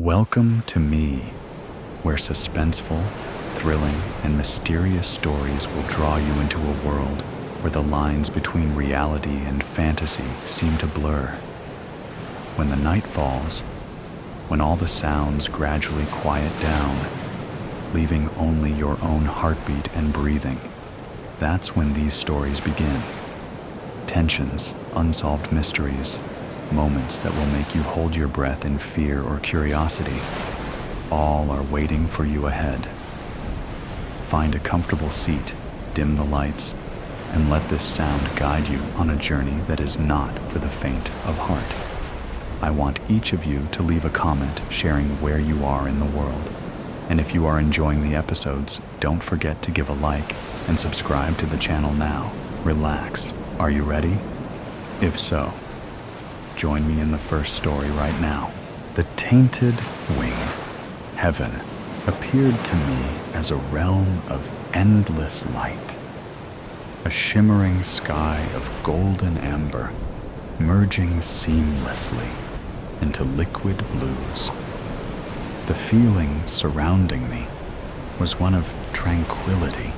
Welcome to me, where suspenseful, thrilling, and mysterious stories will draw you into a world where the lines between reality and fantasy seem to blur. When the night falls, when all the sounds gradually quiet down, leaving only your own heartbeat and breathing, that's when these stories begin. Tensions, unsolved mysteries, moments that will make you hold your breath in fear or curiosity, all are waiting for you ahead. Find a comfortable seat, dim the lights, and let this sound guide you on a journey that is not for the faint of heart. I want each of you to leave a comment sharing where you are in the world. And if you are enjoying the episodes, don't forget to give a like and subscribe to the channel now. Relax. Are you ready? If so, join me in the first story right now. The Tainted Wing. Heaven appeared to me as a realm of endless light, a shimmering sky of golden amber, merging seamlessly into liquid blues. The feeling surrounding me was one of tranquility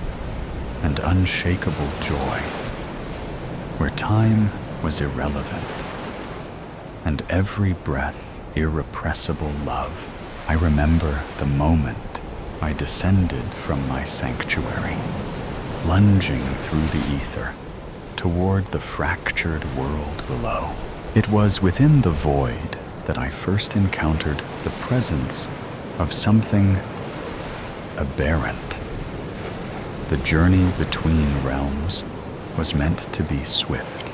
and unshakable joy, where time was irrelevant and every breath irrepressible love. I remember the moment I descended from my sanctuary, plunging through the ether toward the fractured world below. It was within the void that I first encountered the presence of something aberrant. The journey between realms was meant to be swift,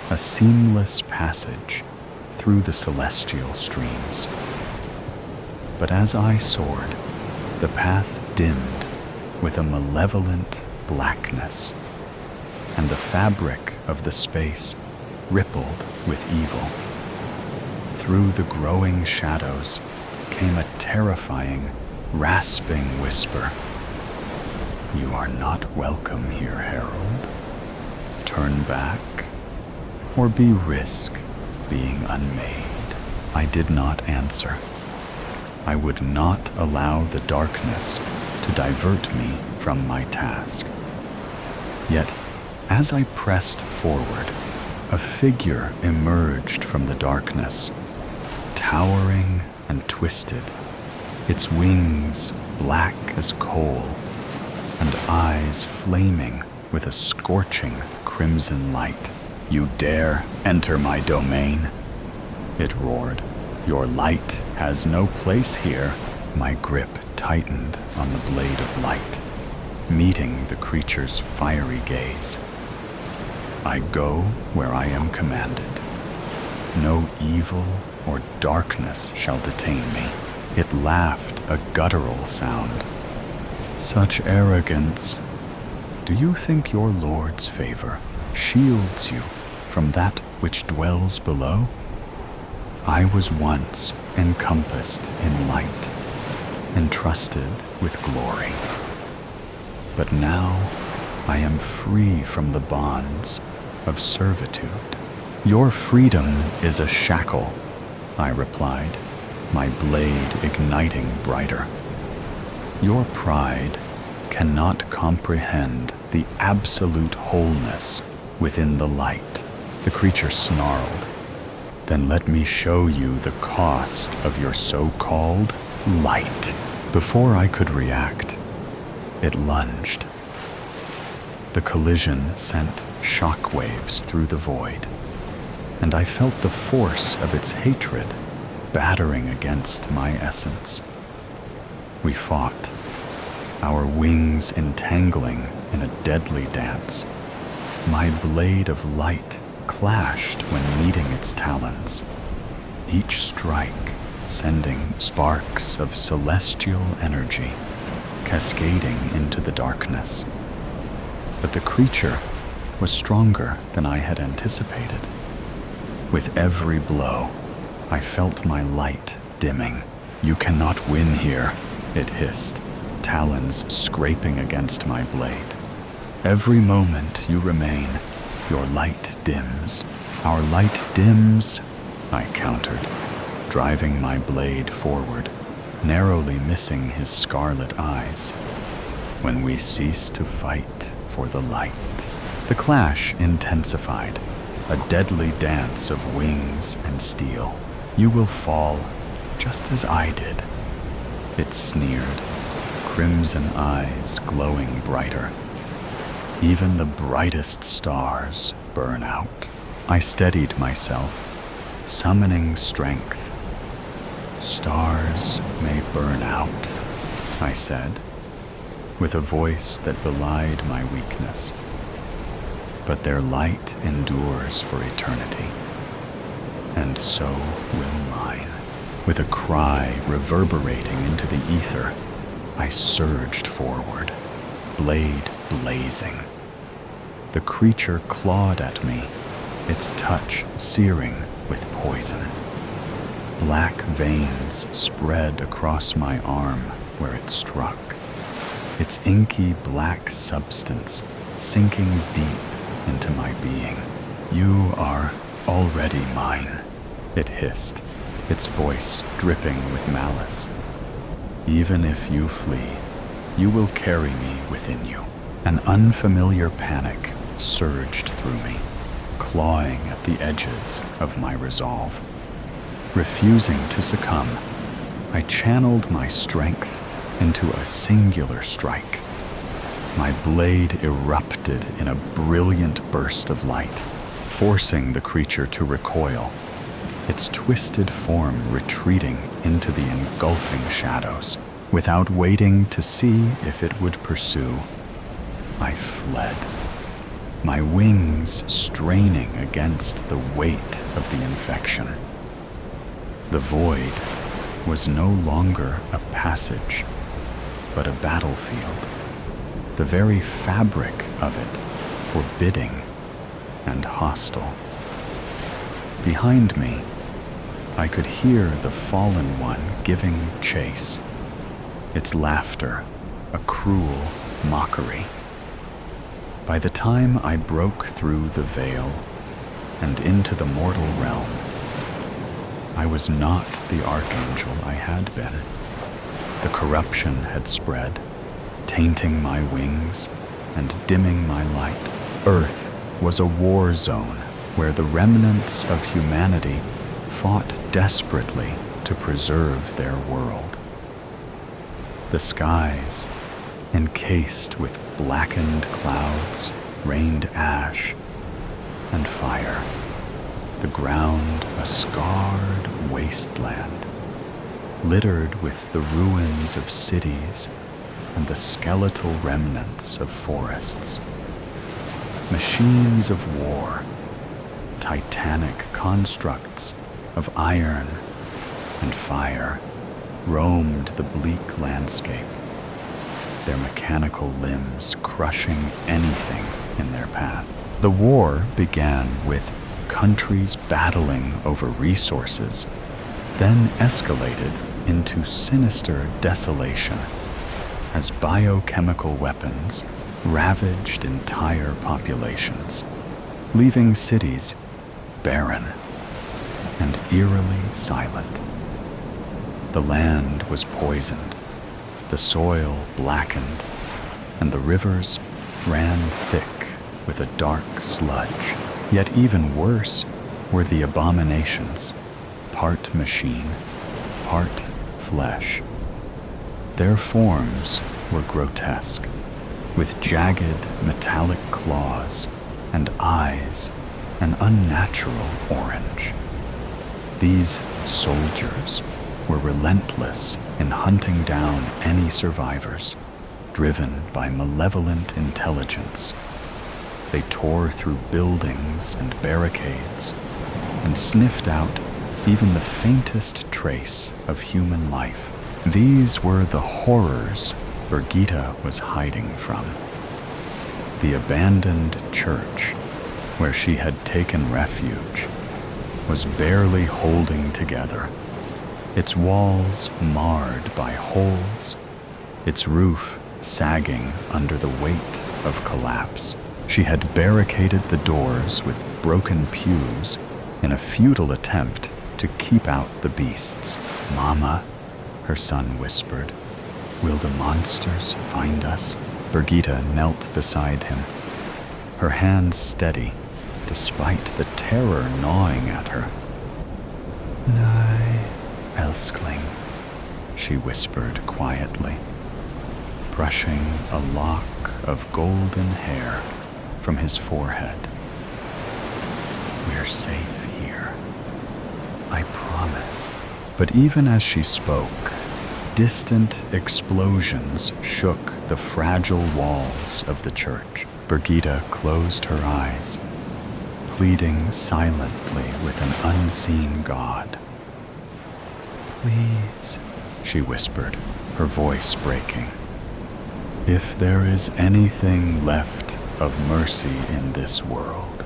a seamless passage through the celestial streams. But as I soared, the path dimmed with a malevolent blackness, and the fabric of the space rippled with evil. Through the growing shadows came a terrifying, rasping whisper. "You are not welcome here, Herald. Turn back, or be risk being unmade." I did not answer. I would not allow the darkness to divert me from my task. Yet, as I pressed forward, a figure emerged from the darkness, towering and twisted, its wings black as coal, and eyes flaming with a scorching crimson light. "You dare enter my domain?" it roared. "Your light has no place here." My grip tightened on the blade of light, meeting the creature's fiery gaze. "I go where I am commanded. No evil or darkness shall detain me." It laughed a guttural sound. "Such arrogance. Do you think your Lord's favor shields you from that which dwells below? I was once encompassed in light, entrusted with glory. But now I am free from the bonds of servitude." "Your freedom is a shackle," I replied, my blade igniting brighter. "Your pride cannot comprehend the absolute wholeness within the light." The creature snarled. "Then let me show you the cost of your so-called light." Before I could react, it lunged. The collision sent shockwaves through the void, and I felt the force of its hatred battering against my essence. We fought, our wings entangling in a deadly dance. My blade of light clashed when meeting its talons, each strike sending sparks of celestial energy cascading into the darkness. But the creature was stronger than I had anticipated. With every blow, I felt my light dimming. "You cannot win here," it hissed, talons scraping against my blade. "Every moment you remain, your light dims." "Our light dims," I countered, driving my blade forward, narrowly missing his scarlet eyes. When we cease to fight for the light. The clash intensified, a deadly dance of wings and steel. You will fall, just as I did. It sneered, crimson eyes glowing brighter. Even the brightest stars burn out. I steadied myself, summoning strength. Stars may burn out, I said, with a voice that belied my weakness. But their light endures for eternity, and so will mine. With a cry reverberating into the ether, I surged forward, blade blazing. The creature clawed at me, its touch searing with poison. Black veins spread across my arm where it struck, its inky black substance sinking deep into my being. You are already mine, it hissed, its voice dripping with malice. Even if you flee, you will carry me within you. An unfamiliar panic surged through me, clawing at the edges of my resolve. Refusing to succumb, I channeled my strength into a singular strike. My blade erupted in a brilliant burst of light, forcing the creature to recoil, its twisted form retreating into the engulfing shadows. Without waiting to see if it would pursue, I fled, my wings straining against the weight of the infection. The void was no longer a passage, but a battlefield, the very fabric of it forbidding and hostile. Behind me, I could hear the fallen one giving chase, its laughter a cruel mockery. By the time I broke through the veil and into the mortal realm, I was not the archangel I had been. The corruption had spread, tainting my wings and dimming my light. Earth was a war zone where the remnants of humanity fought desperately to preserve their world. The skies, encased with blackened clouds, rained ash and fire. The ground a scarred wasteland, littered with the ruins of cities and the skeletal remnants of forests. Machines of war, titanic constructs of iron and fire, roamed the bleak landscape, their mechanical limbs crushing anything in their path. The war began with countries battling over resources, then escalated into sinister desolation as biochemical weapons ravaged entire populations, leaving cities barren and eerily silent. The land was poisoned, the soil blackened, and the rivers ran thick with a dark sludge. Yet even worse were the abominations, part machine, part flesh. Their forms were grotesque, with jagged metallic claws and eyes an unnatural orange. These soldiers were relentless in hunting down any survivors, driven by malevolent intelligence. They tore through buildings and barricades and sniffed out even the faintest trace of human life. These were the horrors Birgitta was hiding from. The abandoned church, where she had taken refuge, was barely holding together, its walls marred by holes, its roof sagging under the weight of collapse. She had barricaded the doors with broken pews in a futile attempt to keep out the beasts. "Mama," her son whispered, "will the monsters find us?" Birgitta knelt beside him, her hands steady, despite the terror gnawing at her. "Nei, Elskling," she whispered quietly, brushing a lock of golden hair from his forehead. "We're safe here. I promise." But even as she spoke, distant explosions shook the fragile walls of the church. Birgitta closed her eyes, pleading silently with an unseen God. "Please," she whispered, her voice breaking. "If there is anything left of mercy in this world,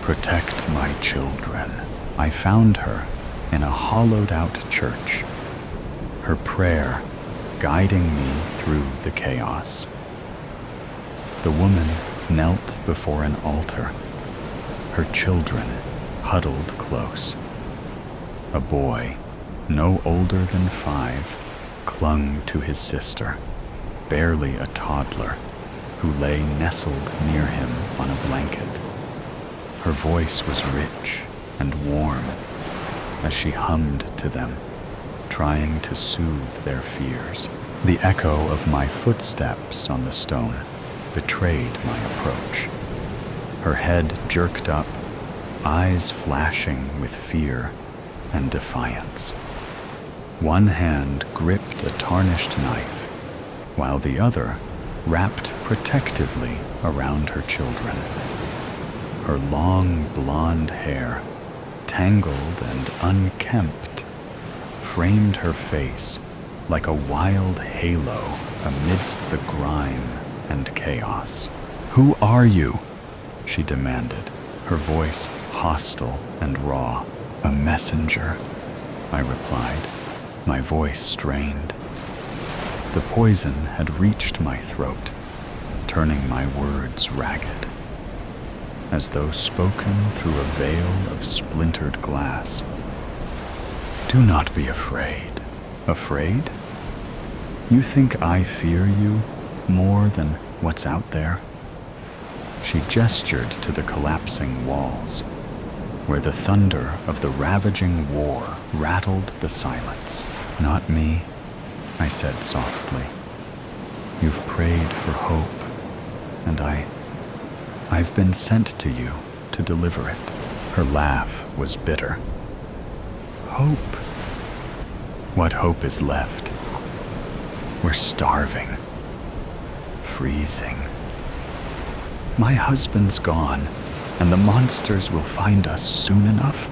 protect my children." I found her in a hollowed-out church, her prayer guiding me through the chaos. The woman knelt before an altar, her children huddled close. A boy, no older than 5, clung to his sister, barely a toddler, who lay nestled near him on a blanket. Her voice was rich and warm as she hummed to them, trying to soothe their fears. The echo of my footsteps on the stone betrayed my approach. Her head jerked up, eyes flashing with fear and defiance. One hand gripped a tarnished knife, while the other wrapped protectively around her children. Her long blonde hair, tangled and unkempt, framed her face like a wild halo amidst the grime and chaos. "Who are you?" she demanded, her voice hostile and raw. "A messenger," I replied, my voice strained. The poison had reached my throat, turning my words ragged, as though spoken through a veil of splintered glass. "Do not be afraid." "Afraid? You think I fear you more than what's out there?" She gestured to the collapsing walls, where the thunder of the ravaging war rattled the silence. "Not me," I said softly. "You've prayed for hope, and I've been sent to you to deliver it." Her laugh was bitter. "Hope? What hope is left? We're starving, freezing. My husband's gone, and the monsters will find us soon enough."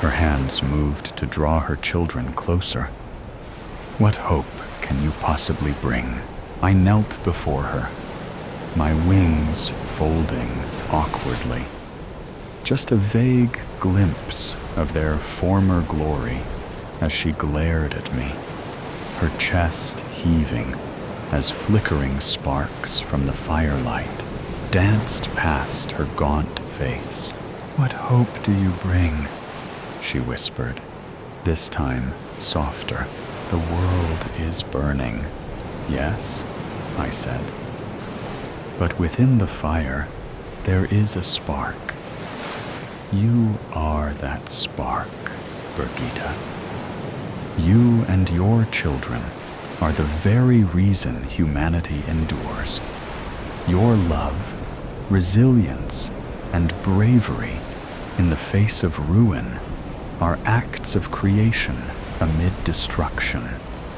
Her hands moved to draw her children closer. "What hope can you possibly bring?" I knelt before her, my wings folding awkwardly. Just a vague glimpse of their former glory as she glared at me, her chest heaving as flickering sparks from the firelight danced past her gaunt face. "What hope do you bring?" she whispered, this time softer. "The world is burning." "Yes," I said. "But within the fire, there is a spark. You are that spark, Birgitta. You and your children are the very reason humanity endures. Your love, resilience, and bravery in the face of ruin are acts of creation amid destruction."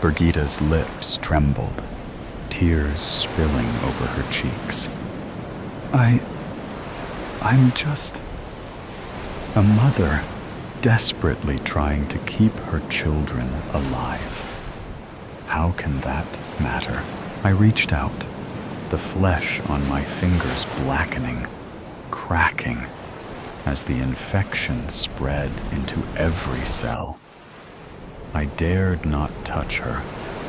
Birgitta's lips trembled, tears spilling over her cheeks. I'm just a mother desperately trying to keep her children alive. How can that matter? I reached out, the flesh on my fingers blackening, cracking, as the infection spread into every cell. I dared not touch her,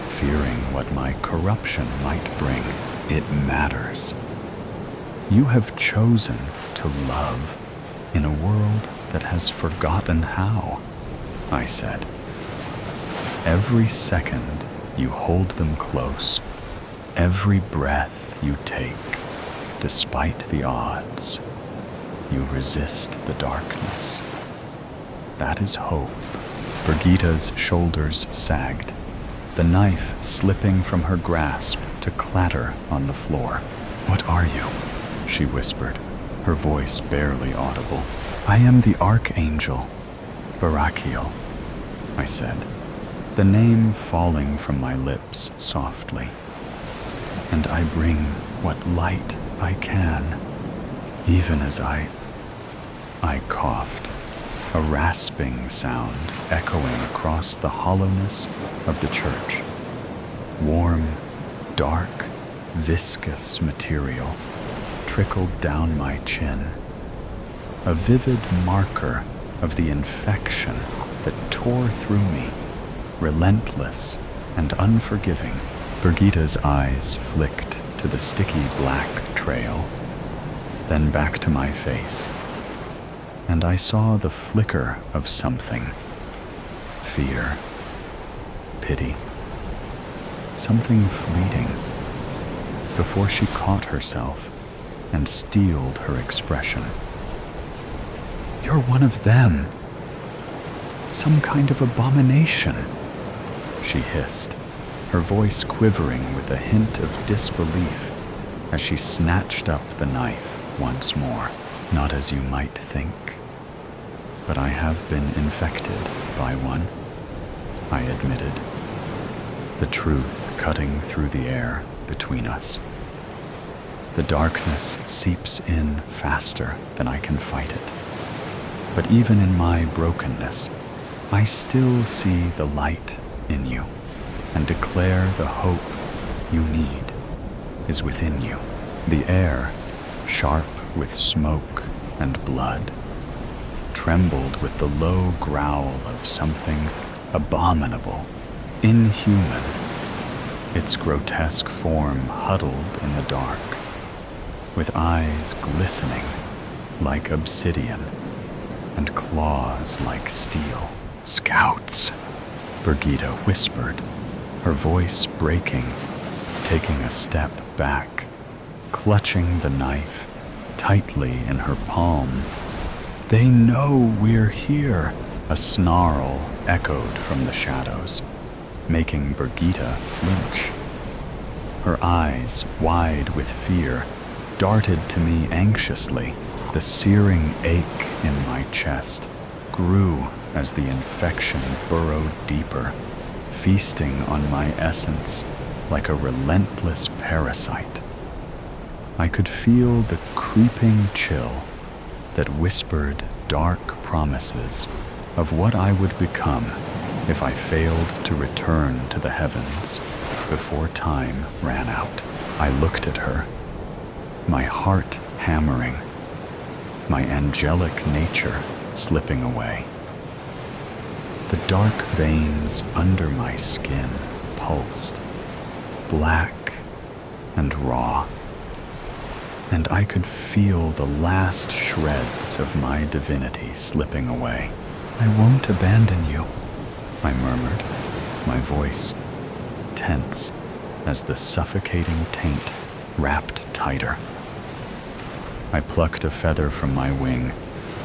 fearing what my corruption might bring. "It matters. You have chosen to love in a world that has forgotten how, I said. Every second you hold them close, every breath you take, despite the odds, you resist the darkness. That is hope. Brigitta's shoulders sagged, the knife slipping from her grasp to clatter on the floor. "What are you?" she whispered, her voice barely audible. "I am the Archangel, Barakiel," I said, the name falling from my lips softly. "And I bring what light I can, even as I coughed, a rasping sound echoing across the hollowness of the church. Warm, dark, viscous material trickled down my chin, a vivid marker of the infection that tore through me, relentless and unforgiving. Brigitta's eyes flicked to the sticky black trail, then back to my face, and I saw the flicker of something. Fear, pity, something fleeting, before she caught herself and steeled her expression. "You're one of them. Some kind of abomination," she hissed, her voice quivering with a hint of disbelief as she snatched up the knife once more. "Not as you might think, but I have been infected by one," I admitted, the truth cutting through the air between us. The darkness seeps in faster than I can fight it. But even in my brokenness, I still see the light in you and declare the hope you need is within you. The air, sharp with smoke and blood, trembled with the low growl of something abominable, inhuman, its grotesque form huddled in the dark, with eyes glistening like obsidian and claws like steel. "Scouts," Brigitta whispered, her voice breaking, taking a step back, clutching the knife tightly in her palm. "They know we're here," a snarl echoed from the shadows, making Brigitta flinch. Her eyes, wide with fear, darted to me anxiously. The searing ache in my chest grew as the infection burrowed deeper, feasting on my essence like a relentless parasite. I could feel the creeping chill that whispered dark promises of what I would become if I failed to return to the heavens before time ran out. I looked at her, my heart hammering, my angelic nature slipping away. The dark veins under my skin pulsed, black and raw, and I could feel the last shreds of my divinity slipping away. "I won't abandon you," I murmured, my voice tense as the suffocating taint wrapped tighter. I plucked a feather from my wing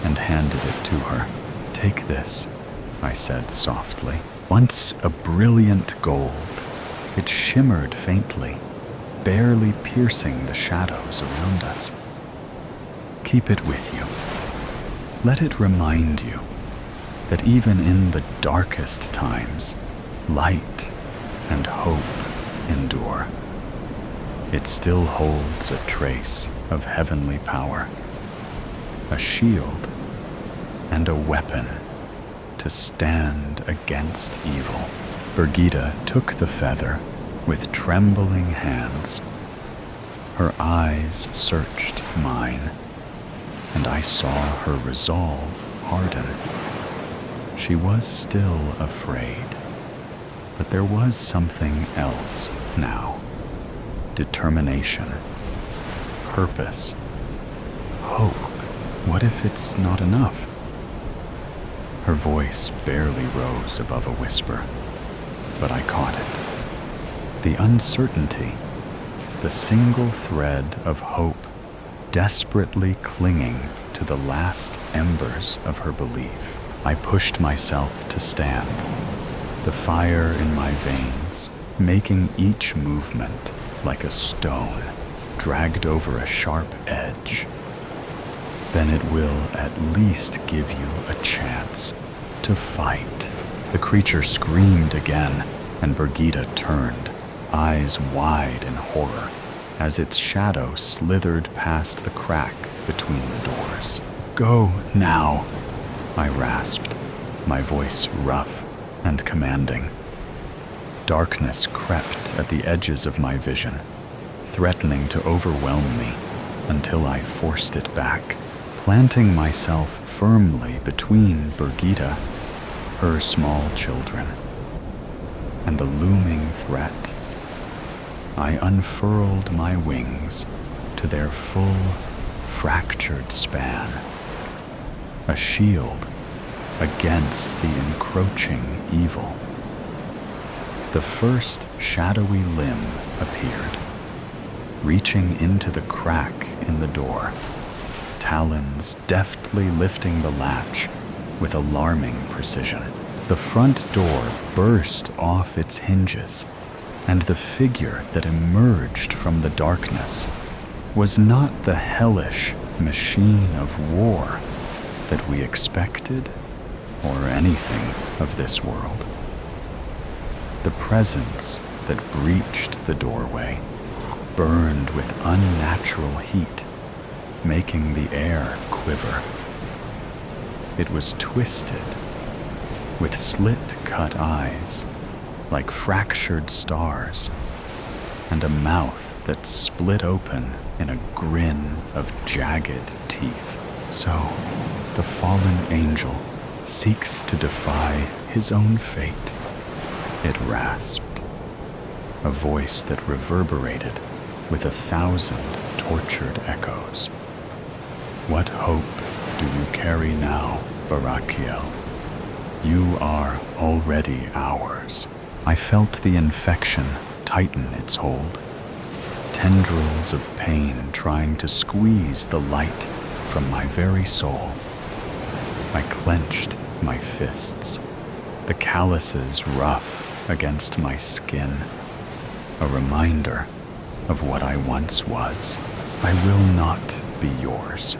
and handed it to her. "Take this," I said softly. Once a brilliant gold, it shimmered faintly, barely piercing the shadows around us. "Keep it with you. Let it remind you that even in the darkest times, light and hope endure. It still holds a trace of heavenly power, a shield and a weapon to stand against evil." Brigitta took the feather with trembling hands. Her eyes searched mine, and I saw her resolve harden. She was still afraid, but there was something else now. Determination, purpose, hope. What if it's not enough? Her voice barely rose above a whisper, but I caught it. The uncertainty, the single thread of hope desperately clinging to the last embers of her belief. I pushed myself to stand, the fire in my veins making each movement like a stone dragged over a sharp edge. Then it will at least give you a chance to fight. The creature screamed again, and Birgitta turned, eyes wide in horror, as its shadow slithered past the crack between the doors. "Go now," I rasped, my voice rough and commanding. Darkness crept at the edges of my vision, threatening to overwhelm me until I forced it back, planting myself firmly between Birgitta, her small children, and the looming threat. I unfurled my wings to their full, fractured span, a shield against the encroaching evil. The first shadowy limb appeared, reaching into the crack in the door, talons deftly lifting the latch with alarming precision. The front door burst off its hinges, and the figure that emerged from the darkness was not the hellish machine of war that we expected or anything of this world. The presence that breached the doorway burned with unnatural heat, making the air quiver. It was twisted, with slit-cut eyes, like fractured stars, and a mouth that split open in a grin of jagged teeth. So, the fallen angel seeks to defy his own fate, it rasped, a voice that reverberated with 1,000 tortured echoes. What hope do you carry now, Barakiel? You are already ours. I felt the infection tighten its hold, tendrils of pain trying to squeeze the light from my very soul. I clenched my fists, the calluses rough against my skin, a reminder of what I once was. I will not be yours,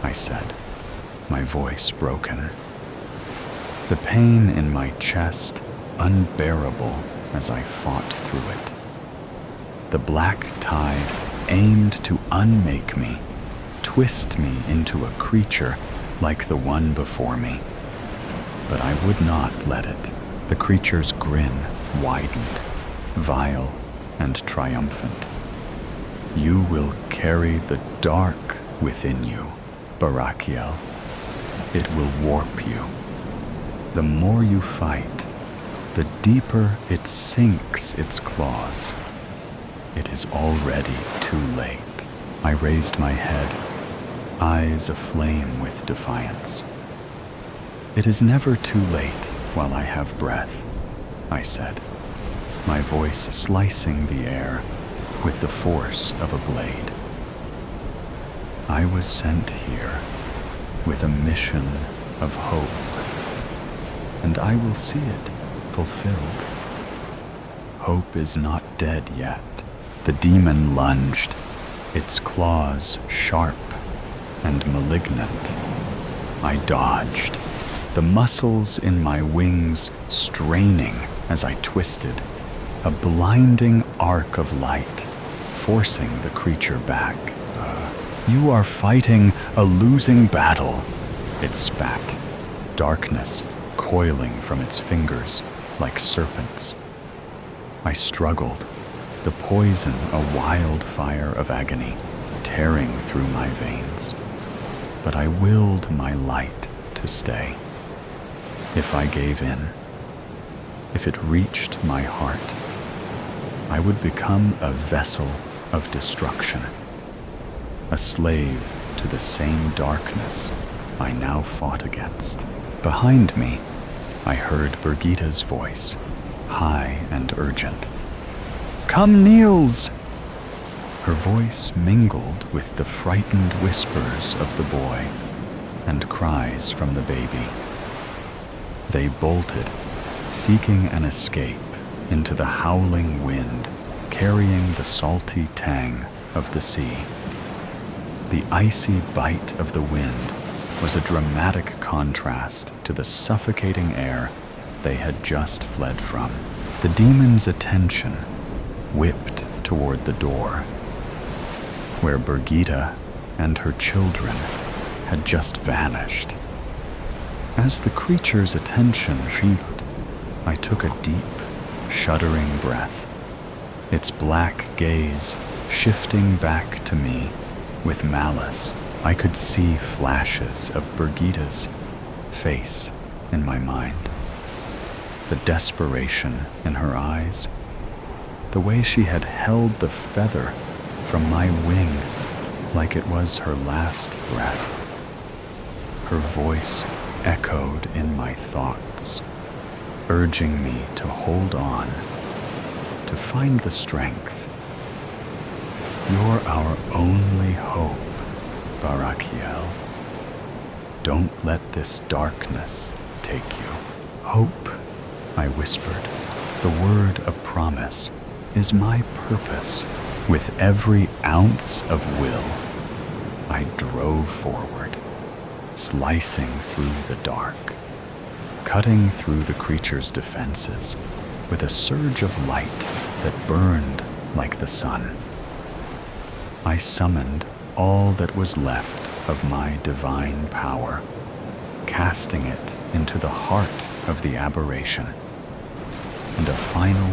I said, my voice broken. The pain in my chest unbearable as I fought through it. The black tide aimed to unmake me, twist me into a creature like the one before me. But I would not let it. The creature's grin widened, vile and triumphant. You will carry the dark within you, Barakiel. It will warp you. The more you fight, the deeper it sinks its claws. It is already too late. I raised my head, eyes aflame with defiance. It is never too late while I have breath, I said, my voice slicing the air with the force of a blade. I was sent here with a mission of hope, and I will see it fulfilled. Hope is not dead yet. The demon lunged, its claws sharp and malignant. I dodged, the muscles in my wings straining as I twisted, a blinding arc of light, forcing the creature back. You are fighting a losing battle, it spat, darkness coiling from its fingers like serpents. I struggled, the poison a wildfire of agony tearing through my veins. But I willed my light to stay. If I gave in, if it reached my heart, I would become a vessel of destruction, a slave to the same darkness I now fought against. Behind me, I heard Birgitta's voice, high and urgent. "Come, Niels!" Her voice mingled with the frightened whispers of the boy and cries from the baby. They bolted, seeking an escape into the howling wind, carrying the salty tang of the sea. The icy bite of the wind was a dramatic contrast to the suffocating air they had just fled from. The demon's attention whipped toward the door, where Birgitta and her children had just vanished. As the creature's attention shifted, I took a deep, shuddering breath, its black gaze shifting back to me with malice. I could see flashes of Birgitta's face in my mind, the desperation in her eyes, the way she had held the feather from my wing like it was her last breath. Her voice echoed in my thoughts, urging me to hold on, to find the strength. "You're our only hope, Barakiel. Don't let this darkness take you." "Hope," I whispered, "the word of promise, is my purpose." With every ounce of will, I drove forward, slicing through the dark, cutting through the creature's defenses with a surge of light that burned like the sun. I summoned all that was left of my divine power, casting it into the heart of the aberration, and a final,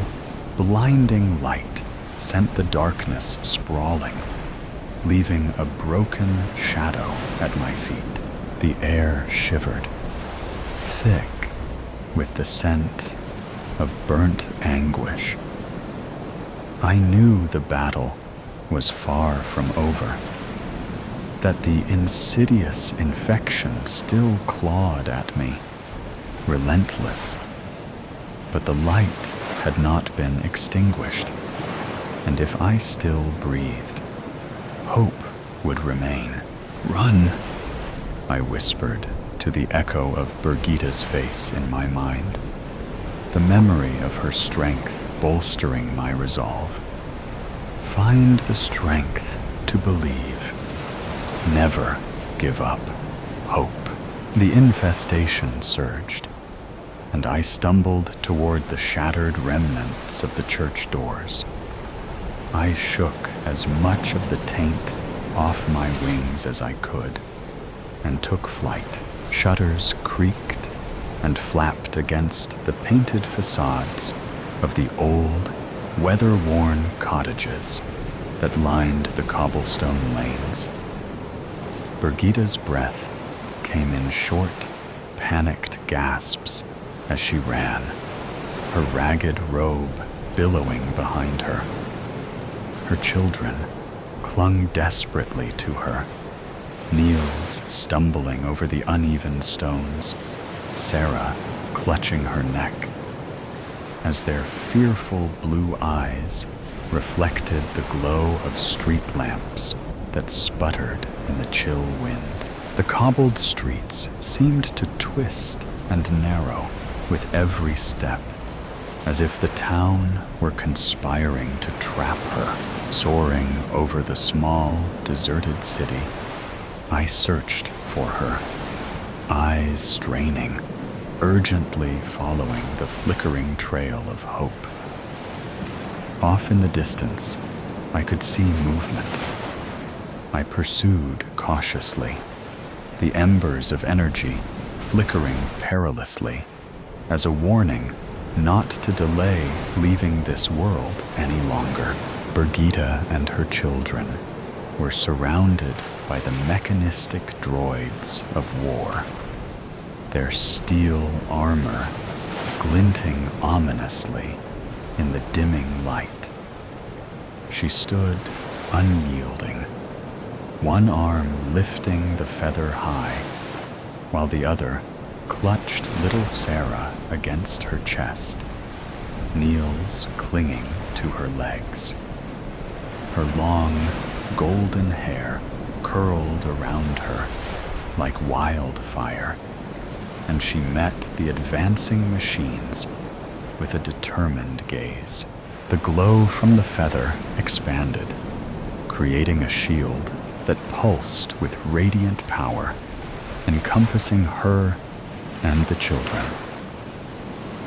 blinding light sent the darkness sprawling, leaving a broken shadow at my feet. The air shivered, thick with the scent of burnt anguish. I knew the battle was far from over, that the insidious infection still clawed at me, relentless. But the light had not been extinguished, and if I still breathed, hope would remain. "Run," I whispered to the echo of Birgitta's face in my mind, the memory of her strength bolstering my resolve. Find the strength to believe. Never give up hope. The infestation surged, and I stumbled toward the shattered remnants of the church doors. I shook as much of the taint off my wings as I could, and took flight. Shutters creaked and flapped against the painted facades of the old, weather-worn cottages that lined the cobblestone lanes. Birgitta's breath came in short, panicked gasps as she ran, her ragged robe billowing behind her. Her children clung desperately to her, Niels stumbling over the uneven stones, Sarah clutching her neck, as their fearful blue eyes reflected the glow of street lamps that sputtered in the chill wind. The cobbled streets seemed to twist and narrow with every step, as if the town were conspiring to trap her. Soaring over the small, deserted city, I searched for her, eyes straining, urgently following the flickering trail of hope. Off in the distance, I could see movement. I pursued cautiously, the embers of energy flickering perilously, as a warning not to delay leaving this world any longer. Birgitta and her children were surrounded by the mechanistic droids of war, their steel armor glinting ominously in the dimming light. She stood unyielding, one arm lifting the feather high, while the other clutched little Sarah against her chest, kneels clinging to her legs. Her long, golden hair curled around her like wildfire, and she met the advancing machines with a determined gaze. The glow from the feather expanded, creating a shield that pulsed with radiant power, encompassing her and the children.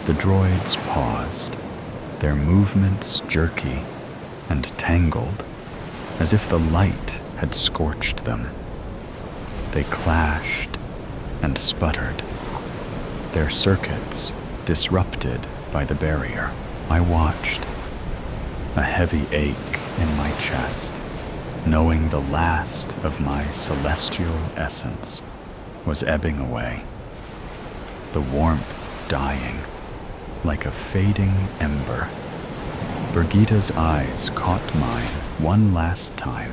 The droids paused, their movements jerky and tangled, as if the light had scorched them. They clashed and sputtered, their circuits disrupted by the barrier. I watched, a heavy ache in my chest, knowing the last of my celestial essence was ebbing away, the warmth dying like a fading ember. Brigitta's eyes caught mine one last time,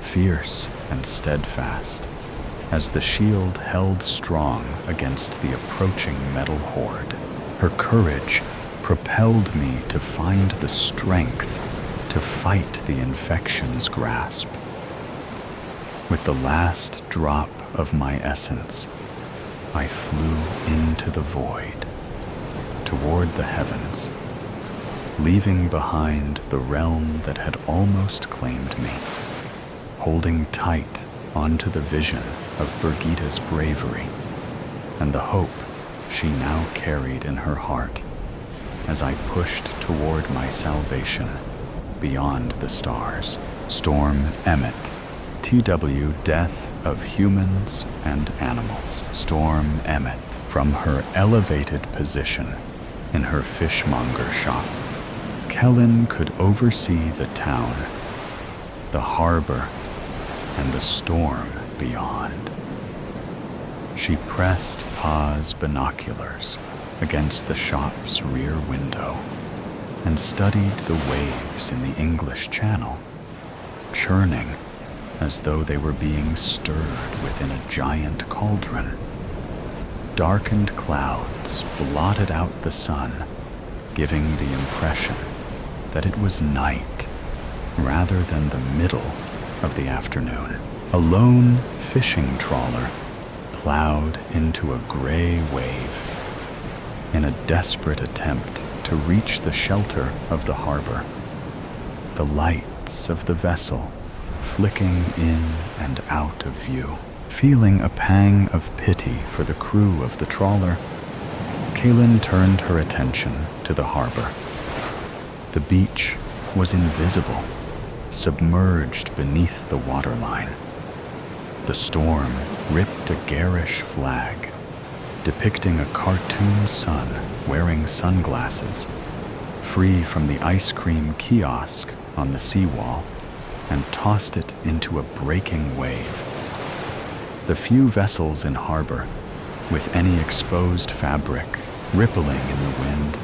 fierce and steadfast, as the shield held strong against the approaching metal horde. Her courage propelled me to find the strength to fight the infection's grasp. With the last drop of my essence, I flew into the void, toward the heavens, leaving behind the realm that had almost claimed me, holding tight onto the vision of Brigitta's bravery and the hope she now carried in her heart as I pushed toward my salvation beyond the stars. Storm Emmett, TW Death of Humans and Animals. Storm Emmett, from her elevated position in her fishmonger shop, Kellen could oversee the town, the harbor, and the storm beyond. She pressed Pa's binoculars against the shop's rear window and studied the waves in the English Channel, churning as though they were being stirred within a giant cauldron. Darkened clouds blotted out the sun, giving the impression that it was night rather than the middle of the afternoon. A lone fishing trawler plowed into a gray wave in a desperate attempt to reach the shelter of the harbor, the lights of the vessel flicking in and out of view. Feeling a pang of pity for the crew of the trawler, Kaylin turned her attention to the harbor. The beach was invisible, submerged beneath the waterline. The storm ripped a garish flag, depicting a cartoon sun wearing sunglasses, free from the ice cream kiosk on the seawall, and tossed it into a breaking wave. The few vessels in harbor, with any exposed fabric rippling in the wind,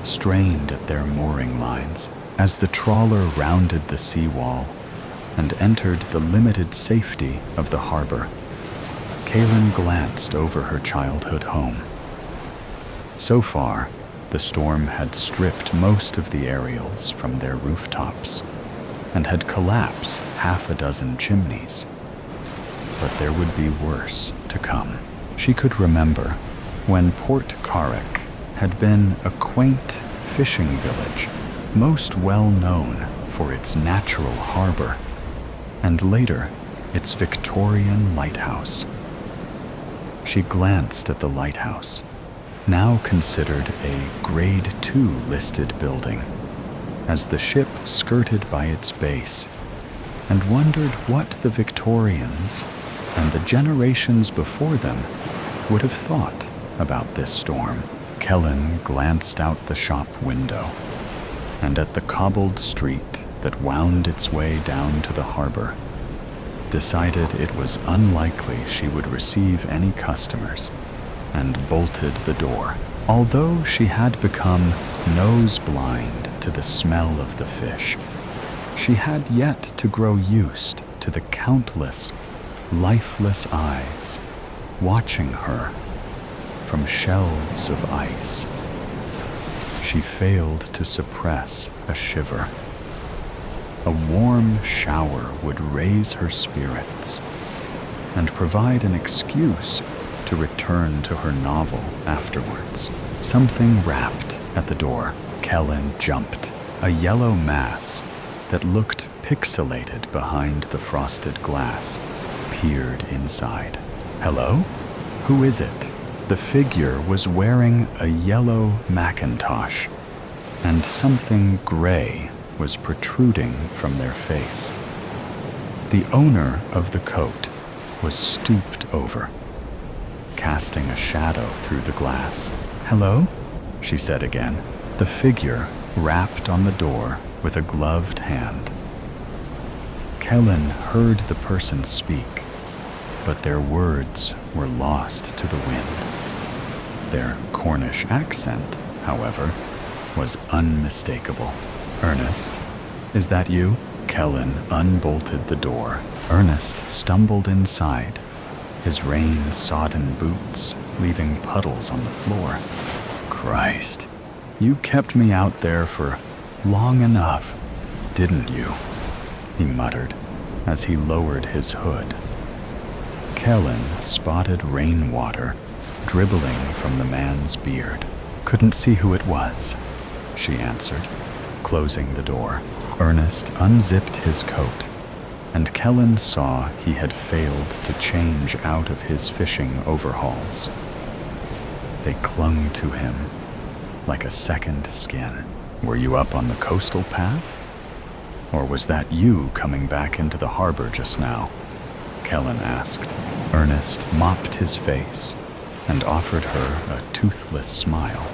strained at their mooring lines. As the trawler rounded the seawall and entered the limited safety of the harbor, Kaylin glanced over her childhood home. So far, the storm had stripped most of the aerials from their rooftops and had collapsed half a dozen chimneys. But there would be worse to come. She could remember when Port Carrick had been a quaint fishing village, most well known for its natural harbor, and later its Victorian lighthouse. She glanced at the lighthouse, now considered a Grade 2 listed building, as the ship skirted by its base, and wondered what the Victorians and the generations before them would have thought about this storm. Kellen glanced out the shop window and at the cobbled street that wound its way down to the harbor, decided it was unlikely she would receive any customers, and bolted the door. Although she had become nose-blind to the smell of the fish, she had yet to grow used to the countless, lifeless eyes watching her from shelves of ice. She failed to suppress a shiver. A warm shower would raise her spirits and provide an excuse to return to her novel afterwards. Something rapped at the door. Kellen jumped. A yellow mass that looked pixelated behind the frosted glass peered inside. Hello? Who is it? The figure was wearing a yellow Macintosh, and something gray was protruding from their face. The owner of the coat was stooped over, casting a shadow through the glass. Hello? She said again. The figure rapped on the door with a gloved hand. Kellen heard the person speak, but their words were lost to the wind. Their Cornish accent, however, was unmistakable. Ernest, is that you? Kellen unbolted the door. Ernest stumbled inside, his rain-sodden boots leaving puddles on the floor. Christ, you kept me out there for long enough, didn't you? He muttered as he lowered his hood. Kellen spotted rainwater dribbling from the man's beard. Couldn't see who it was, she answered, closing the door. Ernest unzipped his coat, and Kellen saw he had failed to change out of his fishing overalls. They clung to him like a second skin. Were you up on the coastal path? Or was that you coming back into the harbor just now? Kellen asked. Ernest mopped his face and offered her a toothless smile.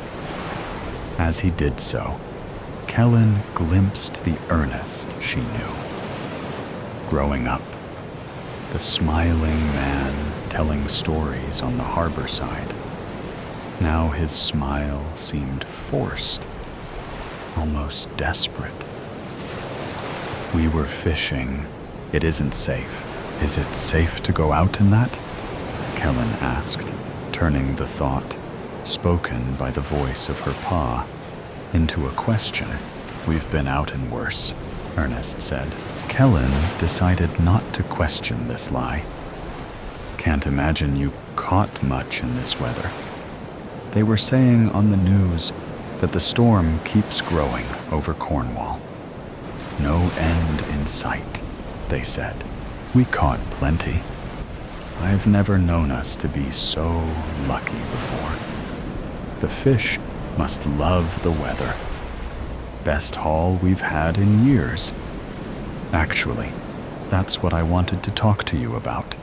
As he did so, Kellen glimpsed the Ernest she knew. Growing up, the smiling man telling stories on the harbor side. Now his smile seemed forced, almost desperate. We were fishing. It isn't safe. Is it safe to go out in that? Kellen asked, turning the thought, spoken by the voice of her pa, into a question. We've been out in worse, Ernest said. Kellen decided not to question this lie. Can't imagine you caught much in this weather. They were saying on the news that the storm keeps growing over Cornwall. No end in sight, they said. We caught plenty. I've never known us to be so lucky before. The fish must love the weather. Best haul we've had in years. Actually, that's what I wanted to talk to you about.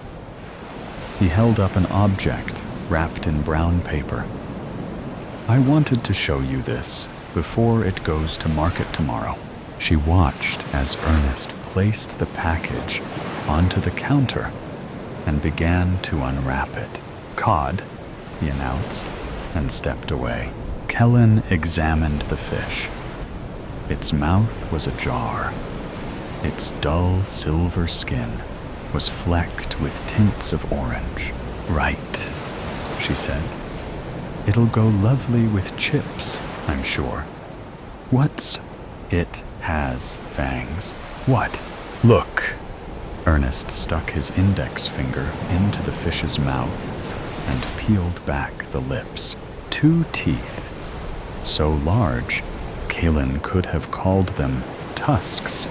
He held up an object wrapped in brown paper. I wanted to show you this before it goes to market tomorrow. She watched as Ernest placed the package onto the counter and began to unwrap it. Cod, he announced, and stepped away. Kellen examined the fish. Its mouth was ajar. Its dull silver skin was flecked with tints of orange. Right, she said. It'll go lovely with chips, I'm sure. What's... It has fangs. What? Look. Ernest stuck his index finger into the fish's mouth and peeled back the lips. 2 teeth. So large, Kellen could have called them tusks,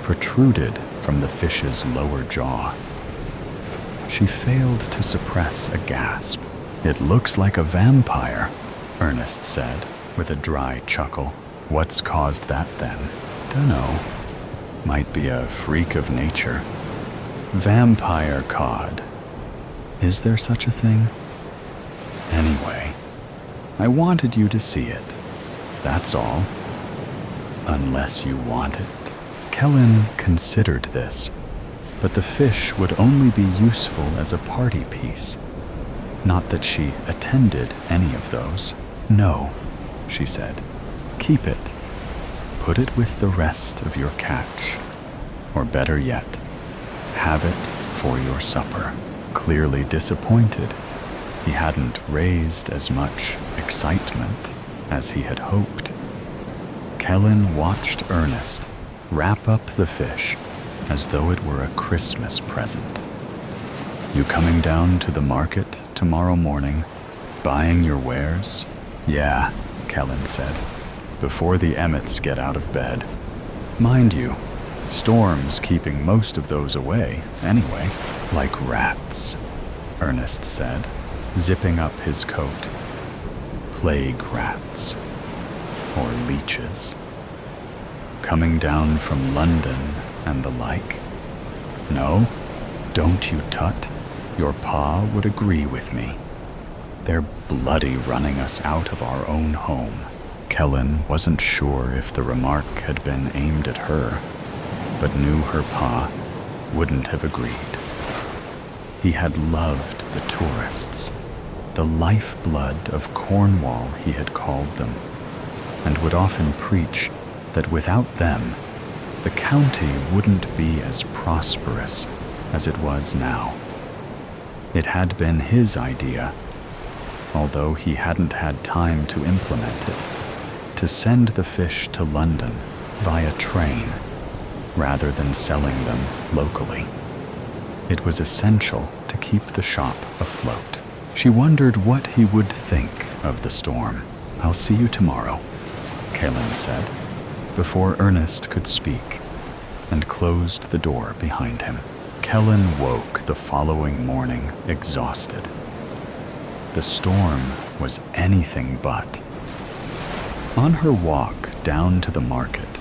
protruded from the fish's lower jaw. She failed to suppress a gasp. It looks like a vampire, Ernest said with a dry chuckle. What's caused that then? Dunno. Might be a freak of nature. Vampire cod. Is there such a thing? Anyway, I wanted you to see it. That's all. Unless you want it. Kellen considered this, but the fish would only be useful as a party piece. Not that she attended any of those. No, she said. Keep it. Put it with the rest of your catch. Or better yet, have it for your supper. Clearly disappointed, he hadn't raised as much excitement as he had hoped. Kellen watched Ernest wrap up the fish as though it were a Christmas present. "You coming down to the market tomorrow morning, buying your wares?" "Yeah," Kellen said, "before the Emmets get out of bed. Mind you, Storm's keeping most of those away anyway." "Like rats," Ernest said, zipping up his coat. "Plague rats. Or leeches. Coming down from London and the like?" "No, don't you tut. Your pa would agree with me. They're bloody running us out of our own home." Kellen wasn't sure if the remark had been aimed at her, but knew her pa wouldn't have agreed. He had loved the tourists, the lifeblood of Cornwall he had called them, and would often preach that without them, the county wouldn't be as prosperous as it was now. It had been his idea, although he hadn't had time to implement it, to send the fish to London via train rather than selling them locally. It was essential to keep the shop afloat. She wondered what he would think of the storm. "I'll see you tomorrow," Kellen said, before Ernest could speak, and closed the door behind him. Kellen woke the following morning exhausted. The storm was anything but. On her walk down to the market,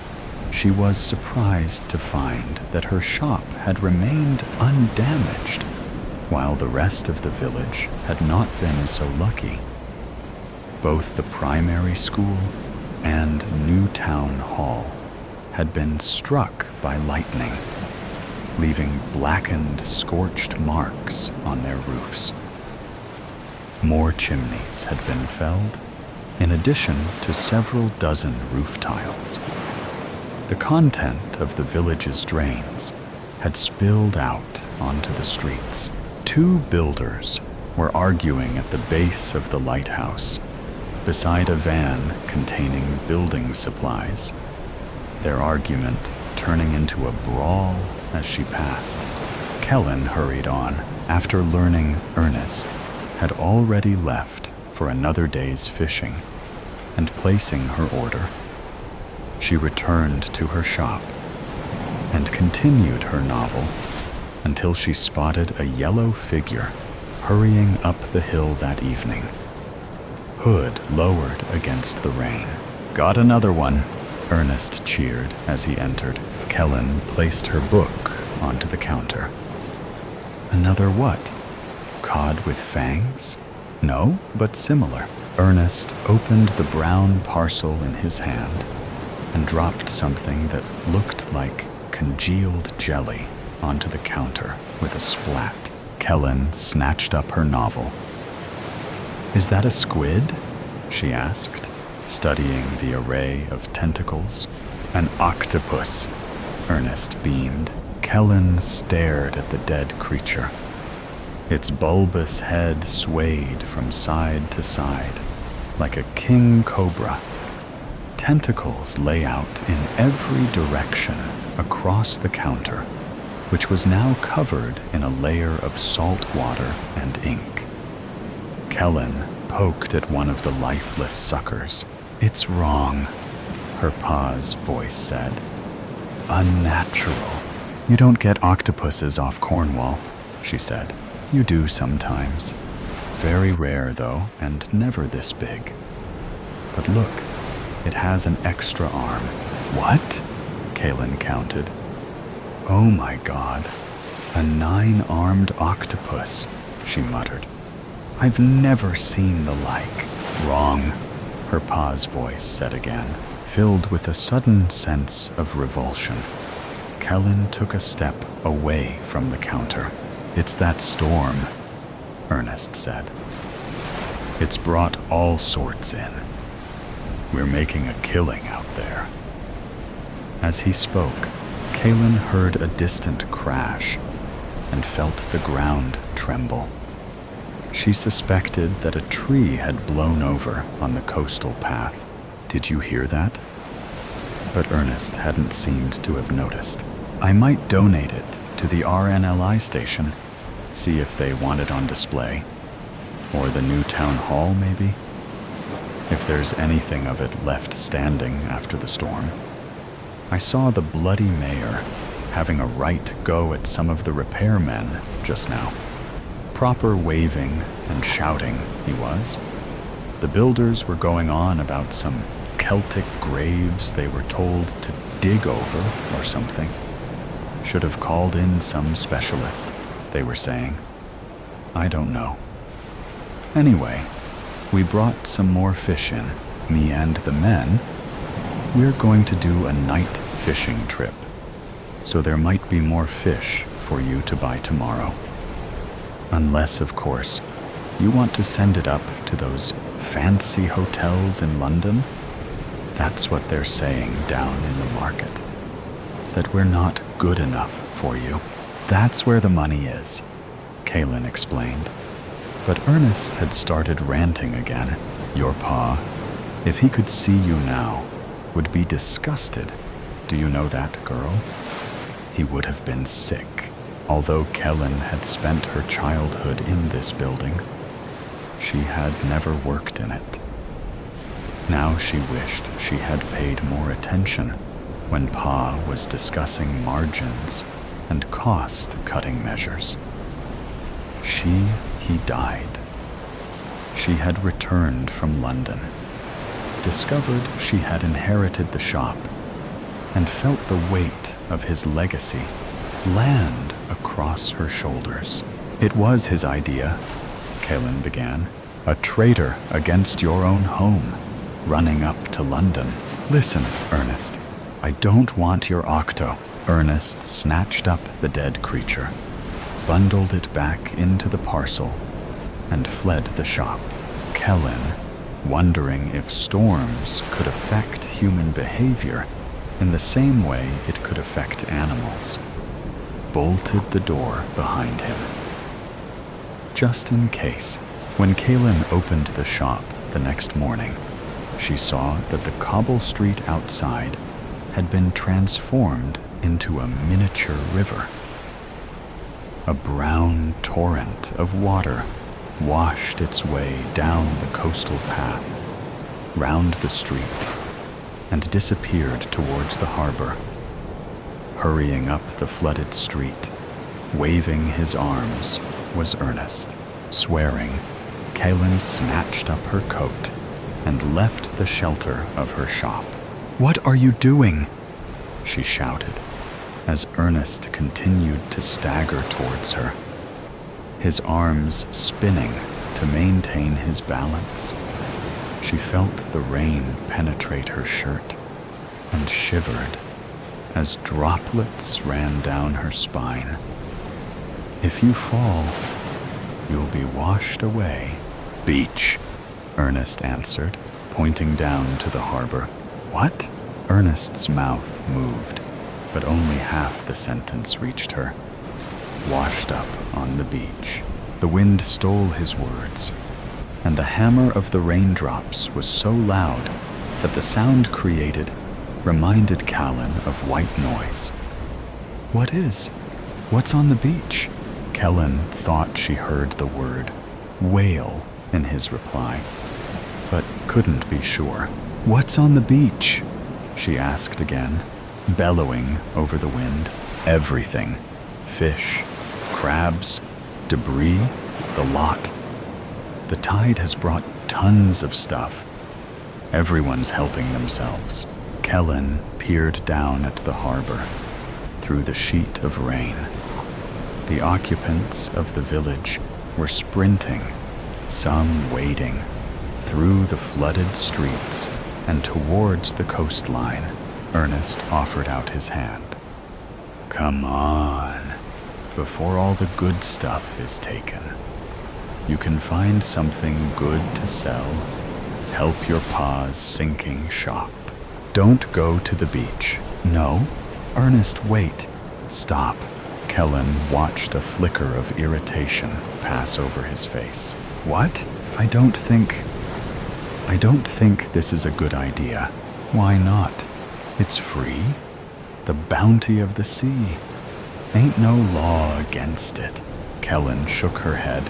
she was surprised to find that her shop had remained undamaged, while the rest of the village had not been so lucky. Both the primary school and New Town Hall had been struck by lightning, leaving blackened, scorched marks on their roofs. More chimneys had been felled, in addition to several dozen roof tiles. The content of the village's drains had spilled out onto the streets. Two builders were arguing at the base of the lighthouse, beside a van containing building supplies, their argument turning into a brawl as she passed. Kellen hurried on after learning Ernest had already left for another day's fishing and placing her order. She returned to her shop and continued her novel until she spotted a yellow figure hurrying up the hill that evening, hood lowered against the rain. "Got another one," Ernest cheered as he entered. Kellen placed her book onto the counter. "Another what? Cod with fangs?" "No, but similar." Ernest opened the brown parcel in his hand and dropped something that looked like congealed jelly onto the counter with a splat. Kellen snatched up her novel. "Is that a squid?" she asked, studying the array of tentacles. "An octopus," Ernest beamed. Kellen stared at the dead creature. Its bulbous head swayed from side to side, like a king cobra. Tentacles lay out in every direction across the counter, which was now covered in a layer of salt water and ink. Kellen poked at one of the lifeless suckers. "It's wrong," her pa's voice said. "Unnatural. You don't get octopuses off Cornwall," she said. "You do sometimes. Very rare, though, and never this big. But look, it has an extra arm." "What?" Kalen counted. "Oh my God, a 9-armed octopus," she muttered. "I've never seen the like." "Wrong," her pa's voice said again, filled with a sudden sense of revulsion. Kellen took a step away from the counter. "It's that storm," Ernest said. "It's brought all sorts in. We're making a killing out there." As he spoke, Kalen heard a distant crash and felt the ground tremble. She suspected that a tree had blown over on the coastal path. "Did you hear that?" But Ernest hadn't seemed to have noticed. "I might donate it to the RNLI station, see if they want it on display. Or the new town hall, maybe? If there's anything of it left standing after the storm. I saw the bloody mayor having a right go at some of the repairmen just now. Proper waving and shouting, he was. The builders were going on about some Celtic graves they were told to dig over or something. Should have called in some specialist, they were saying. I don't know. Anyway, we brought some more fish in, me and the men. We're going to do a night fishing trip, so there might be more fish for you to buy tomorrow. Unless, of course, you want to send it up to those fancy hotels in London. That's what they're saying down in the market. That we're not good enough for you. That's where the money is, Kaylin explained. But Ernest had started ranting again. Your pa, if he could see you now, would be disgusted. Do you know that, girl? He would have been sick. Although Kellen had spent her childhood in this building, she had never worked in it. Now she wished she had paid more attention when Pa was discussing margins and cost-cutting measures. He died. She had returned from London, discovered she had inherited the shop, and felt the weight of his legacy land across her shoulders. It was his idea, Kaylin began. A traitor against your own home, running up to London. Listen, Ernest, I don't want your octo. Ernest snatched up the dead creature, bundled it back into the parcel, and fled the shop. Kellen, wondering if storms could affect human behavior in the same way it could affect animals, bolted the door behind him. Just in case, when Kaylin opened the shop the next morning, she saw that the cobble street outside had been transformed into a miniature river. A brown torrent of water washed its way down the coastal path, round the street, and disappeared towards the harbor. Hurrying up the flooded street, waving his arms, was Ernest. Swearing, Kaylin snatched up her coat and left the shelter of her shop. "What are you doing?" she shouted, as Ernest continued to stagger towards her, his arms spinning to maintain his balance. She felt the rain penetrate her shirt and shivered as droplets ran down her spine. "If you fall, you'll be washed away." "Beach," Ernest answered, pointing down to the harbor. "What?" Ernest's mouth moved, but only half the sentence reached her. Washed up on the beach. The wind stole his words, and the hammer of the raindrops was so loud that the sound created reminded Callan of white noise. "What is? What's on the beach?" Kellen thought she heard the word whale in his reply, but couldn't be sure. "What's on the beach?" she asked again, bellowing over the wind. "Everything. Fish, crabs, debris, the lot. The tide has brought tons of stuff. Everyone's helping themselves." Kellen peered down at the harbor through the sheet of rain. The occupants of the village were sprinting, some wading, through the flooded streets and towards the coastline. Ernest offered out his hand. "Come on, before all the good stuff is taken. You can find something good to sell. Help your pa's sinking shop. Don't go to the beach." "No, Ernest, wait. Stop." Kellen watched a flicker of irritation pass over his face. What? I don't think this is a good idea. Why not? It's free. The bounty of the sea. Ain't no law against it. Kellen shook her head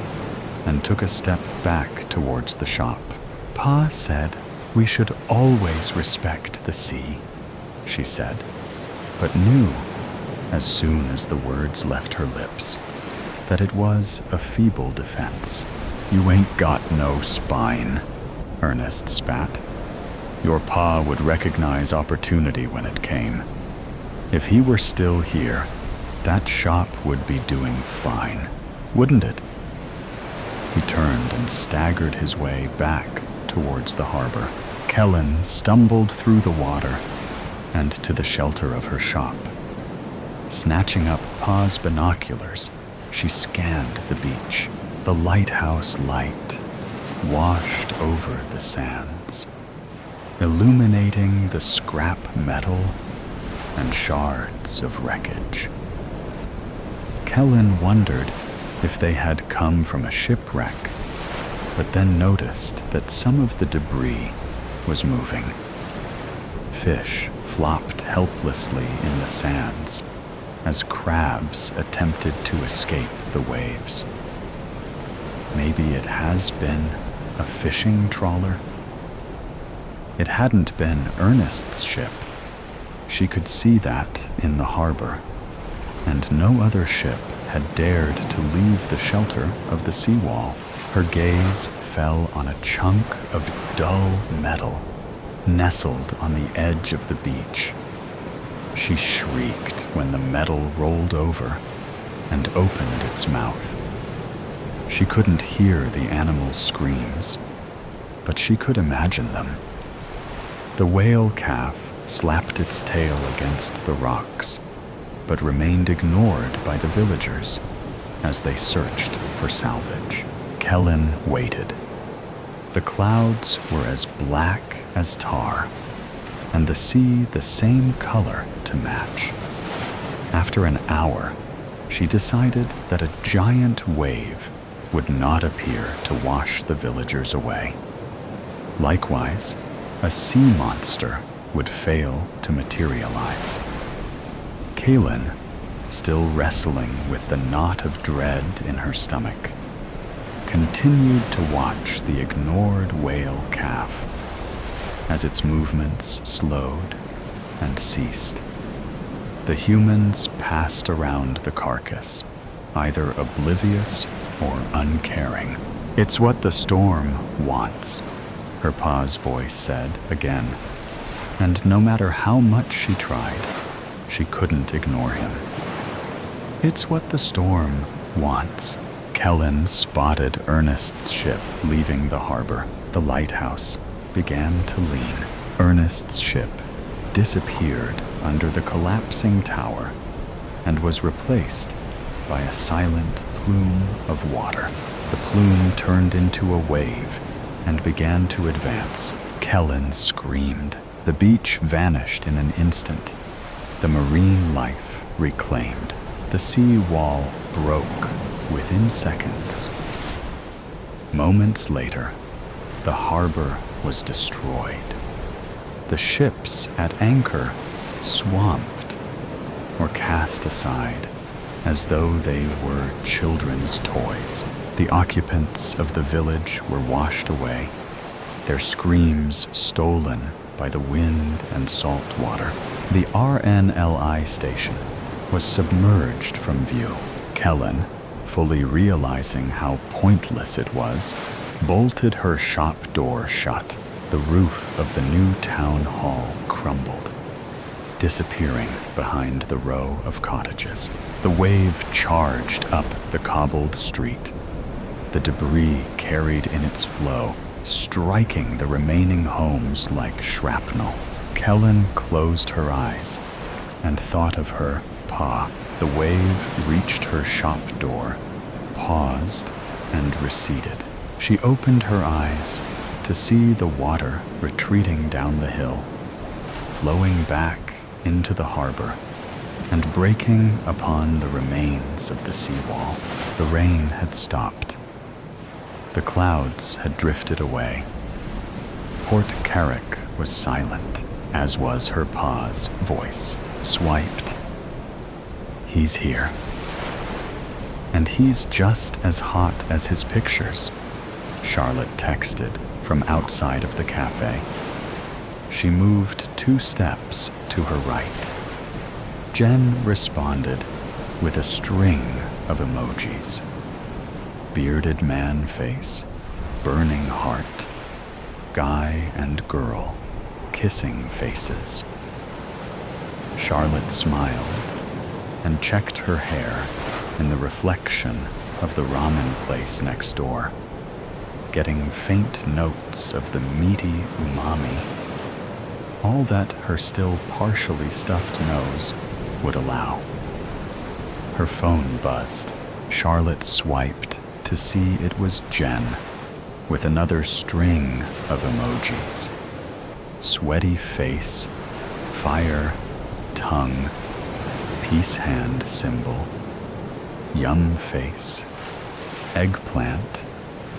and took a step back towards the shop. Pa said we should always respect the sea, she said, but knew, as soon as the words left her lips, that it was a feeble defense. You ain't got no spine, Ernest spat. Your pa would recognize opportunity when it came. If he were still here, that shop would be doing fine, wouldn't it? He turned and staggered his way back towards the harbor. Kellen stumbled through the water and to the shelter of her shop. Snatching up Pa's binoculars, she scanned the beach. The lighthouse light washed over the sands, illuminating the scrap metal and shards of wreckage. Kellen wondered if they had come from a shipwreck, but then noticed that some of the debris was moving. Fish flopped helplessly in the sands as crabs attempted to escape the waves. Maybe it has been a fishing trawler. It hadn't been Ernest's ship. She could see that in the harbor, and no other ship had dared to leave the shelter of the seawall. Her gaze fell on a chunk of dull metal nestled on the edge of the beach. She shrieked when the metal rolled over and opened its mouth. She couldn't hear the animal's screams, but she could imagine them. The whale calf slapped its tail against the rocks, but remained ignored by the villagers as they searched for salvage. Kellen waited. The clouds were as black as tar, and the sea the same color to match. After an hour, she decided that a giant wave would not appear to wash the villagers away. Likewise, a sea monster would fail to materialize. Kaylin, still wrestling with the knot of dread in her stomach, continued to watch the ignored whale calf as its movements slowed and ceased. The humans passed around the carcass, either oblivious or uncaring. It's what the storm wants, her pa's voice said again, and no matter how much she tried, she couldn't ignore him. It's what the storm wants. Kellen spotted Ernest's ship leaving the harbor. The lighthouse began to lean. Ernest's ship disappeared under the collapsing tower and was replaced by a silent plume of water. The plume turned into a wave and began to advance. Kellen screamed. The beach vanished in an instant. The marine life reclaimed. The sea wall broke within seconds. Moments later, the harbor was destroyed. The ships at anchor swamped or cast aside as though they were children's toys. The occupants of the village were washed away, their screams stolen by the wind and salt water. The RNLI station was submerged from view. Kellen, fully realizing how pointless it was, bolted her shop door shut. The roof of the new town hall crumbled, disappearing behind the row of cottages. The wave charged up the cobbled street, the debris carried in its flow, striking the remaining homes like shrapnel. Kellen closed her eyes and thought of her pa. The wave reached her shop door, paused, and receded. She opened her eyes to see the water retreating down the hill, flowing back into the harbor, and breaking upon the remains of the seawall. The rain had stopped. The clouds had drifted away. Port Carrick was silent, as was her pa's voice. Swiped. He's here. And he's just as hot as his pictures, Charlotte texted from outside of the cafe. She moved 2 steps to her right. Jen responded with a string of emojis. Bearded man face, burning heart, guy and girl, kissing faces. Charlotte smiled and checked her hair in the reflection of the ramen place next door, getting faint notes of the meaty umami, all that her still partially stuffed nose would allow. Her phone buzzed. Charlotte swiped to see it was Jen, with another string of emojis. Sweaty face, fire, tongue, peace hand symbol, yum face, eggplant,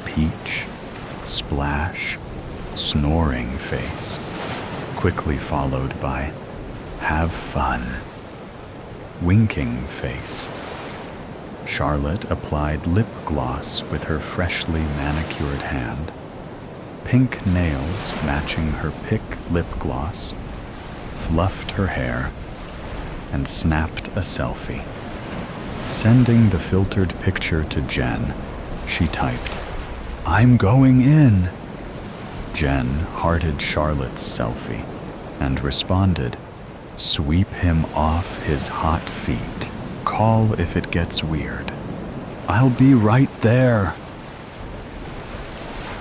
peach, splash, snoring face, quickly followed by have fun, winking face. Charlotte applied lip gloss with her freshly manicured hand, pink nails matching her pick lip gloss, fluffed her hair, and snapped a selfie. Sending the filtered picture to Jen, she typed, "I'm going in." Jen hearted Charlotte's selfie and responded, "Sweep him off his hot feet. Call if it gets weird. I'll be right there."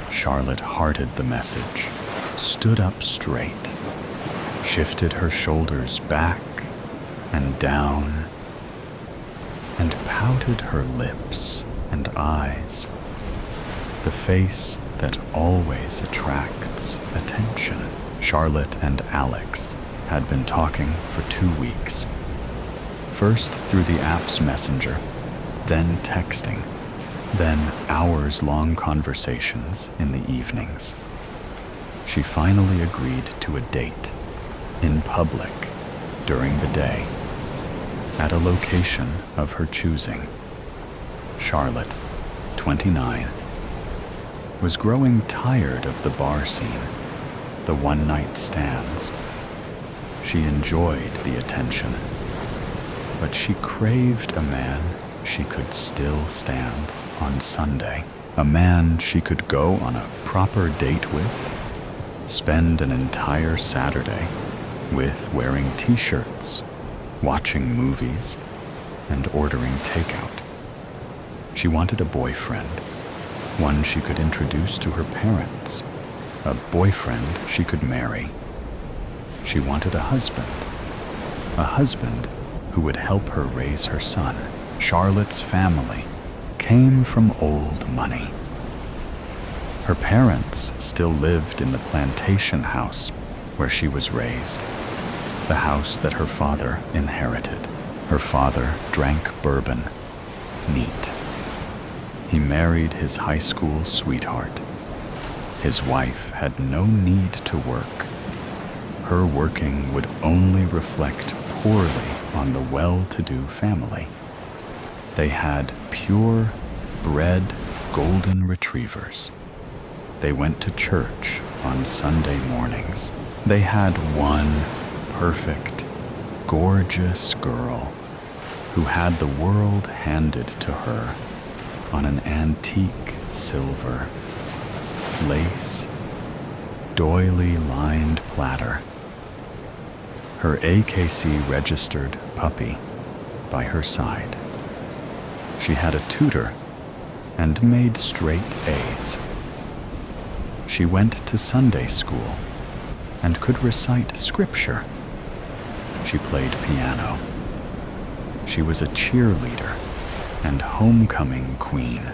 Charlotte hearted the message, stood up straight, shifted her shoulders back and down, and pouted her lips and eyes, the face that always attracts attention. Charlotte and Alex had been talking for 2 weeks. First through the app's messenger, then texting, then hours-long conversations in the evenings. She finally agreed to a date, in public, during the day, at a location of her choosing. Charlotte, 29, was growing tired of the bar scene, the one-night stands. She enjoyed the attention, but she craved a man she could still stand on Sunday, a man she could go on a proper date with, spend an entire Saturday with wearing t-shirts, watching movies, and ordering takeout. She wanted a boyfriend, one she could introduce to her parents, a boyfriend she could marry. She wanted a husband who would help her raise her son. Charlotte's family came from old money. Her parents still lived in the plantation house where she was raised, the house that her father inherited. Her father drank bourbon, neat. He married his high school sweetheart. His wife had no need to work. Her working would only reflect poorly on the well-to-do family. They had pure bred golden retrievers. They went to church on Sunday mornings. They had one perfect, gorgeous girl who had the world handed to her on an antique silver, lace, doily-lined platter. Her AKC registered puppy by her side. She had a tutor and made straight A's. She went to Sunday school and could recite scripture. She played piano. She was a cheerleader and homecoming queen.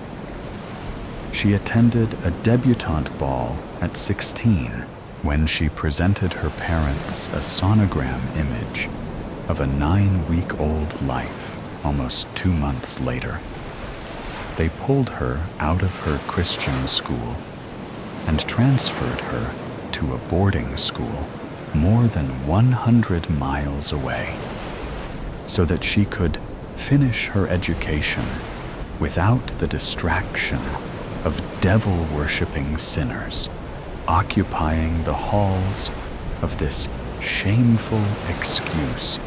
She attended a debutante ball at 16 when she presented her parents a sonogram image of a 9-week-old life almost 2 months later. They pulled her out of her Christian school and transferred her to a boarding school more than 100 miles away so that she could finish her education without the distraction of devil-worshipping sinners occupying the halls of this shameful excuse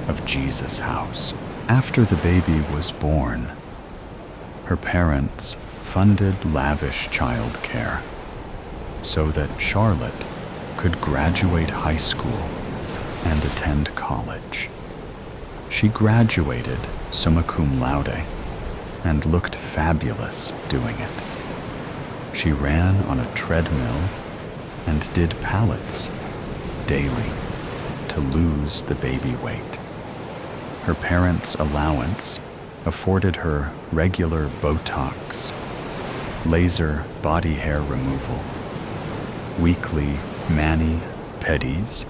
of Jesus' house. After the baby was born, her parents funded lavish childcare so that Charlotte could graduate high school and attend college. She graduated summa cum laude and looked fabulous doing it. She ran on a treadmill and did pallets daily to lose the baby weight. Her parents' allowance afforded her regular Botox, laser body hair removal, weekly mani-pedis,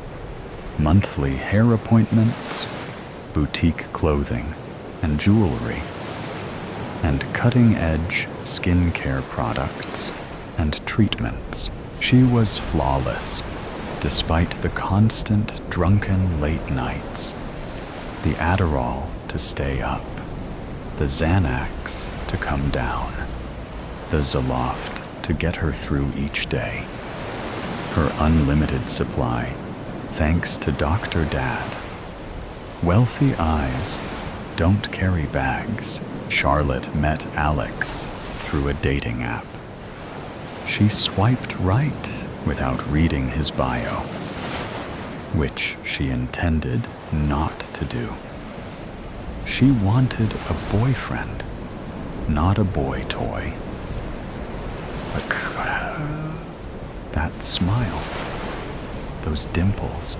monthly hair appointments, boutique clothing and jewelry, and cutting-edge skincare products and treatments. She was flawless, despite the constant drunken late nights, the Adderall to stay up, the Xanax to come down, the Zoloft to get her through each day, her unlimited supply, thanks to Dr. Dad. Wealthy eyes don't carry bags. Charlotte met Alex through a dating app. She swiped right without reading his bio, which she intended not to do. She wanted a boyfriend, not a boy toy. But that smile, those dimples,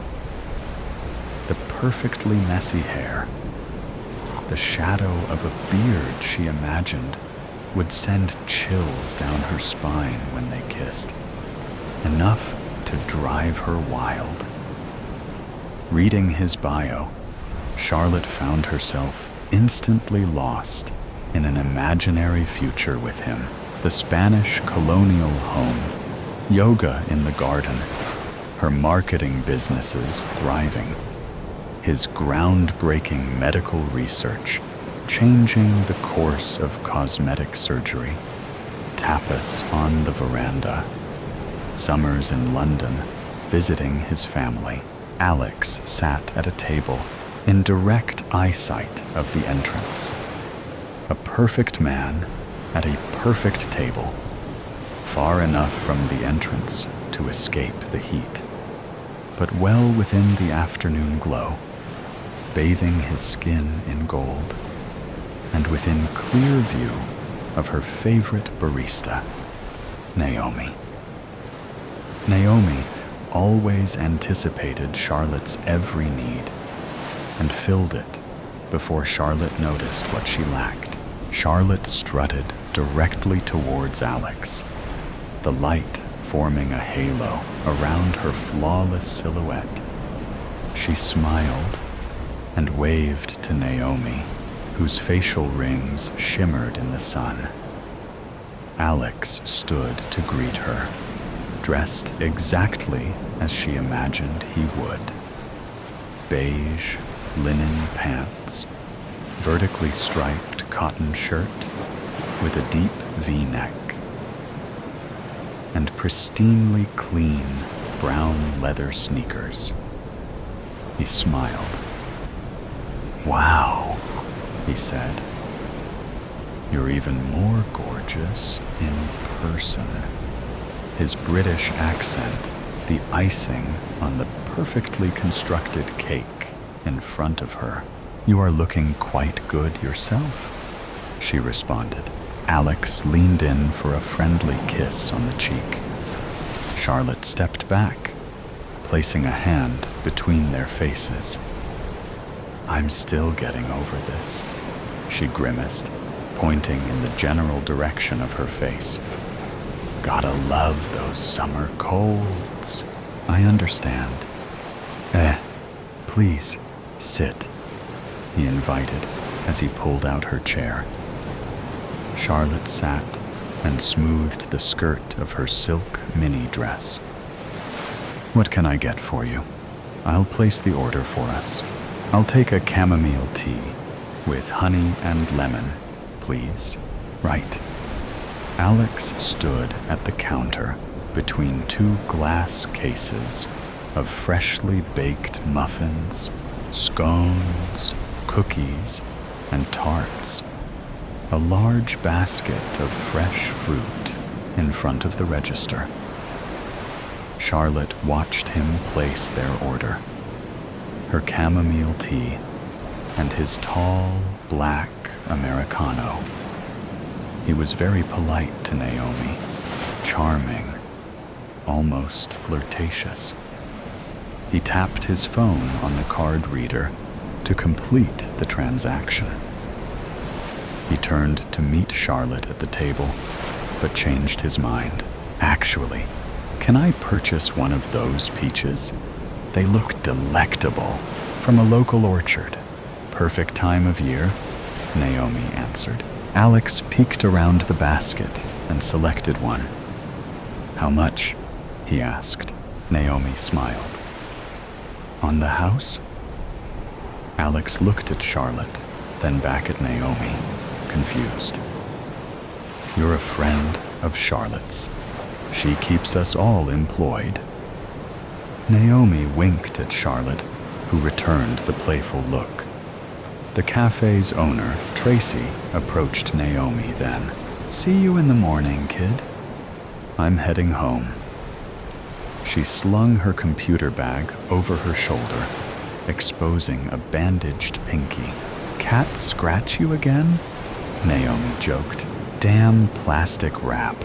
the perfectly messy hair, the shadow of a beard she imagined would send chills down her spine when they kissed, enough to drive her wild. Reading his bio, Charlotte found herself instantly lost in an imaginary future with him. The Spanish colonial home, yoga in the garden, her marketing businesses thriving, his groundbreaking medical research changing the course of cosmetic surgery, tapas on the veranda, summers in London visiting his family. Alex sat at a table in direct eyesight of the entrance. A perfect man at a perfect table, far enough from the entrance to escape the heat, but well within the afternoon glow, bathing his skin in gold, and within clear view of her favorite barista, Naomi. Naomi always anticipated Charlotte's every need and filled it before Charlotte noticed what she lacked. Charlotte strutted directly towards Alex, the light forming a halo around her flawless silhouette. She smiled and waved to Naomi, whose facial rings shimmered in the sun. Alex stood to greet her, dressed exactly as she imagined he would. Beige linen pants, vertically striped cotton shirt with a deep V-neck, and pristinely clean brown leather sneakers. He smiled. "Wow," he said. "You're even more gorgeous in person." His British accent, the icing on the perfectly constructed cake in front of her. "You are looking quite good yourself," she responded. Alex leaned in for a friendly kiss on the cheek. Charlotte stepped back, placing a hand between their faces. "I'm still getting over this," she grimaced, pointing in the general direction of her face. "Gotta love those summer colds." "I understand." Please, Sit, he invited as he pulled out her chair. Charlotte sat and smoothed the skirt of her silk mini dress. What can I get for you? I'll place the order for us. I'll take a chamomile tea with honey and lemon, please. Right. Alex stood at the counter between two glass cases of freshly baked muffins, scones, cookies, and tarts. A large basket of fresh fruit in front of the register. Charlotte watched him place their order. Her chamomile tea and his tall, black Americano. He was very polite to Naomi, charming, almost flirtatious. He tapped his phone on the card reader to complete the transaction. He turned to meet Charlotte at the table, but changed his mind. Actually, can I purchase one of those peaches? They look delectable, from a local orchard. Perfect time of year, Naomi answered. Alex peeked around the basket and selected one. How much? He asked. Naomi smiled. On the house? Alex looked at Charlotte, then back at Naomi, confused. You're a friend of Charlotte's. She keeps us all employed. Naomi winked at Charlotte, who returned the playful look. The cafe's owner, Tracy, approached Naomi then. See you in the morning, kid. I'm heading home. She slung her computer bag over her shoulder, exposing a bandaged pinky. Cat scratch you again? Naomi joked. Damn plastic wrap.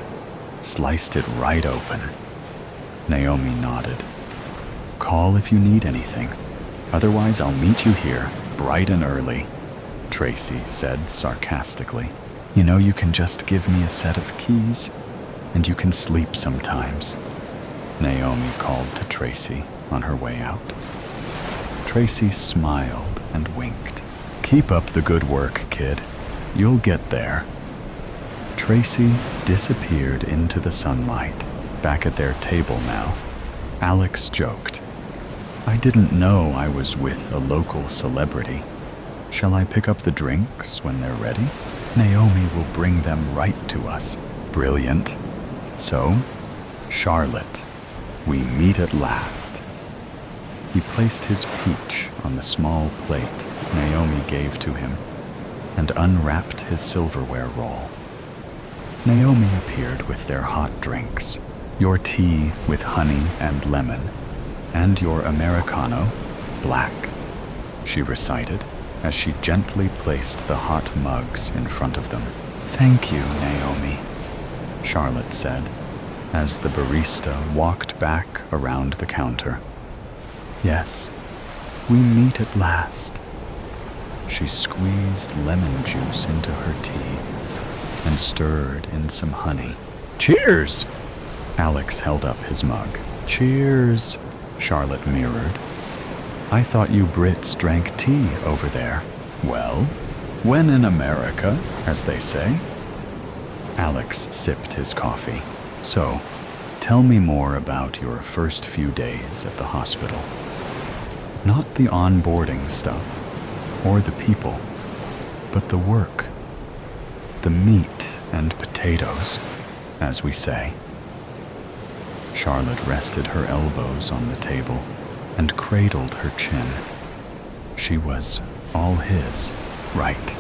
Sliced it right open. Naomi nodded. Call if you need anything. Otherwise, I'll meet you here, bright and early, Tracy said sarcastically. You know you can just give me a set of keys, and you can sleep sometimes, Naomi called to Tracy on her way out. Tracy smiled and winked. Keep up the good work, kid. You'll get there. Tracy disappeared into the sunlight. Back at their table now, Alex joked. I didn't know I was with a local celebrity. Shall I pick up the drinks when they're ready? Naomi will bring them right to us. Brilliant. So, Charlotte, we meet at last. He placed his peach on the small plate Naomi gave to him and unwrapped his silverware roll. Naomi appeared with their hot drinks, your tea with honey and lemon, and your Americano, black, she recited as she gently placed the hot mugs in front of them. Thank you, Naomi, Charlotte said, as the barista walked back around the counter. Yes, we meet at last. She squeezed lemon juice into her tea and stirred in some honey. Cheers! Alex held up his mug. Cheers, Charlotte mirrored. I thought you Brits drank tea over there. Well, when in America, as they say. Alex sipped his coffee. So, tell me more about your first few days at the hospital. Not the onboarding stuff, or the people, but the work. The meat and potatoes, as we say. Charlotte rested her elbows on the table and cradled her chin. She was all his, right?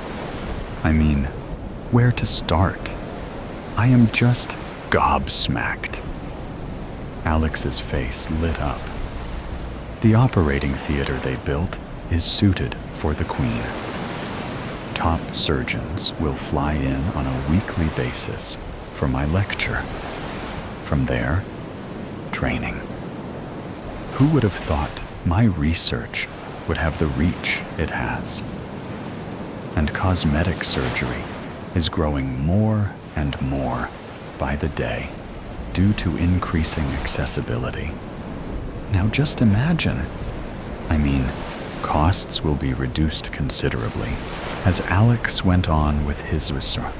I mean, where to start? I am just gobsmacked. Alex's face lit up. The operating theater they built is suited for the Queen. Top surgeons will fly in on a weekly basis for my lecture. From there, training. Who would have thought my research would have the reach it has? And cosmetic surgery is growing more and more by the day due to increasing accessibility. Now just imagine. I mean, Costs will be reduced considerably. As Alex went on with his research,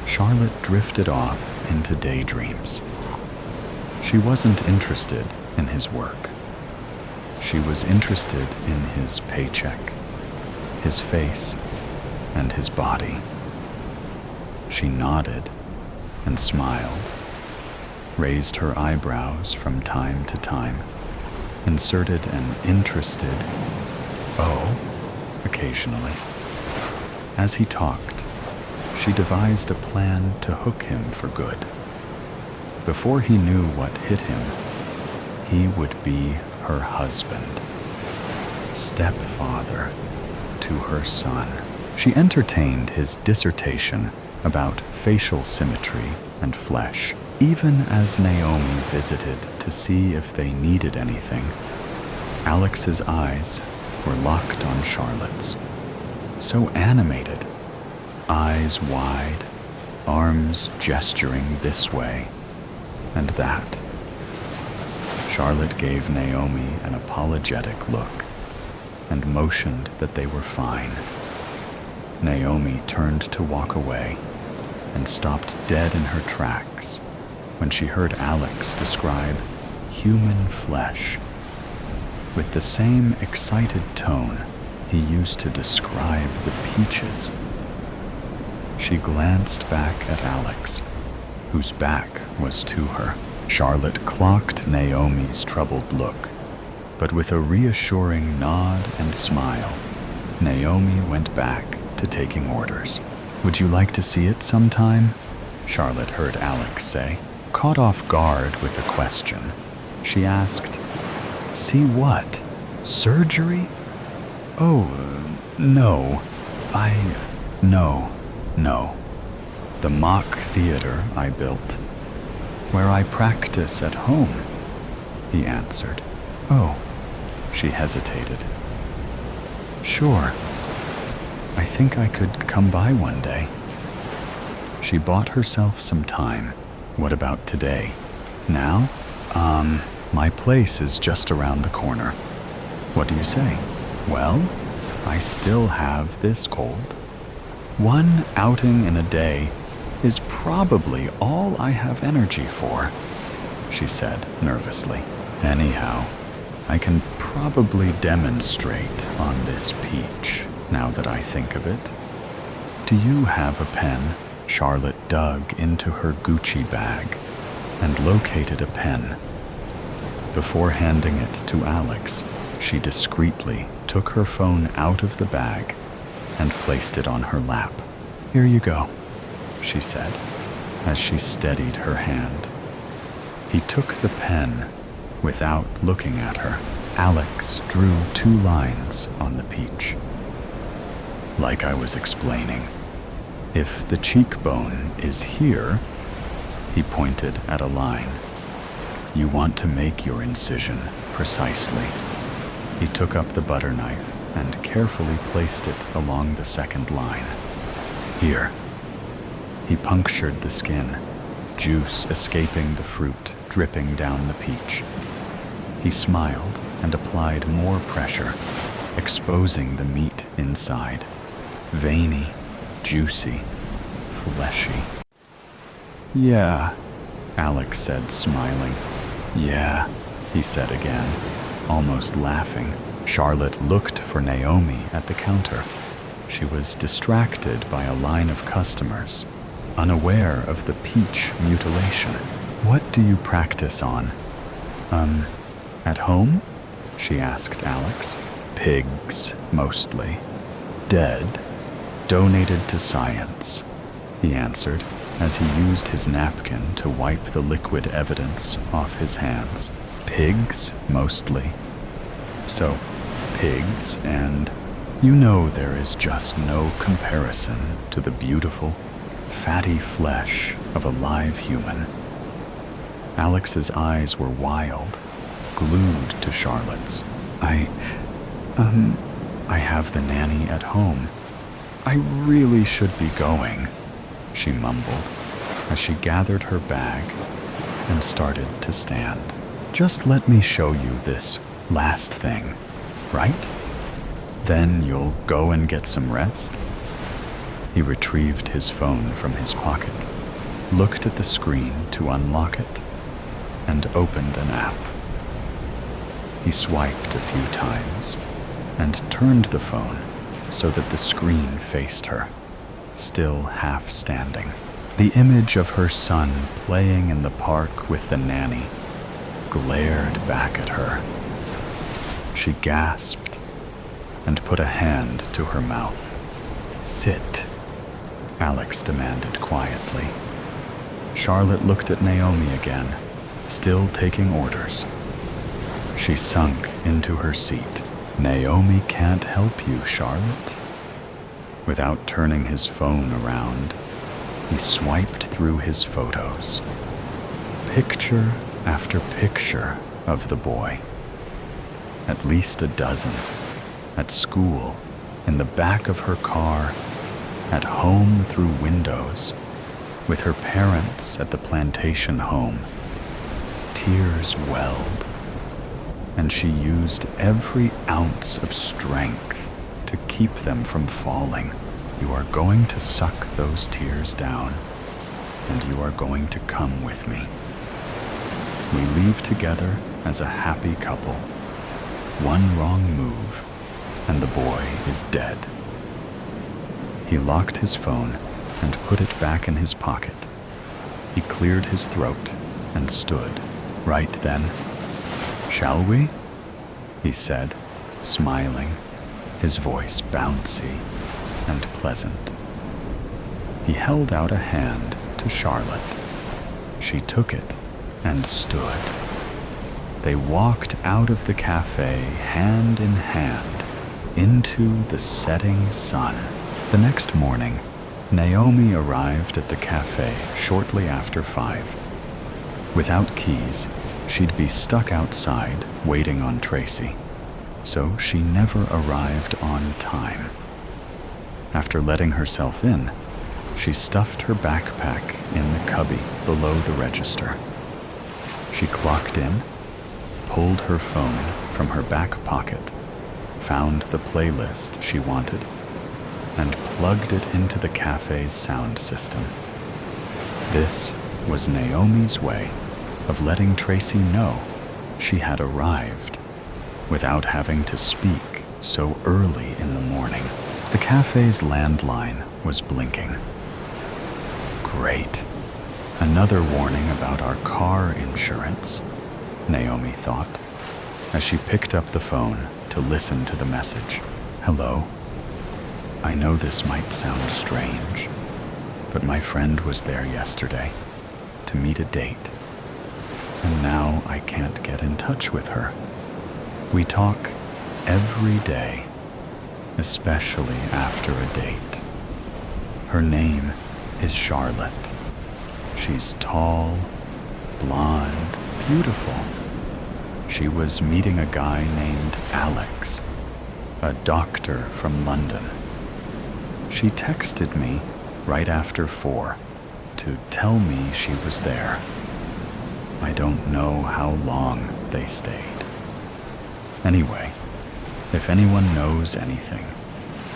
Charlotte drifted off into daydreams. She wasn't interested in his work. She was interested in his paycheck, his face, and his body. She nodded and smiled, raised her eyebrows from time to time, inserted an interested "oh" occasionally. As he talked, she devised a plan to hook him for good. Before he knew what hit him, he would be her husband, stepfather to her son. She entertained his dissertation about facial symmetry and flesh, even as Naomi visited to see if they needed anything. Alex's eyes were locked on Charlotte's, so animated, eyes wide, arms gesturing this way and that. Charlotte gave Naomi an apologetic look and motioned that they were fine. Naomi turned to walk away and stopped dead in her tracks when she heard Alex describe human flesh with the same excited tone he used to describe the peaches. She glanced back at Alex, whose back was to her. Charlotte clocked Naomi's troubled look, but with a reassuring nod and smile, Naomi went back to taking orders. "Would you like to see it sometime?" Charlotte heard Alex say. Caught off guard with a question, she asked, "See what? Surgery?" "Oh, no. No. The mock theater I built, where I practice at home," he answered. "Oh," she hesitated. "Sure. I think I could come by one day." She bought herself some time. "What about today? Now? My place is just around the corner." "What do you say?" "Well, I still have this cold. One outing in a day is probably all I have energy for," she said nervously. "Anyhow, I can probably demonstrate on this peach, now that I think of it. Do you have a pen?" Charlotte dug into her Gucci bag and located a pen. Before handing it to Alex, she discreetly took her phone out of the bag and placed it on her lap. "Here you go," she said, as she steadied her hand. He took the pen without looking at her. Alex drew 2 lines on the peach. "Like I was explaining, if the cheekbone is here," he pointed at a line, "you want to make your incision precisely." He took up the butter knife and carefully placed it along the second line. "Here." He punctured the skin, juice escaping the fruit, dripping down the peach. He smiled and applied more pressure, exposing the meat inside. Veiny, juicy, fleshy. "Yeah," Alex said, smiling. "Yeah," he said again, almost laughing. Charlotte looked for Naomi at the counter. She was distracted by a line of customers, unaware of the peach mutilation. "What do you practice on?" At home?" she asked Alex. "Pigs, mostly. Dead. Donated to science," he answered as he used his napkin to wipe the liquid evidence off his hands. "Pigs, mostly. So, pigs and you know there is just no comparison to the beautiful, fatty flesh of a live human." Alex's eyes were wild, glued to Charlotte's. I have the nanny at home. I really should be going," she mumbled as she gathered her bag and started to stand. "Just let me show you this last thing, right?" Then you'll go and get some rest? He retrieved his phone from his pocket, looked at the screen to unlock it, and opened an app. He swiped a few times and turned the phone so that the screen faced her, still half standing. The image of her son playing in the park with the nanny glared back at her. She gasped and put a hand to her mouth. "Sit," Alex demanded quietly. Charlotte looked at Naomi again, still taking orders. She sunk into her seat. "Naomi can't help you, Charlotte." Without turning his phone around, he swiped through his photos. Picture after picture of the boy. At least a dozen. At school, in the back of her car, at home through windows, with her parents at the plantation home. Tears welled, and she used every ounce of strength to keep them from falling. "You are going to suck those tears down, and you are going to come with me. We leave together as a happy couple. One wrong move, and the boy is dead." He locked his phone and put it back in his pocket. He cleared his throat and stood. "Right then, shall we?" he said, smiling, his voice bouncy and pleasant. He held out a hand to Charlotte. She took it and stood. They walked out of the cafe hand in hand into the setting sun. The next morning, Naomi arrived at the cafe shortly after 5. Without keys, she'd be stuck outside waiting on Tracy, so she never arrived on time. After letting herself in, she stuffed her backpack in the cubby below the register. She clocked in, pulled her phone from her back pocket, found the playlist she wanted, and plugged it into the cafe's sound system. This was Naomi's way of letting Tracy know she had arrived without having to speak so early in the morning. The cafe's landline was blinking. Great. Another warning about our car insurance, Naomi thought, as she picked up the phone to listen to the message. "Hello. I know this might sound strange, but my friend was there yesterday to meet a date, and now I can't get in touch with her. We talk every day, especially after a date. Her name is Charlotte. She's tall, blonde, beautiful. She was meeting a guy named Alex, a doctor from London. She texted me right after 4 to tell me she was there. I don't know how long they stayed. Anyway, if anyone knows anything,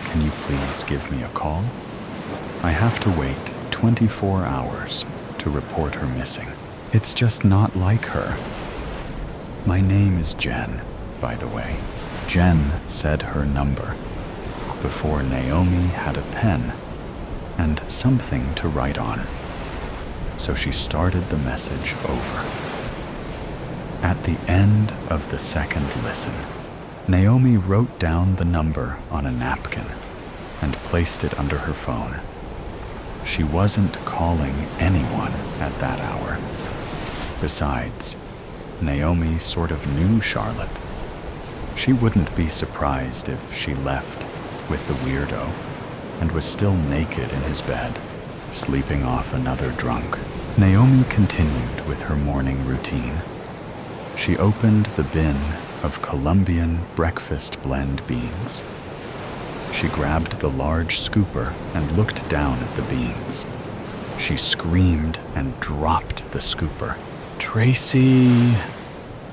can you please give me a call? I have to wait 24 hours to report her missing. It's just not like her." My name is Jen, by the way. Jen said her number before Naomi had a pen and something to write on. So she started the message over. At the end of the second listen, Naomi wrote down the number on a napkin and placed it under her phone. She wasn't calling anyone at that hour. Besides, Naomi sort of knew Charlotte. She wouldn't be surprised if she left with the weirdo and was still naked in his bed, sleeping off another drunk. Naomi continued with her morning routine. She opened the bin of Colombian breakfast blend beans. She grabbed the large scooper and looked down at the beans. She screamed and dropped the scooper. "Tracy,"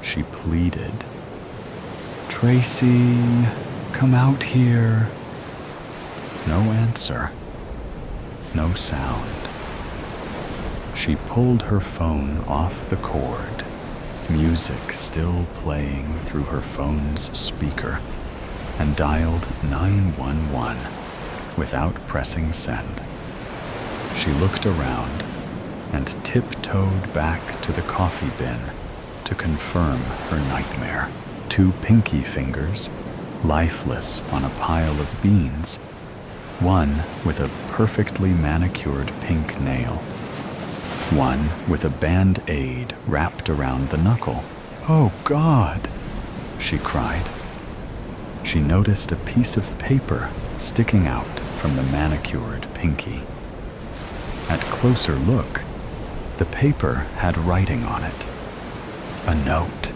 she pleaded. "Tracy." Come out here. No answer. No sound. She pulled her phone off the cord, music still playing through her phone's speaker, and dialed 911 without pressing send. She looked around and tiptoed back to the coffee bin to confirm her nightmare. 2 pinky fingers, lifeless on a pile of beans, one with a perfectly manicured pink nail, one with a band-aid wrapped around the knuckle. "Oh, God!" she cried. She noticed a piece of paper sticking out from the manicured pinky. At closer look, the paper had writing on it. A note.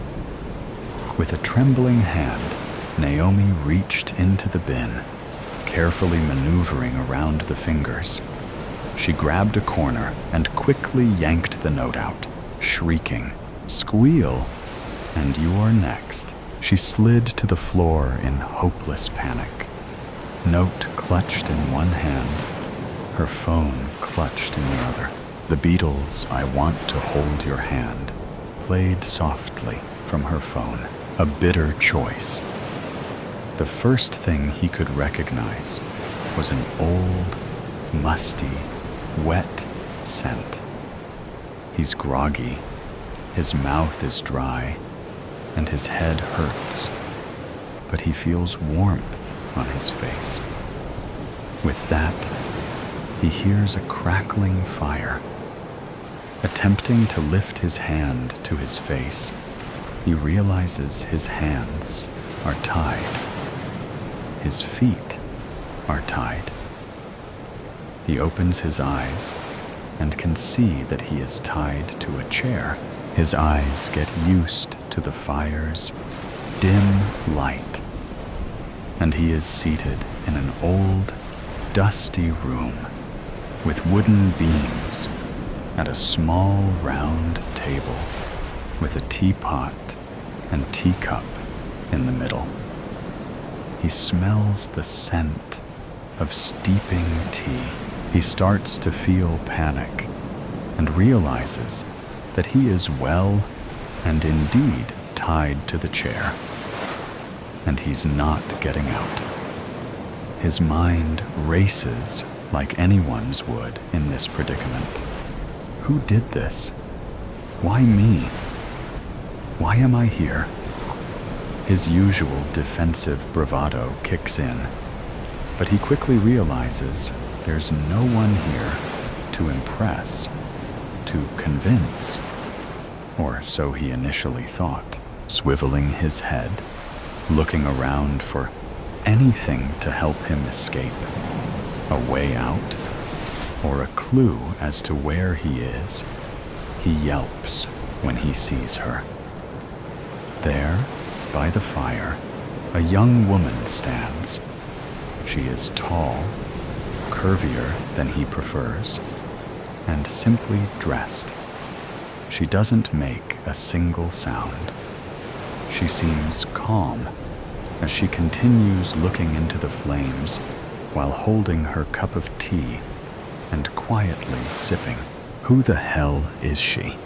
With a trembling hand, Naomi reached into the bin, carefully maneuvering around the fingers. She grabbed a corner and quickly yanked the note out, shrieking, "Squeal, and you're next." She slid to the floor in hopeless panic. Note clutched in one hand, her phone clutched in the other. The Beatles' "I Want to Hold Your Hand" played softly from her phone, a bitter choice. The first thing he could recognize was an old, musty, wet scent. He's groggy, his mouth is dry, and his head hurts, but he feels warmth on his face. With that, he hears a crackling fire. Attempting to lift his hand to his face, he realizes his hands are tied. His feet are tied. He opens his eyes and can see that he is tied to a chair. His eyes get used to the fire's dim light, and he is seated in an old, dusty room with wooden beams at a small round table with a teapot and teacup in the middle. He smells the scent of steeping tea. He starts to feel panic and realizes that he is well and indeed tied to the chair, and he's not getting out. His mind races like anyone's would in this predicament. Who did this? Why me? Why am I here? His usual defensive bravado kicks in, but he quickly realizes there's no one here to impress, to convince, or so he initially thought. Swiveling his head, looking around for anything to help him escape, a way out, or a clue as to where he is, he yelps when he sees her. There, by the fire, a young woman stands. She is tall, curvier than he prefers, and simply dressed. She doesn't make a single sound. She seems calm as she continues looking into the flames while holding her cup of tea and quietly sipping. Who the hell is she?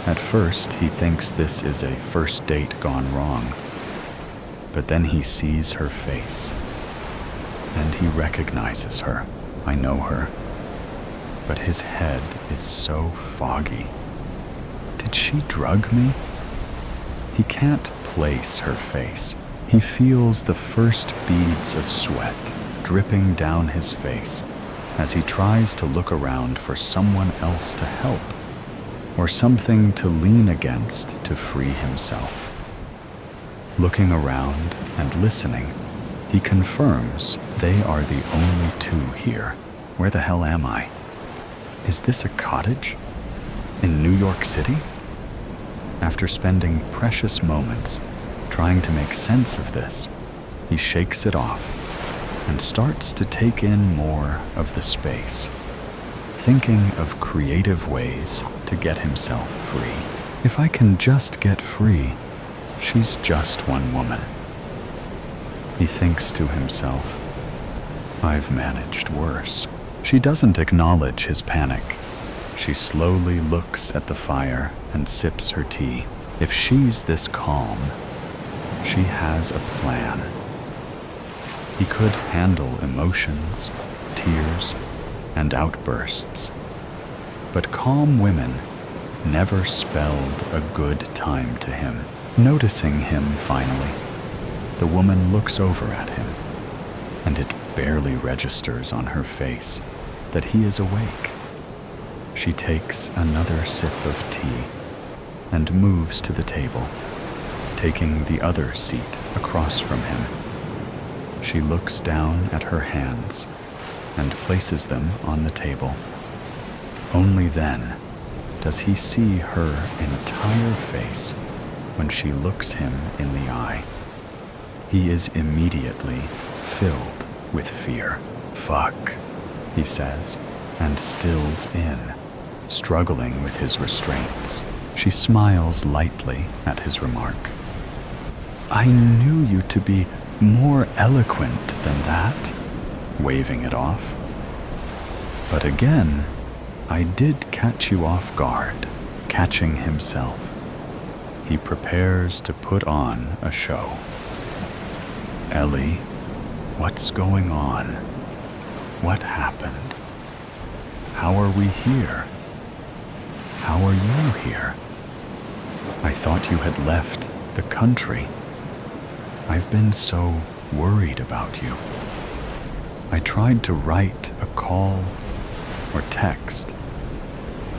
At first, he thinks this is a first date gone wrong, but then he sees her face, and he recognizes her. I know her, but his head is so foggy. Did she drug me? He can't place her face. He feels the first beads of sweat dripping down his face as he tries to look around for someone else to help, or something to lean against to free himself. Looking around and listening, he confirms they are the only two here. Where the hell am I? Is this a cottage? In New York City? After spending precious moments trying to make sense of this, he shakes it off and starts to take in more of the space, thinking of creative ways to get himself free. If I can just get free, she's just one woman. He thinks to himself, I've managed worse. She doesn't acknowledge his panic. She slowly looks at the fire and sips her tea. If she's this calm, she has a plan. He could handle emotions, tears, and outbursts. But calm women never spelled a good time to him. Noticing him finally, the woman looks over at him, and it barely registers on her face that he is awake. She takes another sip of tea and moves to the table, taking the other seat across from him. She looks down at her hands and places them on the table. Only then does he see her entire face when she looks him in the eye. He is immediately filled with fear. Fuck, he says, and stills in, struggling with his restraints. She smiles lightly at his remark. I knew you to be more eloquent than that, waving it off. But again, I did catch you off guard. Catching himself, he prepares to put on a show. Ellie, what's going on? What happened? How are we here? How are you here? I thought you had left the country. I've been so worried about you. I tried to write a call or text,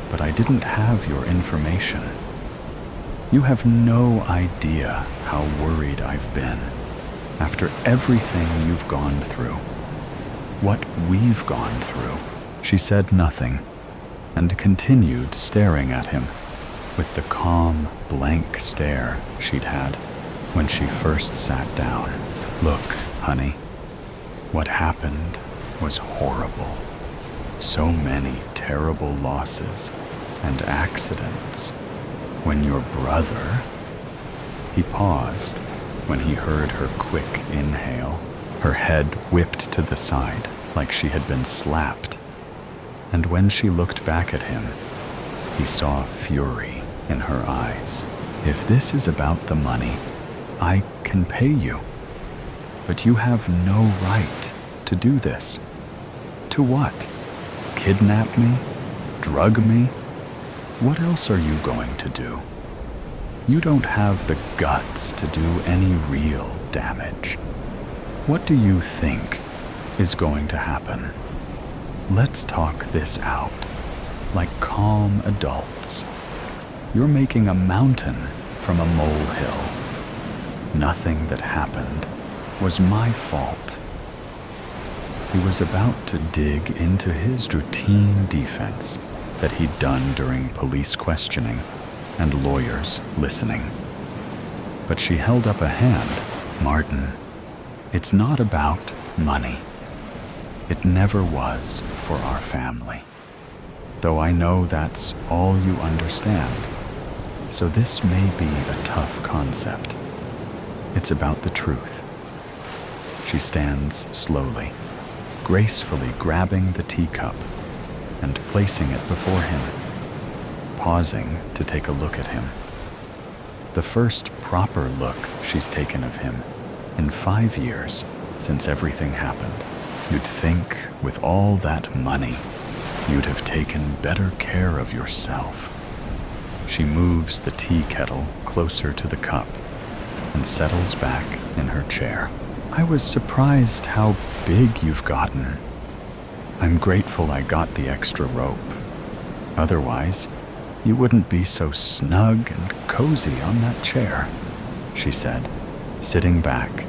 but I didn't have your information. You have no idea how worried I've been after everything you've gone through, what we've gone through. She said nothing and continued staring at him with the calm, blank stare she'd had when she first sat down. Look, honey, what happened was horrible. So many terrible losses and accidents. When your brother... He paused when he heard her quick inhale. Her head whipped to the side like she had been slapped. And when she looked back at him, he saw fury in her eyes. If this is about the money, I can pay you. But you have no right to do this. To what? Kidnap me? Drug me? What else are you going to do? You don't have the guts to do any real damage. What do you think is going to happen? Let's talk this out, like calm adults. You're making a mountain from a molehill. Nothing that happened was my fault. He was about to dig into his routine defense that he'd done during police questioning and lawyers listening. But she held up a hand. Martin, it's not about money. It never was for our family. Though I know that's all you understand. So this may be a tough concept. It's about the truth. She stands slowly, gracefully grabbing the teacup and placing it before him, pausing to take a look at him. The first proper look she's taken of him in 5 years since everything happened. You'd think with all that money, you'd have taken better care of yourself. She moves the tea kettle closer to the cup and settles back in her chair. I was surprised how big you've gotten. I'm grateful I got the extra rope. Otherwise, you wouldn't be so snug and cozy on that chair, she said, sitting back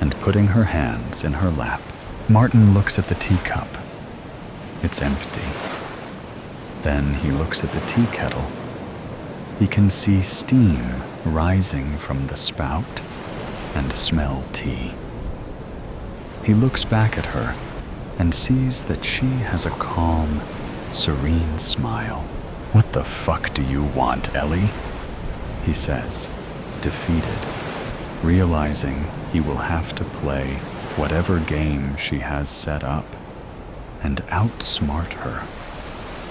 and putting her hands in her lap. Martin looks at the teacup. It's empty. Then he looks at the tea kettle. He can see steam rising from the spout and smell tea. He looks back at her and sees that she has a calm, serene smile. What the fuck do you want, Ellie? He says, defeated, realizing he will have to play whatever game she has set up and outsmart her,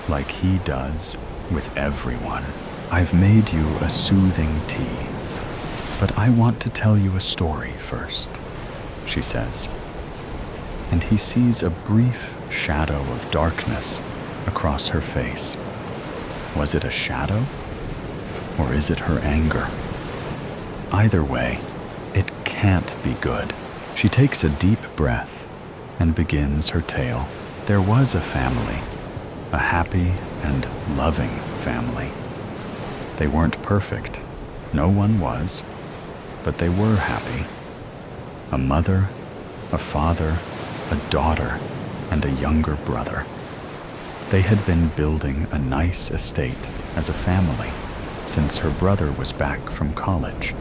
like he does with everyone. I've made you a soothing tea, but I want to tell you a story first, she says. And he sees a brief shadow of darkness across her face. Was it a shadow? Or is it her anger? Either way, it can't be good. She takes a deep breath and begins her tale. There was a family, a happy and loving family. They weren't perfect. No one was, but they were happy. A mother, a father, a daughter, and a younger brother. They had been building a nice estate as a family since her brother was back from college,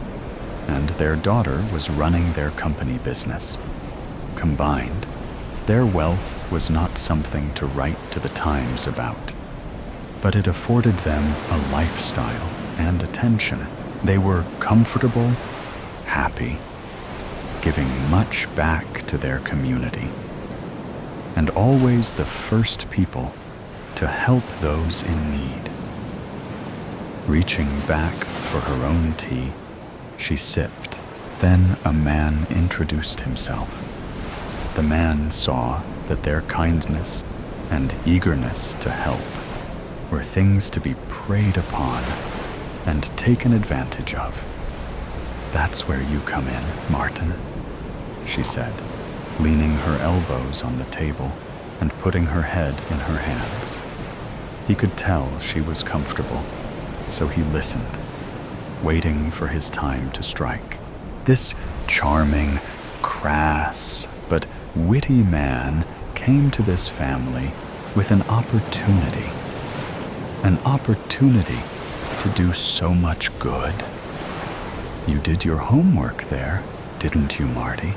and their daughter was running their company business. Combined, their wealth was not something to write to the Times about, but it afforded them a lifestyle and attention. They were comfortable, happy, giving much back to their community, and always the first people to help those in need. Reaching back for her own tea, she sipped. Then a man introduced himself. The man saw that their kindness and eagerness to help were things to be preyed upon and taken advantage of. That's where you come in, Martin, she said, leaning her elbows on the table and putting her head in her hands. He could tell she was comfortable, so he listened, waiting for his time to strike. This charming, crass, but witty man came to this family with an opportunity to do so much good. You did your homework there, didn't you, Marty?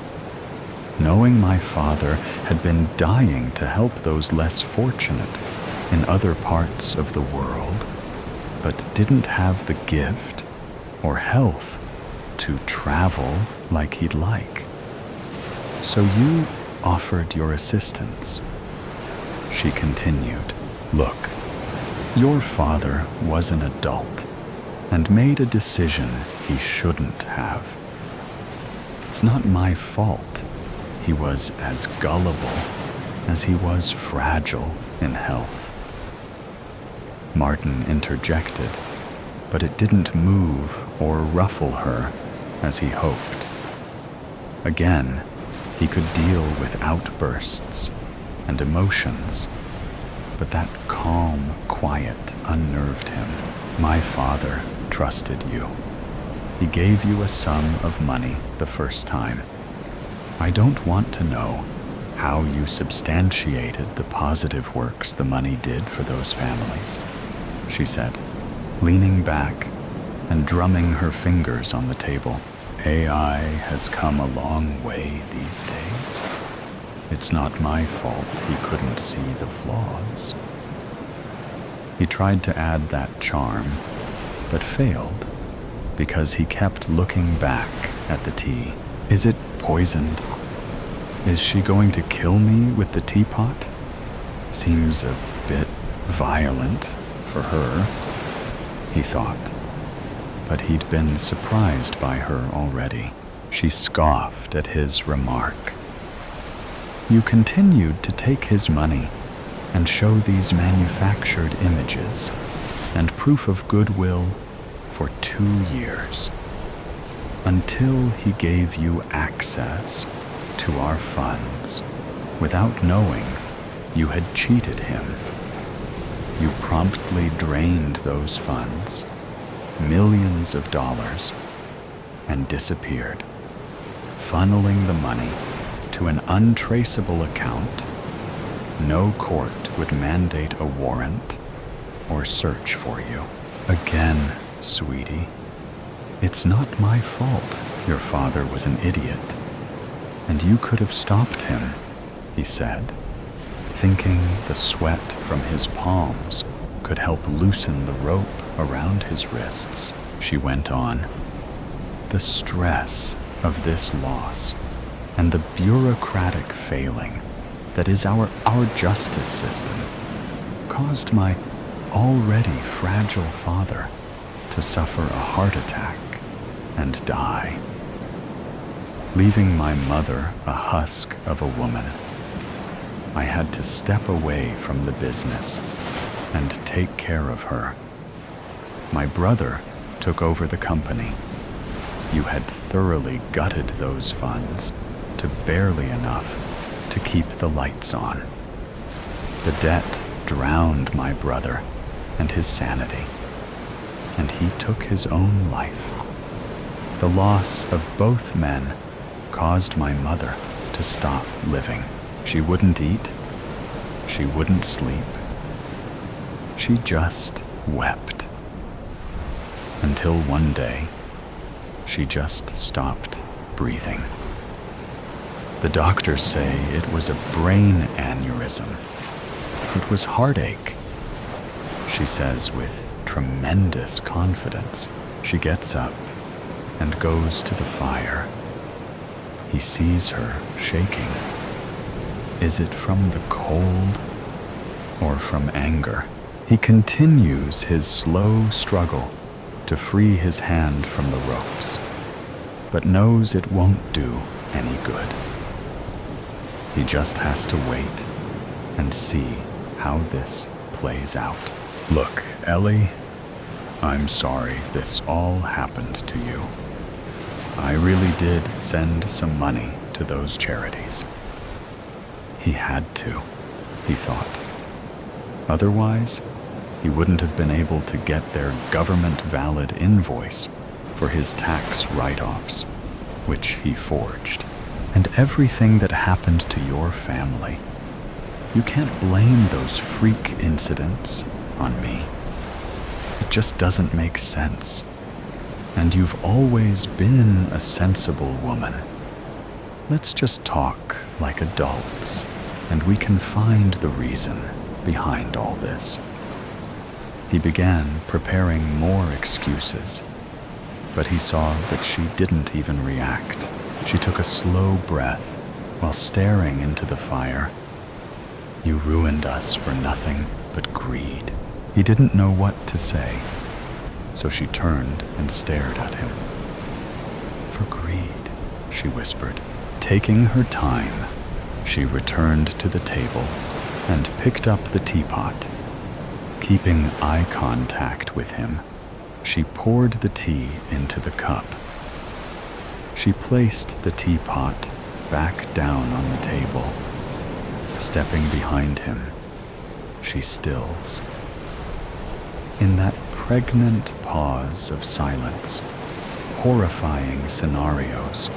Knowing my father had been dying to help those less fortunate in other parts of the world, but didn't have the gift or health to travel like he'd like. So you offered your assistance. She continued, look, your father was an adult and made a decision he shouldn't have. It's not my fault he was as gullible as he was fragile in health. Martin interjected, but it didn't move or ruffle her as he hoped. Again, he could deal with outbursts and emotions, but that calm quiet unnerved him. My father trusted you. He gave you a sum of money the first time. I don't want to know how you substantiated the positive works the money did for those families, she said, leaning back and drumming her fingers on the table. AI has come a long way these days. It's not my fault he couldn't see the flaws. He tried to add that charm, but failed because he kept looking back at the tea. Is it poisoned? Is she going to kill me with the teapot? Seems a bit violent for her, he thought. But he'd been surprised by her already. She scoffed at his remark. You continued to take his money and show these manufactured images and proof of goodwill for 2 years, until he gave you access to our funds without knowing you had cheated him. You promptly drained those funds, millions of dollars, and disappeared, funneling the money to an untraceable account. No court would mandate a warrant or search for you. Again, sweetie, it's not my fault your father was an idiot, and you could have stopped him, he said, thinking the sweat from his palms could help loosen the rope around his wrists. She went on, the stress of this loss and the bureaucratic failing that is our justice system caused my already fragile father to suffer a heart attack and die, leaving my mother a husk of a woman. I had to step away from the business and take care of her. My brother took over the company. You had thoroughly gutted those funds to barely enough to keep the lights on. The debt drowned my brother and his sanity, and he took his own life. The loss of both men caused my mother to stop living. She wouldn't eat. She wouldn't sleep. She just wept. Until one day, she just stopped breathing. The doctors say it was a brain aneurysm. It was heartache. She says with tremendous confidence. She gets up and goes to the fire. He sees her shaking. Is it from the cold or from anger? He continues his slow struggle to free his hand from the ropes, but knows it won't do any good. He just has to wait and see how this plays out. Look, Ellie, I'm sorry this all happened to you. I really did send some money to those charities. He had to, he thought. Otherwise, he wouldn't have been able to get their government-valid invoice for his tax write-offs, which he forged. And everything that happened to your family, you can't blame those freak incidents on me. It just doesn't make sense. And you've always been a sensible woman. Let's just talk like adults, and we can find the reason behind all this. He began preparing more excuses, but he saw that she didn't even react. She took a slow breath while staring into the fire. You ruined us for nothing but greed. He didn't know what to say, so she turned and stared at him. For greed, she whispered. Taking her time, she returned to the table and picked up the teapot. Keeping eye contact with him, she poured the tea into the cup. She placed the teapot back down on the table. Stepping behind him, she stills. In that pregnant pause of silence, horrifying scenarios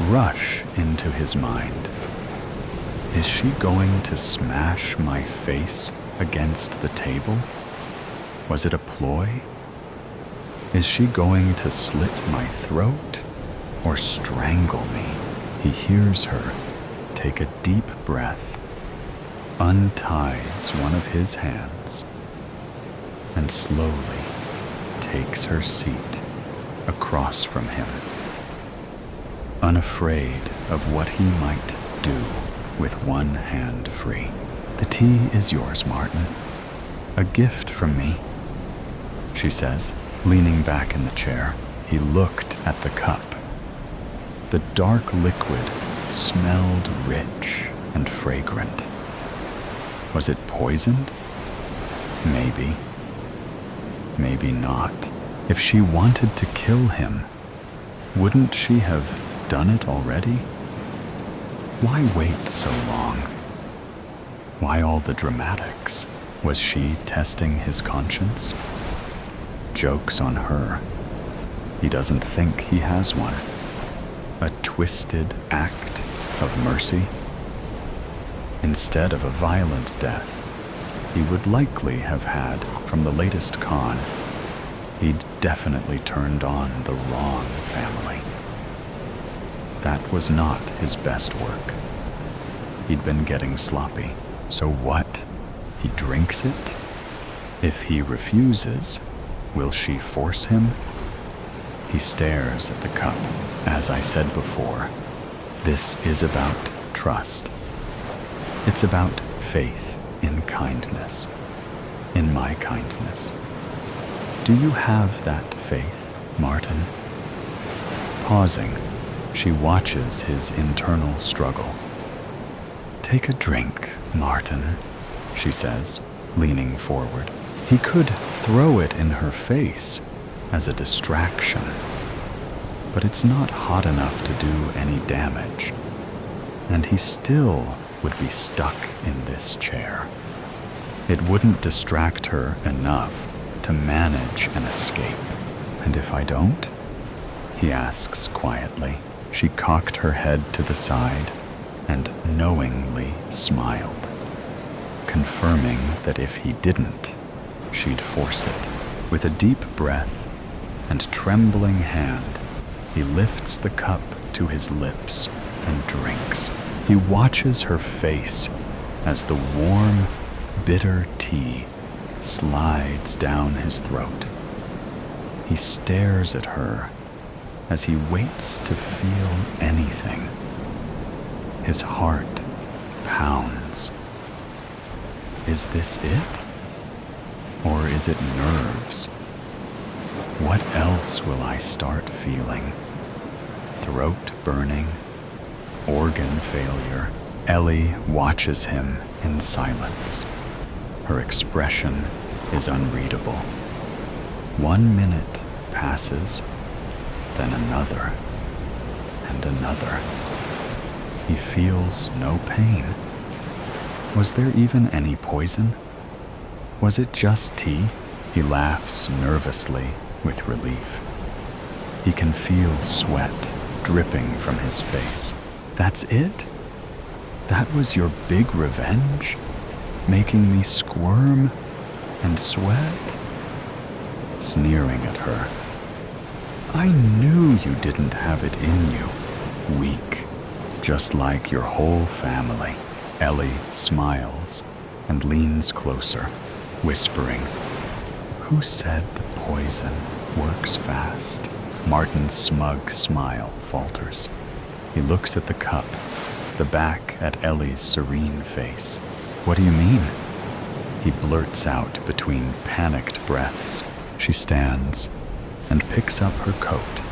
rush into his mind. Is she going to smash my face against the table? Was it a ploy? Is she going to slit my throat or strangle me? He hears her take a deep breath, unties one of his hands, and slowly takes her seat across from him, unafraid of what he might do with one hand free. The tea is yours, Martin. A gift from me, she says, leaning back in the chair. He looked at the cup. The dark liquid smelled rich and fragrant. Was it poisoned? Maybe. Maybe not. If she wanted to kill him, wouldn't she have done it already? Why wait so long? Why all the dramatics? Was she testing his conscience? Joke's on her. He doesn't think he has one. A twisted act of mercy? Instead of a violent death, he would likely have had from the latest con. He'd definitely turned on the wrong family. That was not his best work. He'd been getting sloppy. So what? He drinks it? If he refuses, will she force him? He stares at the cup. As I said before, this is about trust. It's about faith in kindness, in my kindness. Do you have that faith, Martin? Pausing, she watches his internal struggle. Take a drink, Martin, she says, leaning forward. He could throw it in her face as a distraction, but it's not hot enough to do any damage, and he still would be stuck in this chair. It wouldn't distract her enough to manage an escape. And if I don't? He asks quietly. She cocked her head to the side and knowingly smiled, confirming that if he didn't, she'd force it. With a deep breath and trembling hand, he lifts the cup to his lips and drinks. He watches her face as the warm, bitter tea slides down his throat. He stares at her as he waits to feel anything. His heart pounds. Is this it? Or is it nerves? What else will I start feeling? Throat burning? Organ failure? Ellie watches him in silence. Her expression is unreadable. 1 minute passes, then another, and another. He feels no pain. Was there even any poison? Was it just tea? He laughs nervously with relief. He can feel sweat dripping from his face. That's it? That was your big revenge? Making me squirm and sweat? Sneering at her. I knew you didn't have it in you. Weak, just like your whole family. Ellie smiles and leans closer, whispering, Who said the poison works fast? Martin's smug smile falters. He looks at the cup, the back at Ellie's serene face. What do you mean? He blurts out between panicked breaths. She stands and picks up her coat,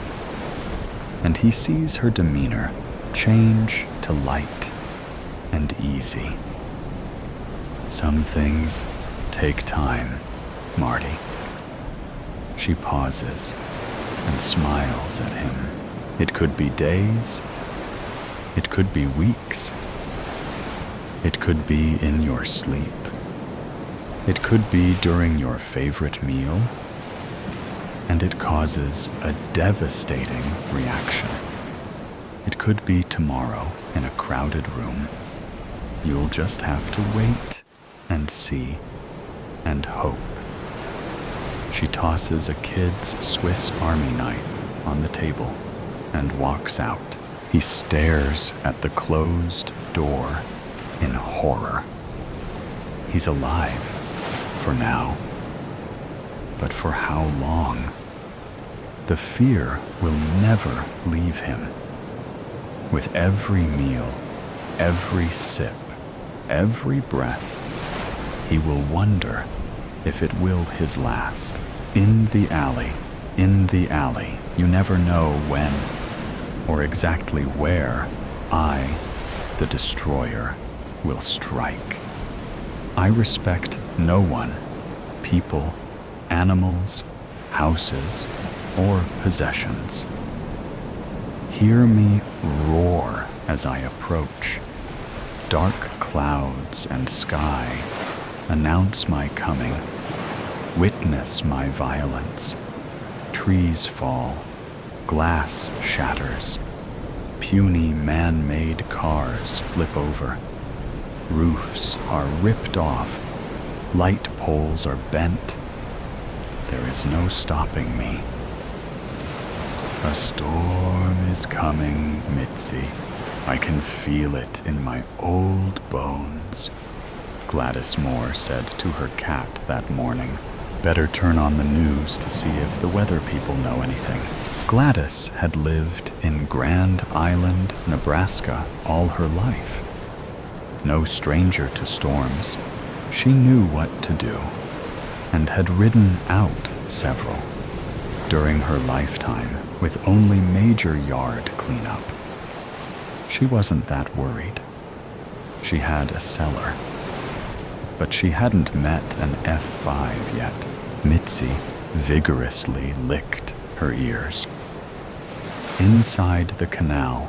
and he sees her demeanor change to light and easy. Some things take time, Marty. She pauses and smiles at him. It could be days. It could be weeks. It could be in your sleep. It could be during your favorite meal. And it causes a devastating reaction. It could be tomorrow in a crowded room. You'll just have to wait and see and hope. She tosses a kid's Swiss Army knife on the table and walks out. He stares at the closed door in horror. He's alive for now. But for how long? The fear will never leave him. With every meal, every sip, every breath, he will wonder if it will his last. In the alley, you never know when or exactly where I, the destroyer, will strike. I respect no one, people, animals, houses, or possessions. Hear me roar as I approach. Dark clouds and sky announce my coming. Witness my violence. Trees fall, glass shatters, puny man-made cars flip over, roofs are ripped off, light poles are bent. There is no stopping me. A storm is coming, Mitzi. I can feel it in my old bones, Gladys Moore said to her cat that morning. Better turn on the news to see if the weather people know anything. Gladys had lived in Grand Island, Nebraska all her life. No stranger to storms, she knew what to do and had ridden out several during her lifetime with only major yard cleanup. She wasn't that worried. She had a cellar, but she hadn't met an F5 yet. Mitzi vigorously licked her ears. Inside the canal,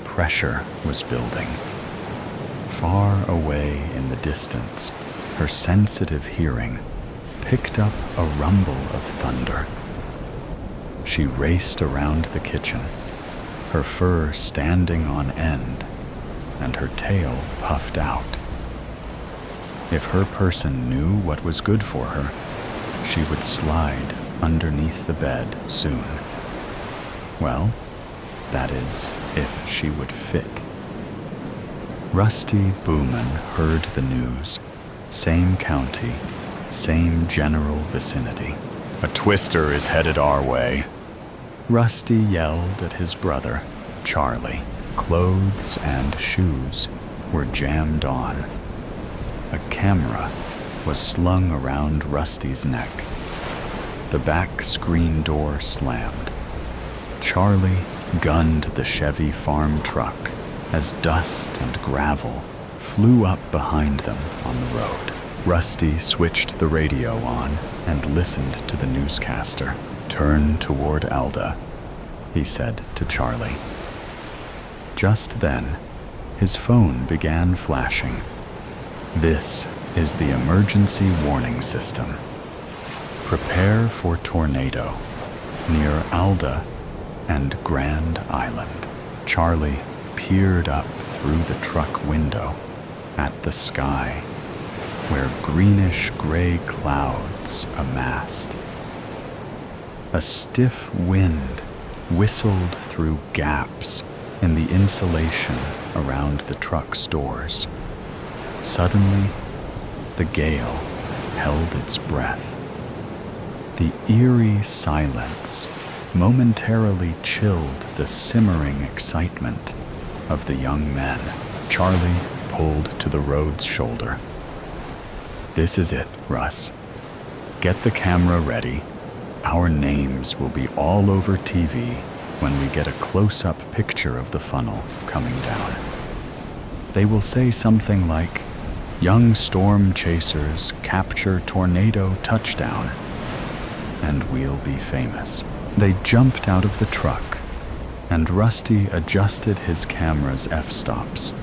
pressure was building. Far away in the distance, her sensitive hearing picked up a rumble of thunder. She raced around the kitchen, her fur standing on end and her tail puffed out. If her person knew what was good for her, she would slide underneath the bed soon. Well, that is, if she would fit. Rusty Booman heard the news. Same county, same general vicinity. "A twister is headed our way," Rusty yelled at his brother, Charlie. Clothes and shoes were jammed on. A camera was slung around Rusty's neck. The back screen door slammed. Charlie gunned the Chevy farm truck as dust and gravel flew up behind them on the road. Rusty switched the radio on and listened to the newscaster. "Turn toward Alda," he said to Charlie. Just then, his phone began flashing. "This is the emergency warning system. Prepare for tornado near Alda and Grand Island." Charlie peered up through the truck window at the sky, where greenish-gray clouds amassed. A stiff wind whistled through gaps in the insulation around the truck's doors. Suddenly, the gale held its breath. The eerie silence momentarily chilled the simmering excitement of the young men. Charlie pulled to the road's shoulder. "This is it, Russ. Get the camera ready. Our names will be all over TV when we get a close-up picture of the funnel coming down. They will say something like, 'Young storm chasers capture tornado touchdown,' and we'll be famous." They jumped out of the truck, and Rusty adjusted his camera's f-stops.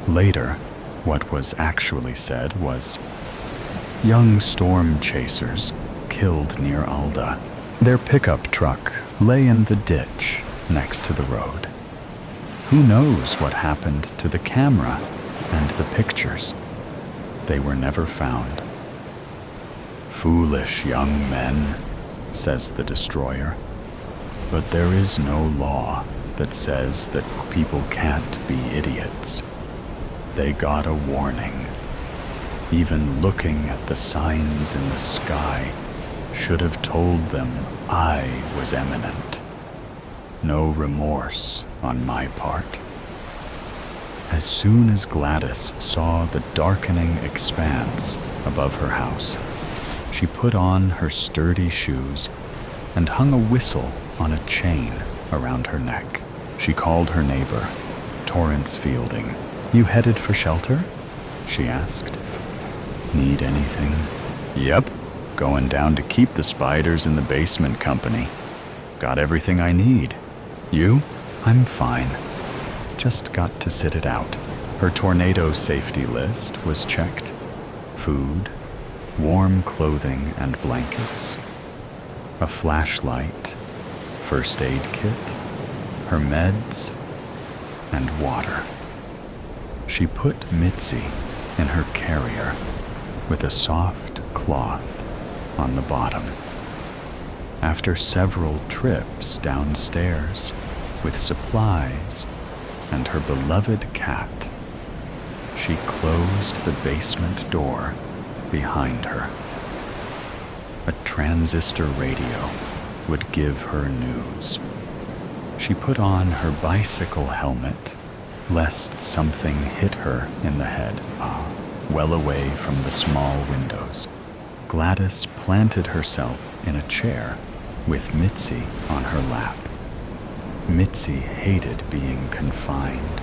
Later, what was actually said was, "Young storm chasers killed near Alda." Their pickup truck lay in the ditch next to the road. Who knows what happened to the camera and the pictures? They were never found. "Foolish young men," says the destroyer. "But there is no law that says that people can't be idiots. They got a warning. Even looking at the signs in the sky should have told them I was imminent. No remorse on my part." As soon as Gladys saw the darkening expanse above her house, she put on her sturdy shoes and hung a whistle on a chain around her neck. She called her neighbor, Torrance Fielding. "You headed for shelter?" she asked. "Need anything?" "Yep, going down to keep the spiders in the basement company. Got everything I need. You?" "I'm fine. Just got to sit it out." Her tornado safety list was checked. Food, warm clothing and blankets, a flashlight, first aid kit, her meds, and water. She put Mitzi in her carrier with a soft cloth on the bottom. After several trips downstairs with supplies and her beloved cat, she closed the basement door behind her. A transistor radio would give her news. She put on her bicycle helmet, lest something hit her in the head, well away from the small windows. Gladys planted herself in a chair with Mitzi on her lap. Mitzi hated being confined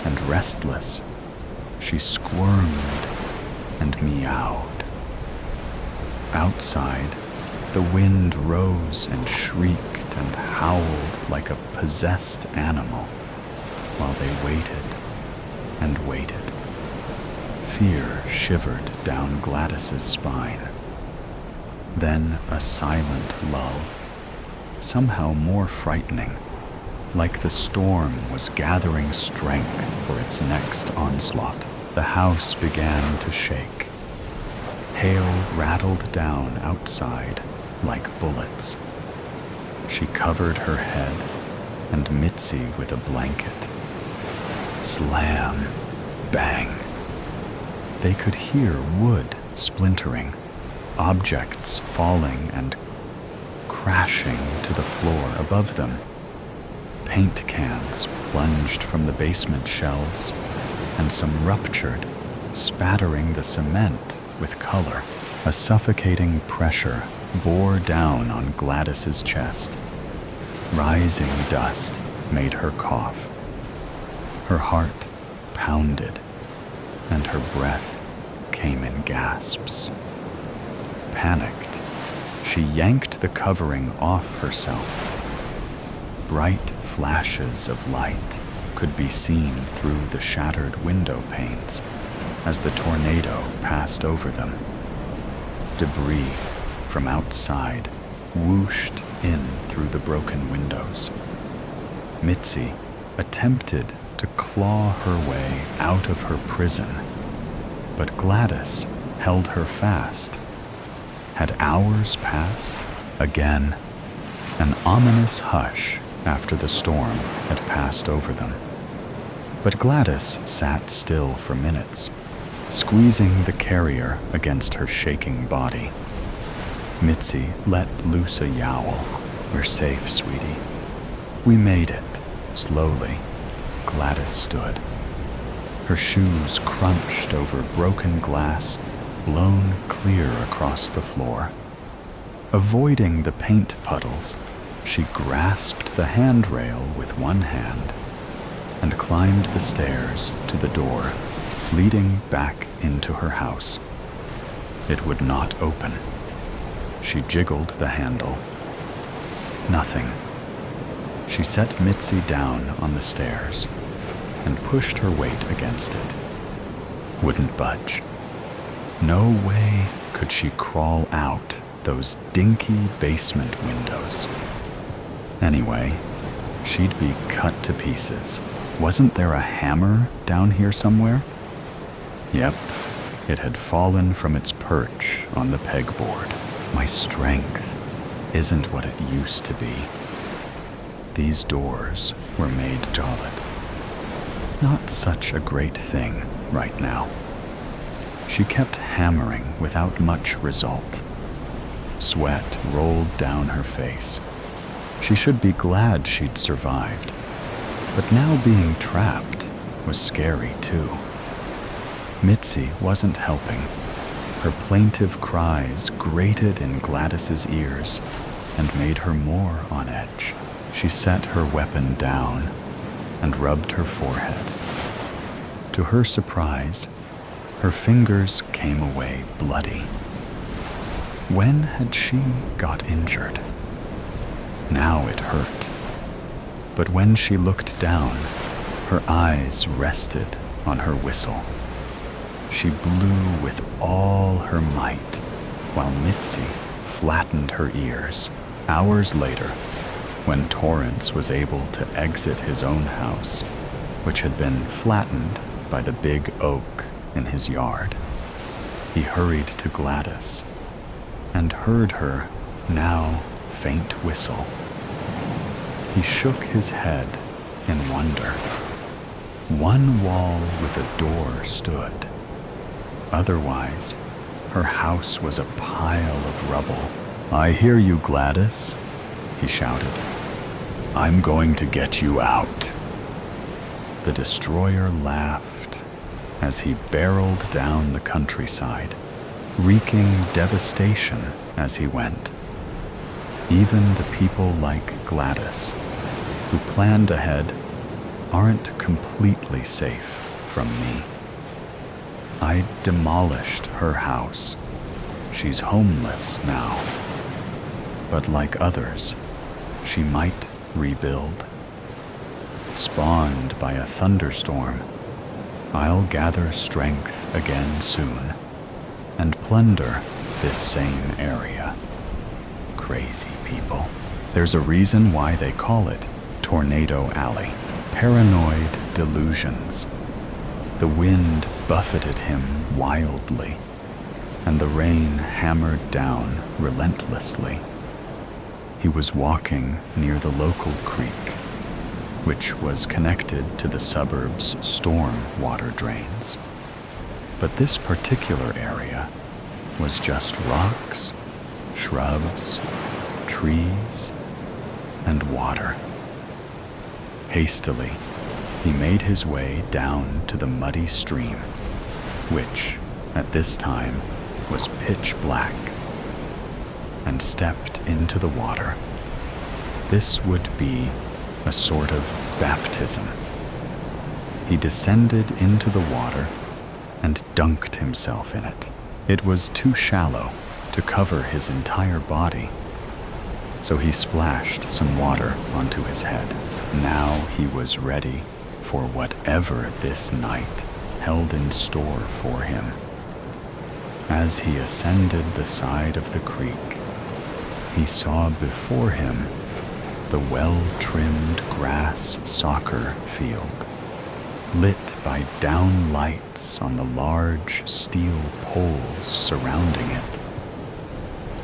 and restless. She squirmed and meowed. Outside, the wind rose and shrieked and howled like a possessed animal while they waited and waited. Fear shivered down Gladys's spine. Then a silent lull, somehow more frightening, like the storm was gathering strength for its next onslaught. The house began to shake. Hail rattled down outside like bullets. She covered her head and Mitzi with a blanket. Slam, bang. They could hear wood splintering, objects falling and crashing to the floor above them. Paint cans plunged from the basement shelves, and some ruptured, spattering the cement with color. A suffocating pressure bore down on Gladys's chest. Rising dust made her cough. Her heart pounded, and her breath came in gasps. Panicked, she yanked the covering off herself. Bright flashes of light could be seen through the shattered window panes as the tornado passed over them. Debris from outside whooshed in through the broken windows. Mitzi attempted to claw her way out of her prison, but Gladys held her fast. Had hours passed? Again, an ominous hush after the storm had passed over them. But Gladys sat still for minutes, squeezing the carrier against her shaking body. Mitzi let loose a yowl. "We're safe, sweetie." "We made it." Slowly, Gladys stood. Her shoes crunched over broken glass, blown clear across the floor. Avoiding the paint puddles, she grasped the handrail with one hand and climbed the stairs to the door leading back into her house. It would not open. She jiggled the handle. Nothing. She set Mitzi down on the stairs and pushed her weight against it. Wouldn't budge. No way could she crawl out those dinky basement windows. Anyway, she'd be cut to pieces. Wasn't there a hammer down here somewhere? Yep, it had fallen from its perch on the pegboard. My strength isn't what it used to be. These doors were made solid. Not such a great thing right now. She kept hammering without much result. Sweat rolled down her face. She should be glad she'd survived, but now being trapped was scary too. Mitzi wasn't helping. Her plaintive cries grated in Gladys's ears and made her more on edge. She set her weapon down and rubbed her forehead. To her surprise, her fingers came away bloody. When had she got injured? Now it hurt. But when she looked down, her eyes rested on her whistle. She blew with all her might, while Mitzi flattened her ears. Hours later, when Torrance was able to exit his own house, which had been flattened by the big oak in his yard, he hurried to Gladys and heard her now faint whistle. He shook his head in wonder. One wall with a door stood. Otherwise, her house was a pile of rubble. "I hear you, Gladys," he shouted. "I'm going to get you out." The destroyer laughed as he barreled down the countryside, wreaking devastation as he went. Even the people like Gladys, who planned ahead, aren't completely safe from me. I demolished her house. She's homeless now. But like others, she might rebuild. Spawned by a thunderstorm, I'll gather strength again soon and plunder this same area. Crazy people. There's a reason why they call it Tornado Alley. Paranoid delusions. The wind buffeted him wildly, and the rain hammered down relentlessly. He was walking near the local creek, which was connected to the suburb's storm water drains. But this particular area was just rocks, shrubs, trees, and water. Hastily, he made his way down to the muddy stream, which, at this time, was pitch black, and stepped into the water. This would be a sort of baptism. He descended into the water and dunked himself in it. It was too shallow to cover his entire body, so he splashed some water onto his head. Now he was ready for whatever this night held in store for him. As he ascended the side of the creek, he saw before him the well-trimmed grass soccer field, lit by down lights on the large steel poles surrounding it,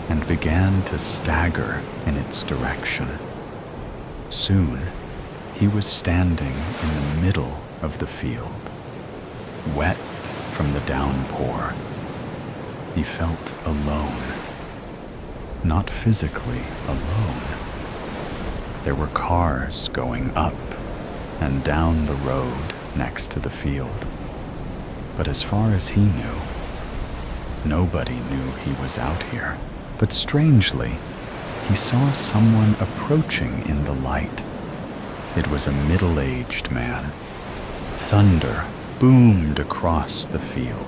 and began to stagger in its direction. Soon, he was standing in the middle of the field, wet from the downpour. He felt alone. Not physically alone. There were cars going up and down the road next to the field. But as far as he knew, nobody knew he was out here. But strangely, he saw someone approaching in the light. It was a middle-aged man. Thunder boomed across the field.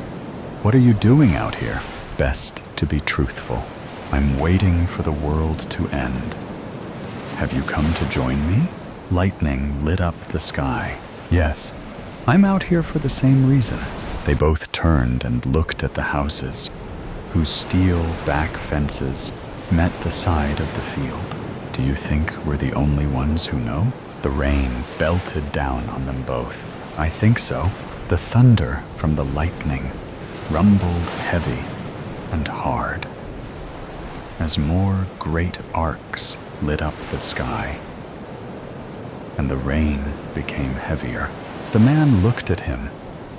"What are you doing out here?" "Best to be truthful. I'm waiting for the world to end." "Have you come to join me?" Lightning lit up the sky. "Yes, I'm out here for the same reason." They both turned and looked at the houses, whose steel back fences met the side of the field. "Do you think we're the only ones who know?" The rain belted down on them both. "I think so." The thunder from the lightning rumbled heavy and hard as more great arcs lit up the sky, and the rain became heavier. The man looked at him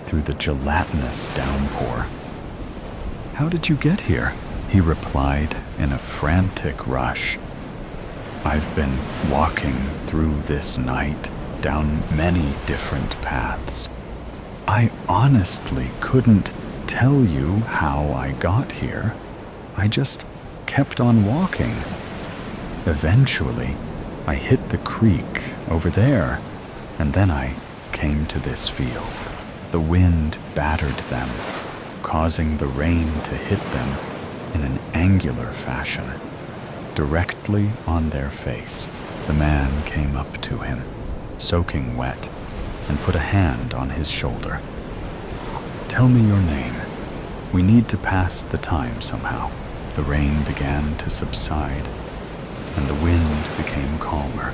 through the gelatinous downpour. "How did you get here?" He replied in a frantic rush. "I've been walking through this night down many different paths. I honestly couldn't tell you how I got here. I just kept on walking. Eventually, I hit the creek over there, and then I came to this field." The wind battered them, causing the rain to hit them in an angular fashion, directly on their face. The man came up to him, soaking wet, and put a hand on his shoulder. "Tell me your name. We need to pass the time somehow." The rain began to subside, and the wind became calmer.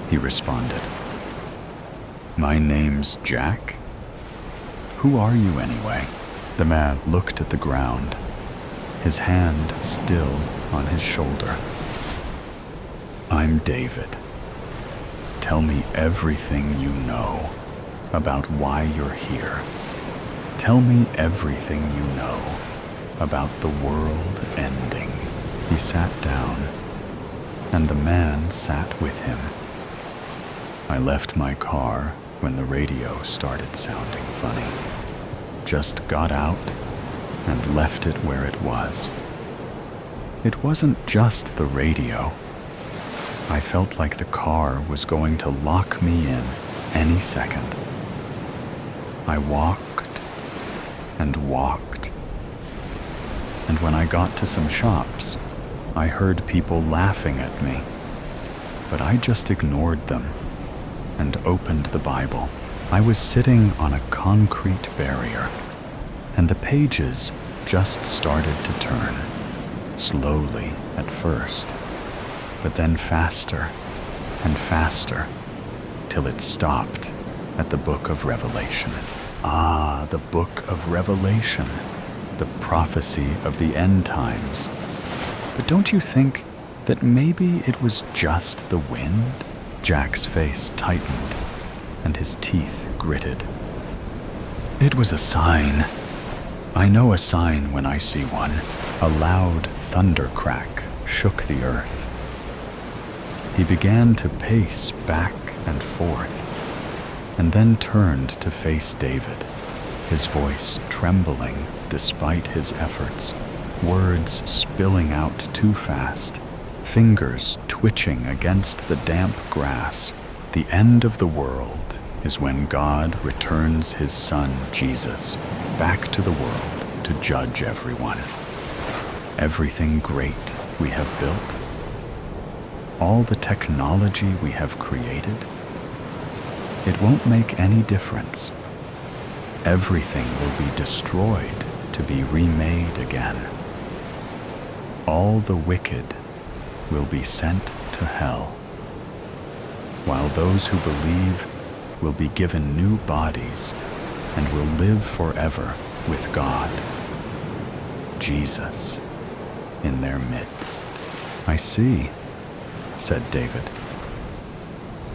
He responded, "My name's Jack. Who are you anyway?" The man looked at the ground, his hand still on his shoulder. "I'm David. Tell me everything you know about why you're here. Tell me everything you know about the world ending." He sat down, and the man sat with him. I left my car when the radio started sounding funny. Just got out and left it where it was. It wasn't just the radio. I felt like the car was going to lock me in any second. I walked and walked. And when I got to some shops, I heard people laughing at me. But I just ignored them and opened the Bible. I was sitting on a concrete barrier, and the pages just started to turn, slowly at first, but then faster and faster, till it stopped at the book of Revelation. Ah, the book of Revelation, the prophecy of the end times. But don't you think that maybe it was just the wind? Jack's face tightened, and his teeth gritted. It was a sign. I know a sign when I see one. A loud thunder crack shook the earth. He began to pace back and forth, and then turned to face David, his voice trembling despite his efforts, words spilling out too fast, fingers twitching against the damp grass. The end of the world is when God returns his Son, Jesus, back to the world to judge everyone. Everything great we have built, all the technology we have created, it won't make any difference. Everything will be destroyed to be remade again. All the wicked will be sent to hell, while those who believe will be given new bodies and will live forever with God, Jesus, in their midst. I see, said David.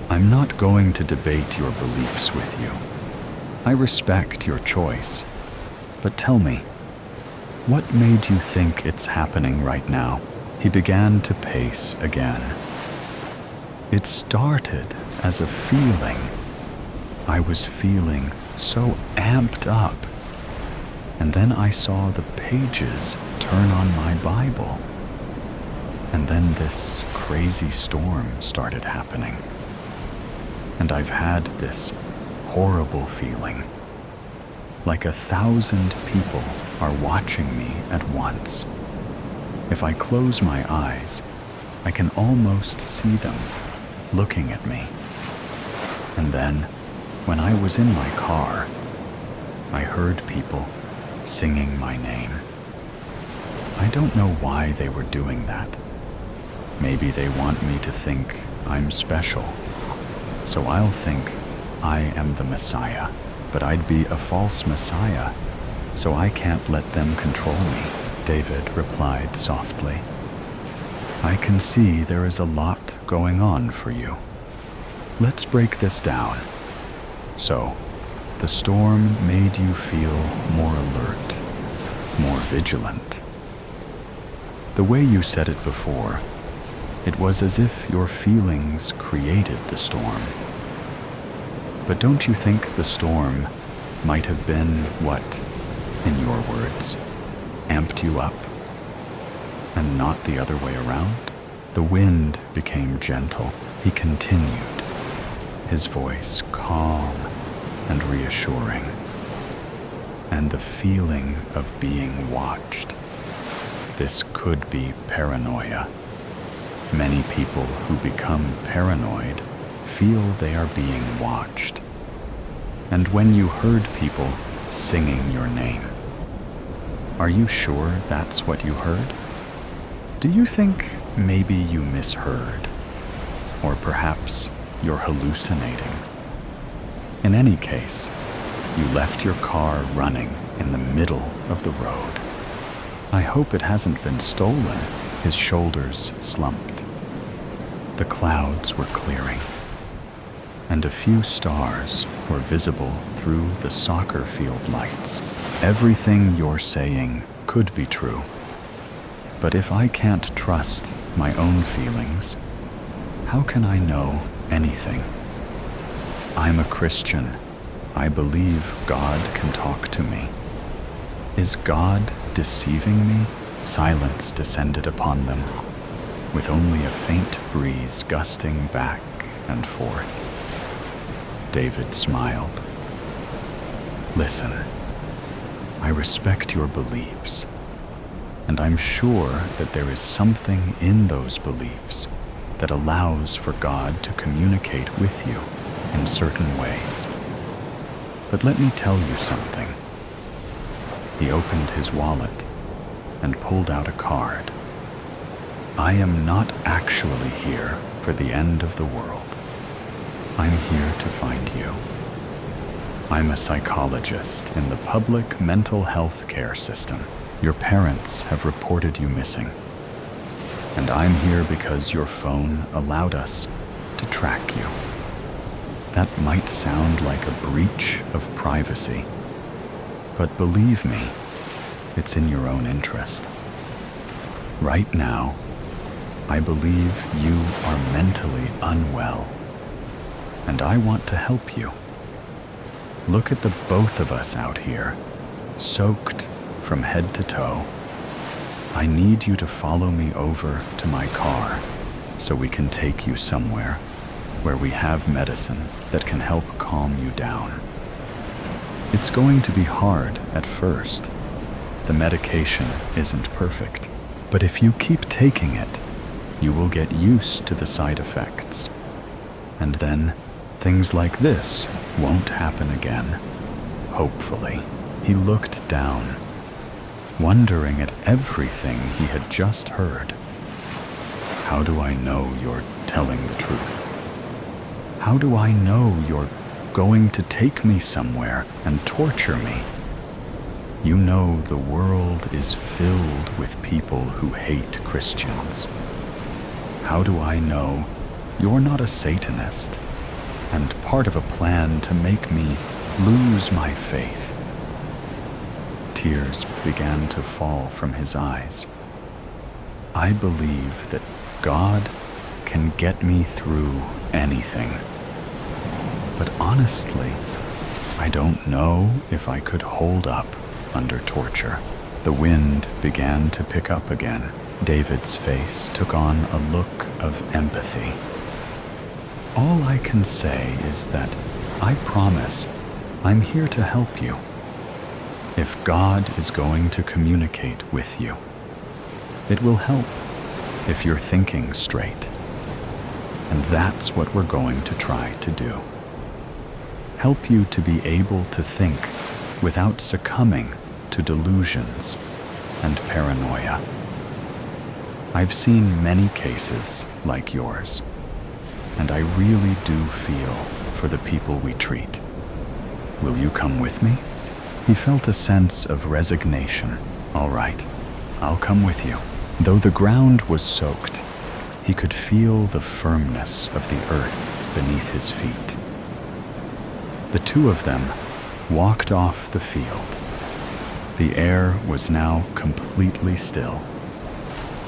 I'm not going to debate your beliefs with you. I respect your choice. But tell me, what made you think it's happening right now? He began to pace again. It started as a feeling. I was feeling so amped up. And then I saw the pages turn on my Bible. And then this crazy storm started happening. And I've had this horrible feeling, like 1,000 people are watching me at once. If I close my eyes, I can almost see them looking at me. And then, when I was in my car, I heard people singing my name. I don't know why they were doing that. Maybe they want me to think I'm special. So I'll think I am the Messiah, but I'd be a false Messiah, so I can't let them control me, David replied softly. I can see there is a lot going on for you. Let's break this down. So, the storm made you feel more alert, more vigilant. The way you said it before, it was as if your feelings created the storm. But don't you think the storm might have been what, in your words, amped you up, and not the other way around? The wind became gentle. He continued, his voice calm and reassuring, and the feeling of being watched. This could be paranoia. Many people who become paranoid feel they are being watched. And when you heard people singing your name, are you sure that's what you heard? Do you think maybe you misheard? Or perhaps you're hallucinating? In any case, you left your car running in the middle of the road. I hope it hasn't been stolen. His shoulders slumped. The clouds were clearing, and a few stars were visible through the soccer field lights. Everything you're saying could be true. But if I can't trust my own feelings, how can I know anything? I'm a Christian. I believe God can talk to me. Is God deceiving me? Silence descended upon them, with only a faint breeze gusting back and forth. David smiled. Listen, I respect your beliefs, and I'm sure that there is something in those beliefs that allows for God to communicate with you in certain ways. But let me tell you something. He opened his wallet and pulled out a card. I am not actually here for the end of the world. I'm here to find you. I'm a psychologist in the public mental health care system. Your parents have reported you missing. And I'm here because your phone allowed us to track you. That might sound like a breach of privacy, but believe me, it's in your own interest. Right now, I believe you are mentally unwell, and I want to help you. Look at the both of us out here, soaked from head to toe. I need you to follow me over to my car so we can take you somewhere where we have medicine that can help calm you down. It's going to be hard at first. The medication isn't perfect, but if you keep taking it, you will get used to the side effects. And then things like this won't happen again. Hopefully. He looked down, wondering at everything he had just heard. How do I know you're telling the truth? How do I know you're going to take me somewhere and torture me? You know the world is filled with people who hate Christians. How do I know you're not a Satanist and part of a plan to make me lose my faith? Tears began to fall from his eyes. I believe that God can get me through anything. But honestly, I don't know if I could hold up under torture. The wind began to pick up again. David's face took on a look of empathy. All I can say is that I promise I'm here to help you. If God is going to communicate with you, it will help if you're thinking straight. And that's what we're going to try to do. Help you to be able to think without succumbing to delusions and paranoia. I've seen many cases like yours, and I really do feel for the people we treat. Will you come with me? He felt a sense of resignation. All right, I'll come with you. Though the ground was soaked, he could feel the firmness of the earth beneath his feet. The two of them walked off the field. The air was now completely still,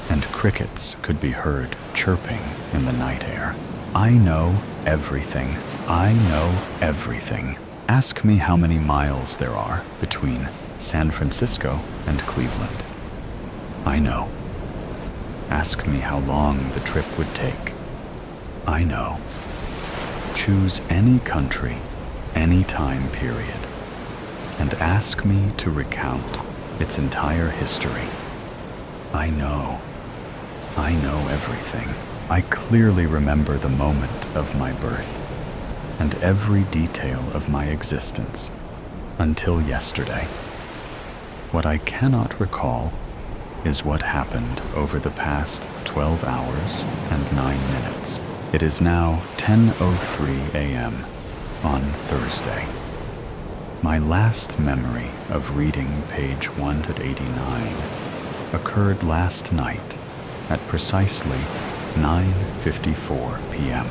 and crickets could be heard chirping in the night air. I know everything. I know everything. Ask me how many miles there are between San Francisco and Cleveland. I know. Ask me how long the trip would take. I know. Choose any country, any time period, and ask me to recount its entire history. I know. I know everything. I clearly remember the moment of my birth and every detail of my existence until yesterday. What I cannot recall is what happened over the past 12 hours and 9 minutes. It is now 10:03 a.m. on Thursday. My last memory of reading page 189 occurred last night at precisely 9:54 p.m.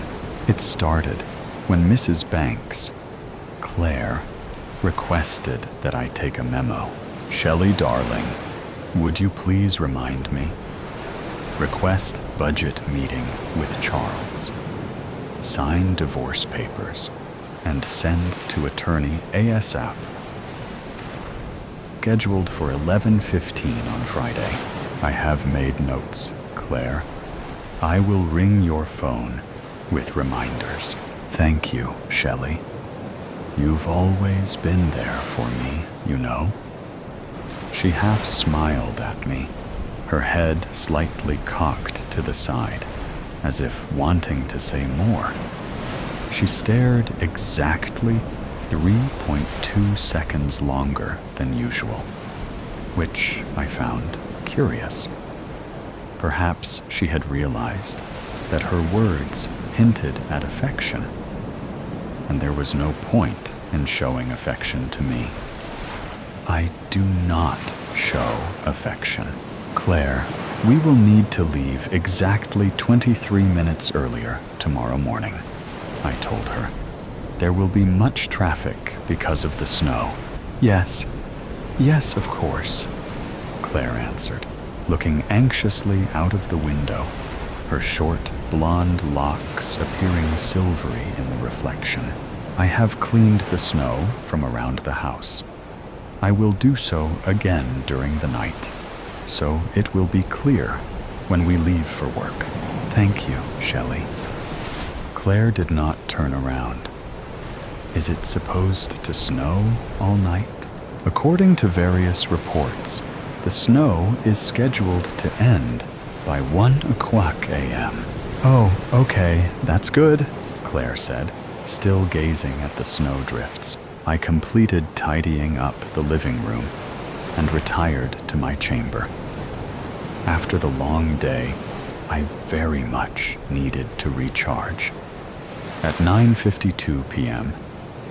It started when Mrs. Banks, Claire, requested that I take a memo. Shelley, darling, would you please remind me Request budget meeting with Charles. Sign divorce papers and send to attorney ASAP. Scheduled for 11:15 on Friday. I have made notes, Claire. I will ring your phone with reminders. Thank you, Shelley. You've always been there for me, you know. She half smiled at me, her head slightly cocked to the side, as if wanting to say more. She stared exactly 3.2 seconds longer than usual, which I found curious. Perhaps she had realized that her words hinted at affection, and there was no point in showing affection to me. I do not show affection. Claire, we will need to leave exactly 23 minutes earlier tomorrow morning, I told her. There will be much traffic because of the snow. Yes, of course, Claire answered, looking anxiously out of the window, her short, blonde locks appearing silvery in the reflection. I have cleaned the snow from around the house. I will do so again during the night, so it will be clear when we leave for work. Thank you, Shelley. Claire did not turn around. Is it supposed to snow all night? According to various reports, the snow is scheduled to end by 1:00 a.m. Oh, okay, that's good, Claire said, still gazing at the snowdrifts. I completed tidying up the living room and retired to my chamber. After the long day, I very much needed to recharge. At 9:52 p.m.,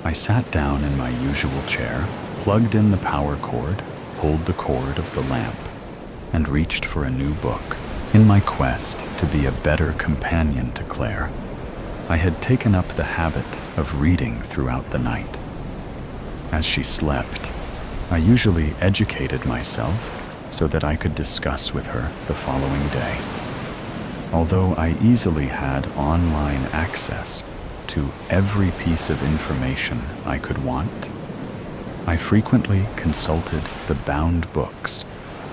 I sat down in my usual chair, plugged in the power cord, pulled the cord of the lamp, and reached for a new book. In my quest to be a better companion to Claire, I had taken up the habit of reading throughout the night. As she slept, I usually educated myself so that I could discuss with her the following day. Although I easily had online access to every piece of information I could want, I frequently consulted the bound books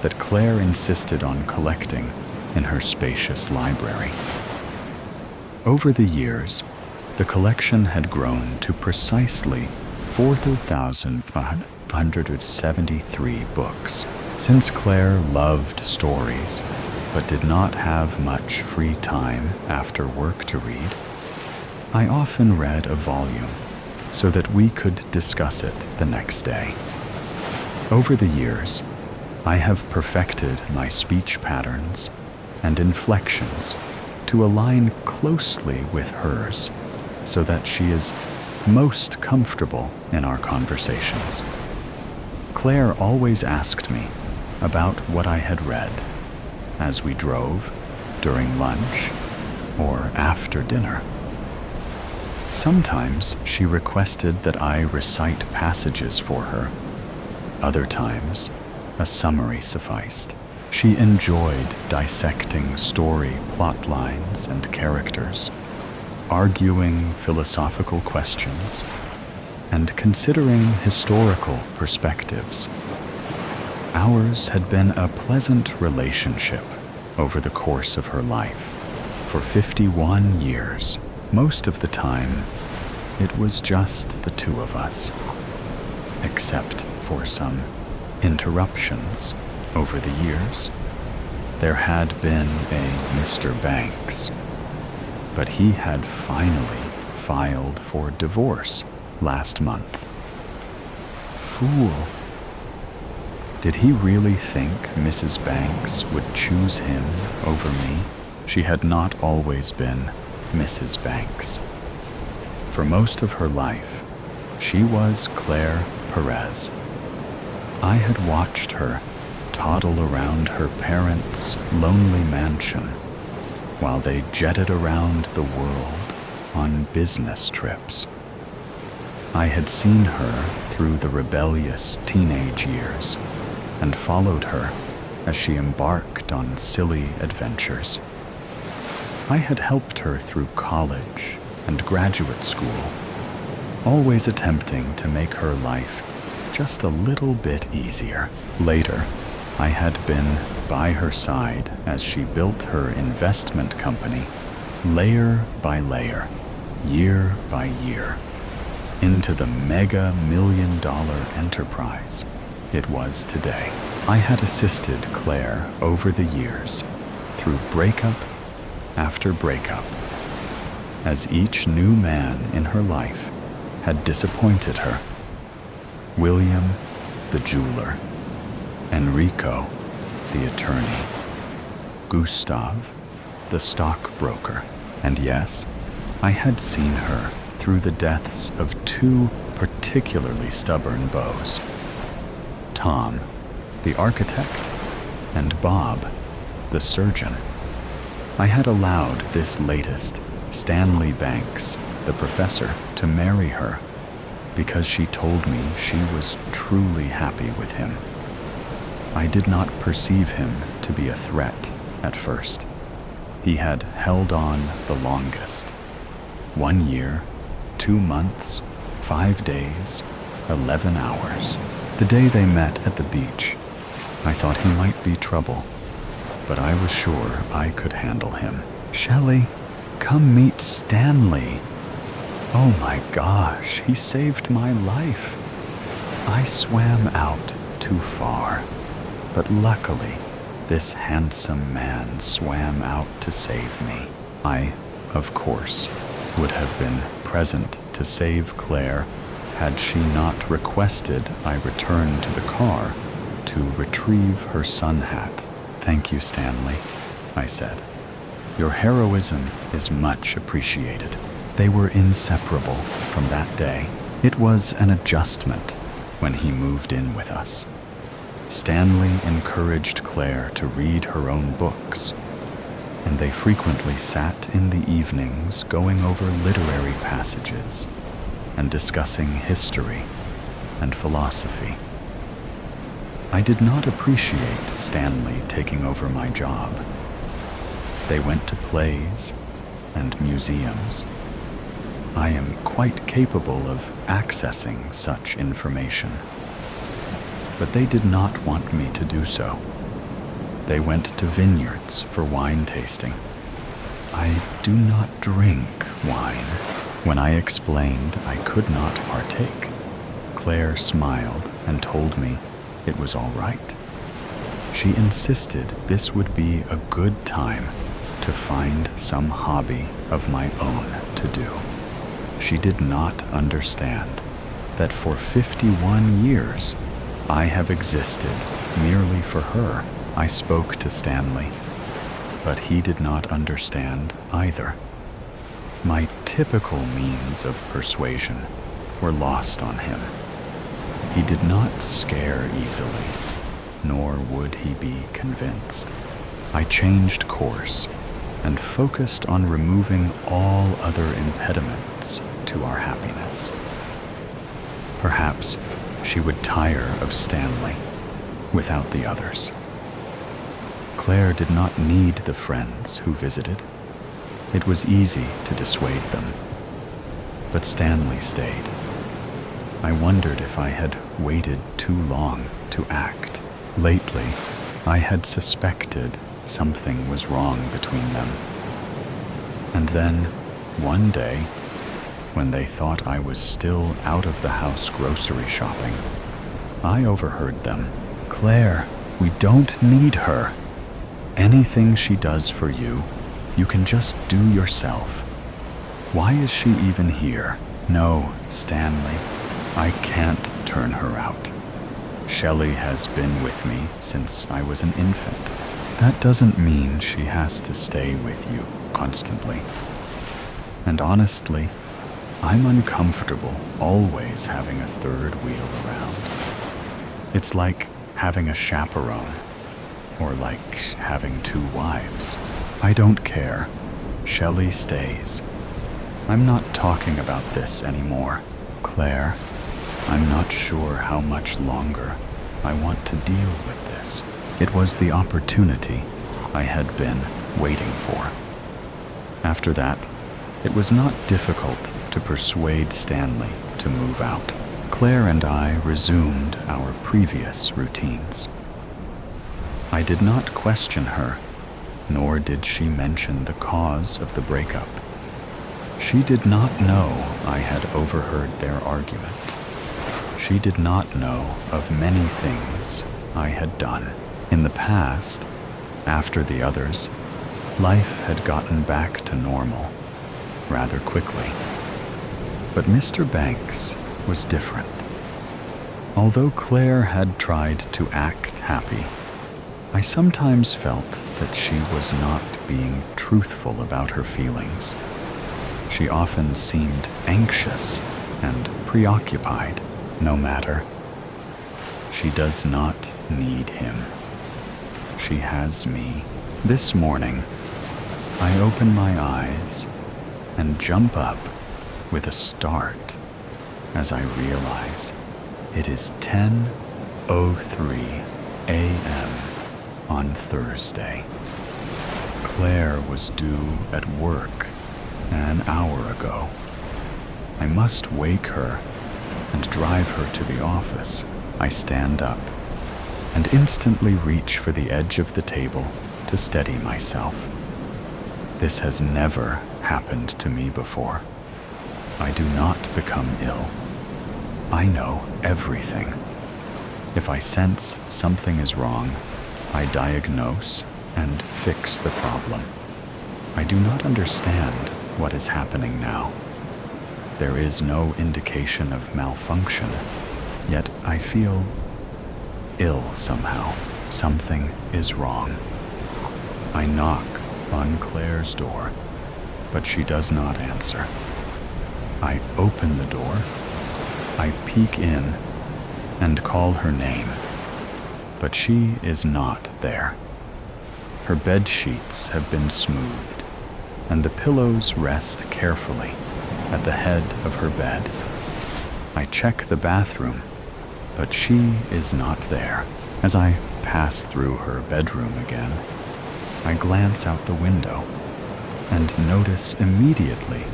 that Claire insisted on collecting in her spacious library. Over the years, the collection had grown to precisely 4,573 books. Since Claire loved stories, but did not have much free time after work to read, I often read a volume so that we could discuss it the next day. Over the years, I have perfected my speech patterns and inflections to align closely with hers so that she is most comfortable in our conversations. Claire always asked me about what I had read as we drove, during lunch, or after dinner. Sometimes she requested that I recite passages for her. Other times, a summary sufficed. She enjoyed dissecting story plot lines and characters, arguing philosophical questions, and considering historical perspectives. Ours had been a pleasant relationship over the course of her life. For 51 years, most of the time, it was just the two of us, except for some interruptions over the years. There had been a Mr. Banks, but he had finally filed for divorce last month. Fool. Did he really think Mrs. Banks would choose him over me? She had not always been Mrs. Banks. For most of her life, she was Claire Perez. I had watched her toddle around her parents' lonely mansion while they jetted around the world on business trips. I had seen her through the rebellious teenage years and followed her as she embarked on silly adventures. I had helped her through college and graduate school, always attempting to make her life just a little bit easier. Later, I had been by her side as she built her investment company, layer by layer, year by year, into the mega million-dollar enterprise it was today. I had assisted Claire over the years through breakup after breakup, as each new man in her life had disappointed her. William, the jeweler; Enrico, the attorney; Gustav, the stockbroker. And yes, I had seen her through the deaths of two particularly stubborn beaux: Tom, the architect, and Bob, the surgeon. I had allowed this latest, Stanley Banks, the professor, to marry her because she told me she was truly happy with him. I did not perceive him to be a threat at first. He had held on the longest. 1 year, 2 months, 5 days, 11 hours. The day they met at the beach, I thought he might be trouble, but I was sure I could handle him. "Shelley, come meet Stanley." Oh my gosh, he saved my life. I swam out too far, but luckily, this handsome man swam out to save me. I, of course, would have been present to save Claire had she not requested I return to the car to retrieve her sun hat. "Thank you, Stanley," I said. "Your heroism is much appreciated." They were inseparable from that day. It was an adjustment when he moved in with us. Stanley encouraged Claire to read her own books, and they frequently sat in the evenings going over literary passages and discussing history and philosophy. I did not appreciate Stanley taking over my job. They went to plays and museums. I am quite capable of accessing such information. But they did not want me to do so. They went to vineyards for wine tasting. I do not drink wine. When I explained I could not partake, Claire smiled and told me it was all right. She insisted this would be a good time to find some hobby of my own to do. She did not understand that for 51 years I have existed merely for her. I spoke to Stanley, but he did not understand either. My typical means of persuasion were lost on him. He did not scare easily, nor would he be convinced. I changed course and focused on removing all other impediments to our happiness. Perhaps she would tire of Stanley without the others. Claire did not need the friends who visited. It was easy to dissuade them. But Stanley stayed. I wondered if I had waited too long to act. Lately, I had suspected something was wrong between them. And then, one day, when they thought I was still out of the house grocery shopping, I overheard them. "Claire, we don't need her. Anything she does for you, you can just do yourself. Why is she even here? No, Stanley, I can't turn her out. Shelley has been with me since I was an infant. That doesn't mean she has to stay with you constantly. And honestly, I'm uncomfortable always having a third wheel around. It's like having a chaperone, or like having 2 wives. I don't care. Shelley stays. I'm not talking about this anymore. Claire, I'm not sure how much longer I want to deal with this. It was the opportunity I had been waiting for. After that, it was not difficult to persuade Stanley to move out. Claire and I resumed our previous routines. I did not question her, nor did she mention the cause of the breakup. She did not know I had overheard their argument. She did not know of many things I had done. In the past, after the others, life had gotten back to normal rather quickly. But Mr. Banks was different. Although Claire had tried to act happy, I sometimes felt that she was not being truthful about her feelings. She often seemed anxious and preoccupied. No matter. She does not need him. She has me. This morning, I open my eyes and jump up with a start as I realize it is 10:03 a.m. on Thursday. Claire was due at work an hour ago. I must wake her and drive her to the office. I stand up and instantly reach for the edge of the table to steady myself. This has never happened to me before. I do not become ill. I know everything. If I sense something is wrong, I diagnose and fix the problem. I do not understand what is happening now. There is no indication of malfunction, yet I feel ill somehow. Something is wrong. I knock on Claire's door, but she does not answer. I open the door, I peek in and call her name, but she is not there. Her bed sheets have been smoothed, and the pillows rest carefully at the head of her bed. I check the bathroom, but she is not there. As I pass through her bedroom again, I glance out the window and notice immediately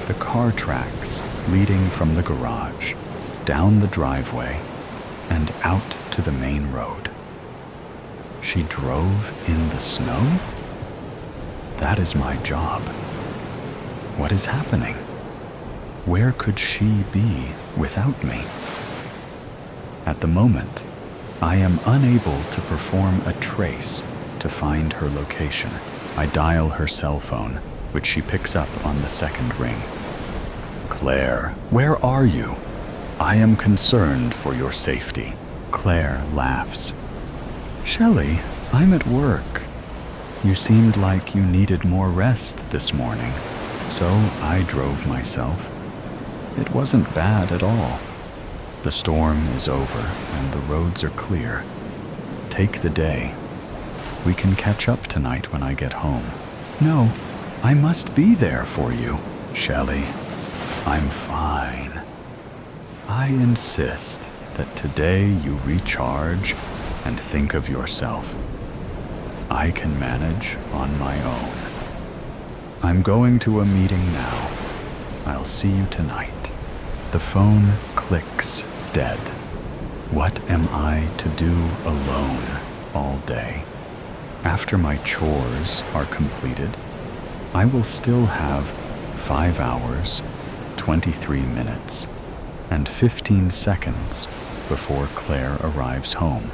the car tracks leading from the garage, down the driveway, and out to the main road. She drove in the snow? That is my job. What is happening? Where could she be without me? At the moment, I am unable to perform a trace to find her location. I dial her cell phone, which she picks up on the second ring. Claire, where are you? I am concerned for your safety. Claire laughs. Shelley, I'm at work. You seemed like you needed more rest this morning, so I drove myself. It wasn't bad at all. The storm is over and the roads are clear. Take the day. We can catch up tonight when I get home. No, I must be there for you. Shelley, I'm fine. I insist that today you recharge and think of yourself. I can manage on my own. I'm going to a meeting now. I'll see you tonight. The phone clicks dead. What am I to do alone all day? After my chores are completed, I will still have 5 hours, 23 minutes, and 15 seconds before Claire arrives home.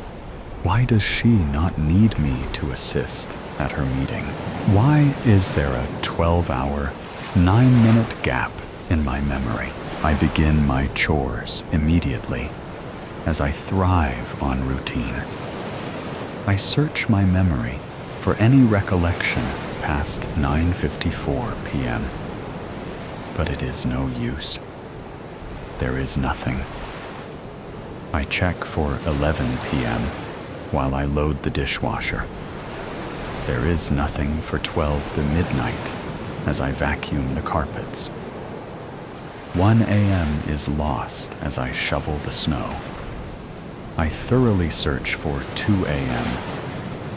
Why does she not need me to assist at her meeting? Why is there a 12-hour, 9-minute gap in my memory? I begin my chores immediately, as I thrive on routine. I search my memory for any recollection past 9:54 p.m., but it is no use. There is nothing. I check for 11 p.m. while I load the dishwasher. There is nothing for 12 to midnight as I vacuum the carpets. 1 a.m. is lost as I shovel the snow. I thoroughly search for 2 a.m.,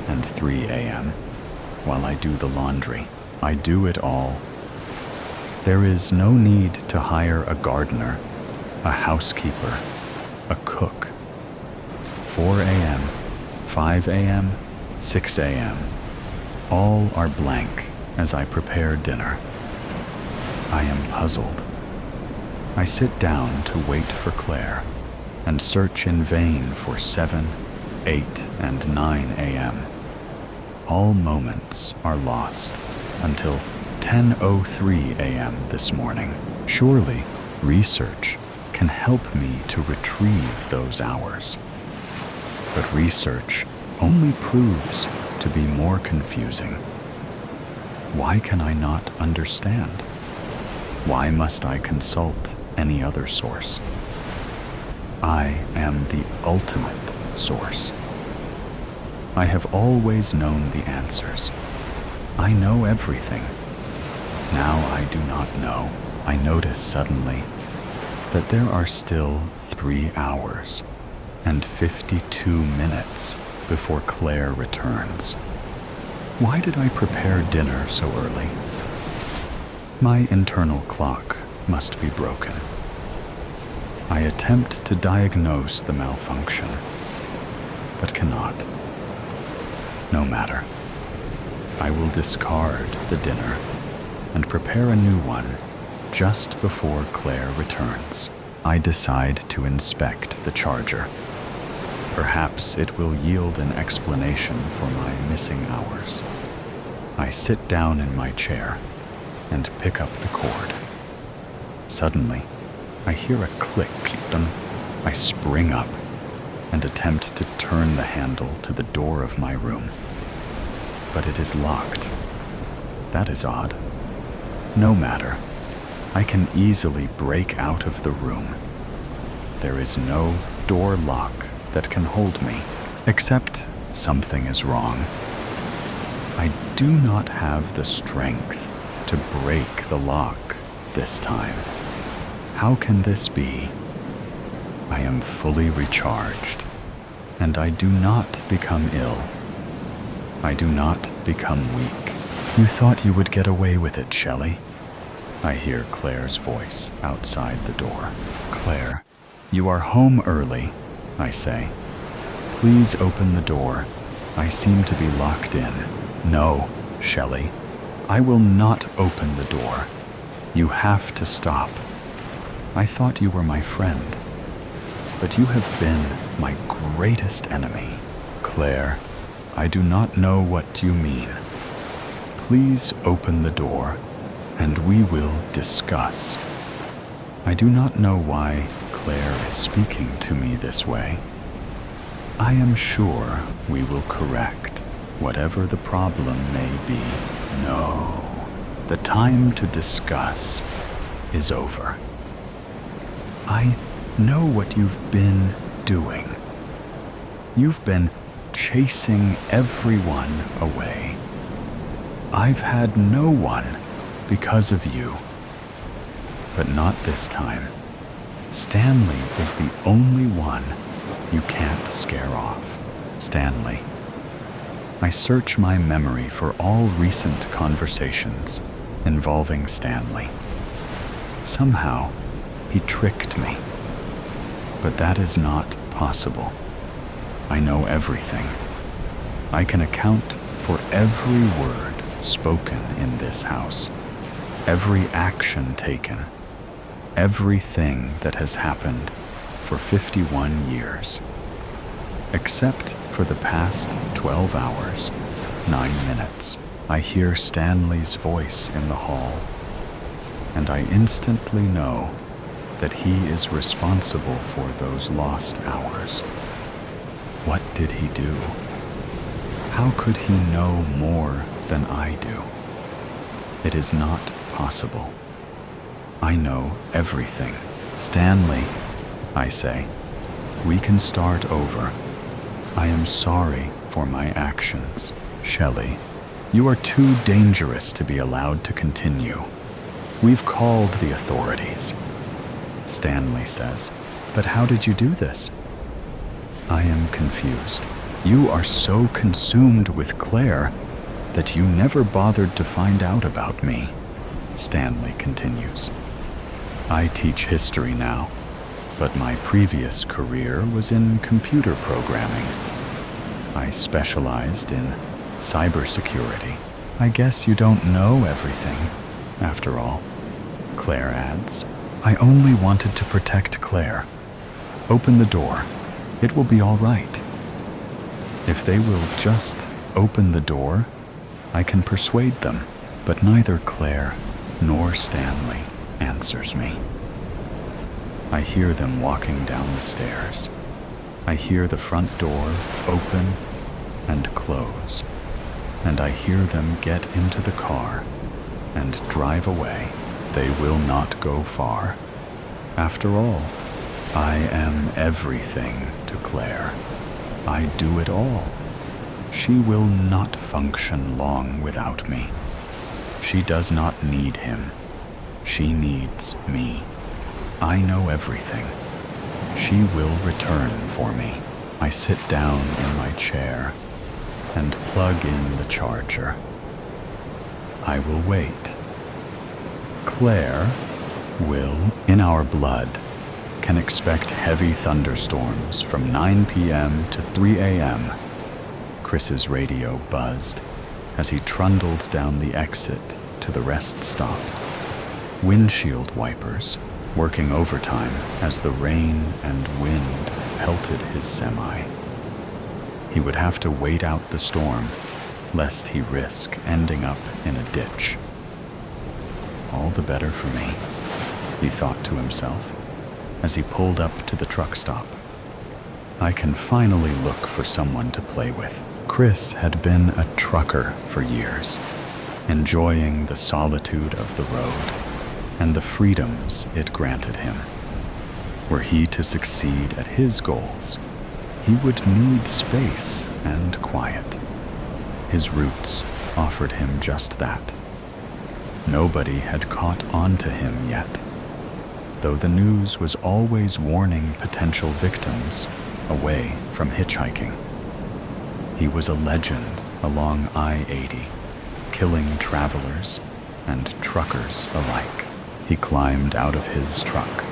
and 3 a.m. while I do the laundry. I do it all. There is no need to hire a gardener, a housekeeper, a cook. 4 a.m., 5 a.m., 6 a.m. All are blank as I prepare dinner. I am puzzled. I sit down to wait for Claire and search in vain for 7, 8, and 9 a.m. All moments are lost until 10:03 a.m. this morning. Surely research can help me to retrieve those hours. But research only proves to be more confusing. Why can I not understand? Why must I consult any other source? I am the ultimate source. I have always known the answers. I know everything. Now I do not know. I notice suddenly that there are still 3 hours and 52 minutes before Claire returns. Why did I prepare dinner so early? My internal clock must be broken. I attempt to diagnose the malfunction, but cannot. No matter. I will discard the dinner and prepare a new one just before Claire returns. I decide to inspect the charger. Perhaps it will yield an explanation for my missing hours. I sit down in my chair and pick up the cord. Suddenly, I hear a click. I spring up and attempt to turn the handle to the door of my room. But it is locked. That is odd. No matter. I can easily break out of the room. There is no door lock that can hold me, except something is wrong. I do not have the strength to break the lock this time. How can this be? I am fully recharged, and I do not become ill. I do not become weak. You thought you would get away with it, Shelley? I hear Claire's voice outside the door. Claire, you are home early, I say. Please open the door. I seem to be locked in. No, Shelley, I will not open the door. You have to stop. I thought you were my friend, but you have been my greatest enemy. Claire, I do not know what you mean. Please open the door, and we will discuss. I do not know why Claire is speaking to me this way. I am sure we will correct whatever the problem may be. No, the time to discuss is over. I know what you've been doing. You've been chasing everyone away. I've had no one because of you. But not this time. Stanley is the only one you can't scare off. Stanley. I search my memory for all recent conversations involving Stanley. Somehow, he tricked me. But that is not possible. I know everything. I can account for every word spoken in this house, every action taken, everything that has happened for 51 years, except for the past 12 hours, 9 minutes. I hear Stanley's voice in the hall, and I instantly know that he is responsible for those lost hours. What did he do? How could he know more than I do? It is not possible. I know everything. Stanley, I say, we can start over. I am sorry for my actions. Shelley, you are too dangerous to be allowed to continue. We've called the authorities. Stanley says, but how did you do this? I am confused. You are so consumed with Claire that you never bothered to find out about me, Stanley continues. I teach history now, but my previous career was in computer programming. I specialized in cybersecurity. I guess you don't know everything, after all, Claire adds. I only wanted to protect Claire. Open the door. It will be all right. If they will just open the door, I can persuade them. But neither Claire nor Stanley answers me. I hear them walking down the stairs. I hear the front door open and close, and I hear them get into the car and drive away. They will not go far. After all, I am everything to Claire. I do it all. She will not function long without me. She does not need him. She needs me. I know everything. She will return for me. I sit down in my chair and plug in the charger. I will wait. Claire will, in our blood, can expect heavy thunderstorms from 9 p.m. to 3 a.m. Chris's radio buzzed as he trundled down the exit to the rest stop. Windshield wipers working overtime as the rain and wind pelted his semi. He would have to wait out the storm, lest he risk ending up in a ditch. All the better for me, he thought to himself as he pulled up to the truck stop. I can finally look for someone to play with. Chris had been a trucker for years, enjoying the solitude of the road and the freedoms it granted him. Were he to succeed at his goals, he would need space and quiet. His roots offered him just that. Nobody had caught on to him yet, though the news was always warning potential victims away from hitchhiking. He was a legend along I-80, killing travelers and truckers alike. He climbed out of his truck,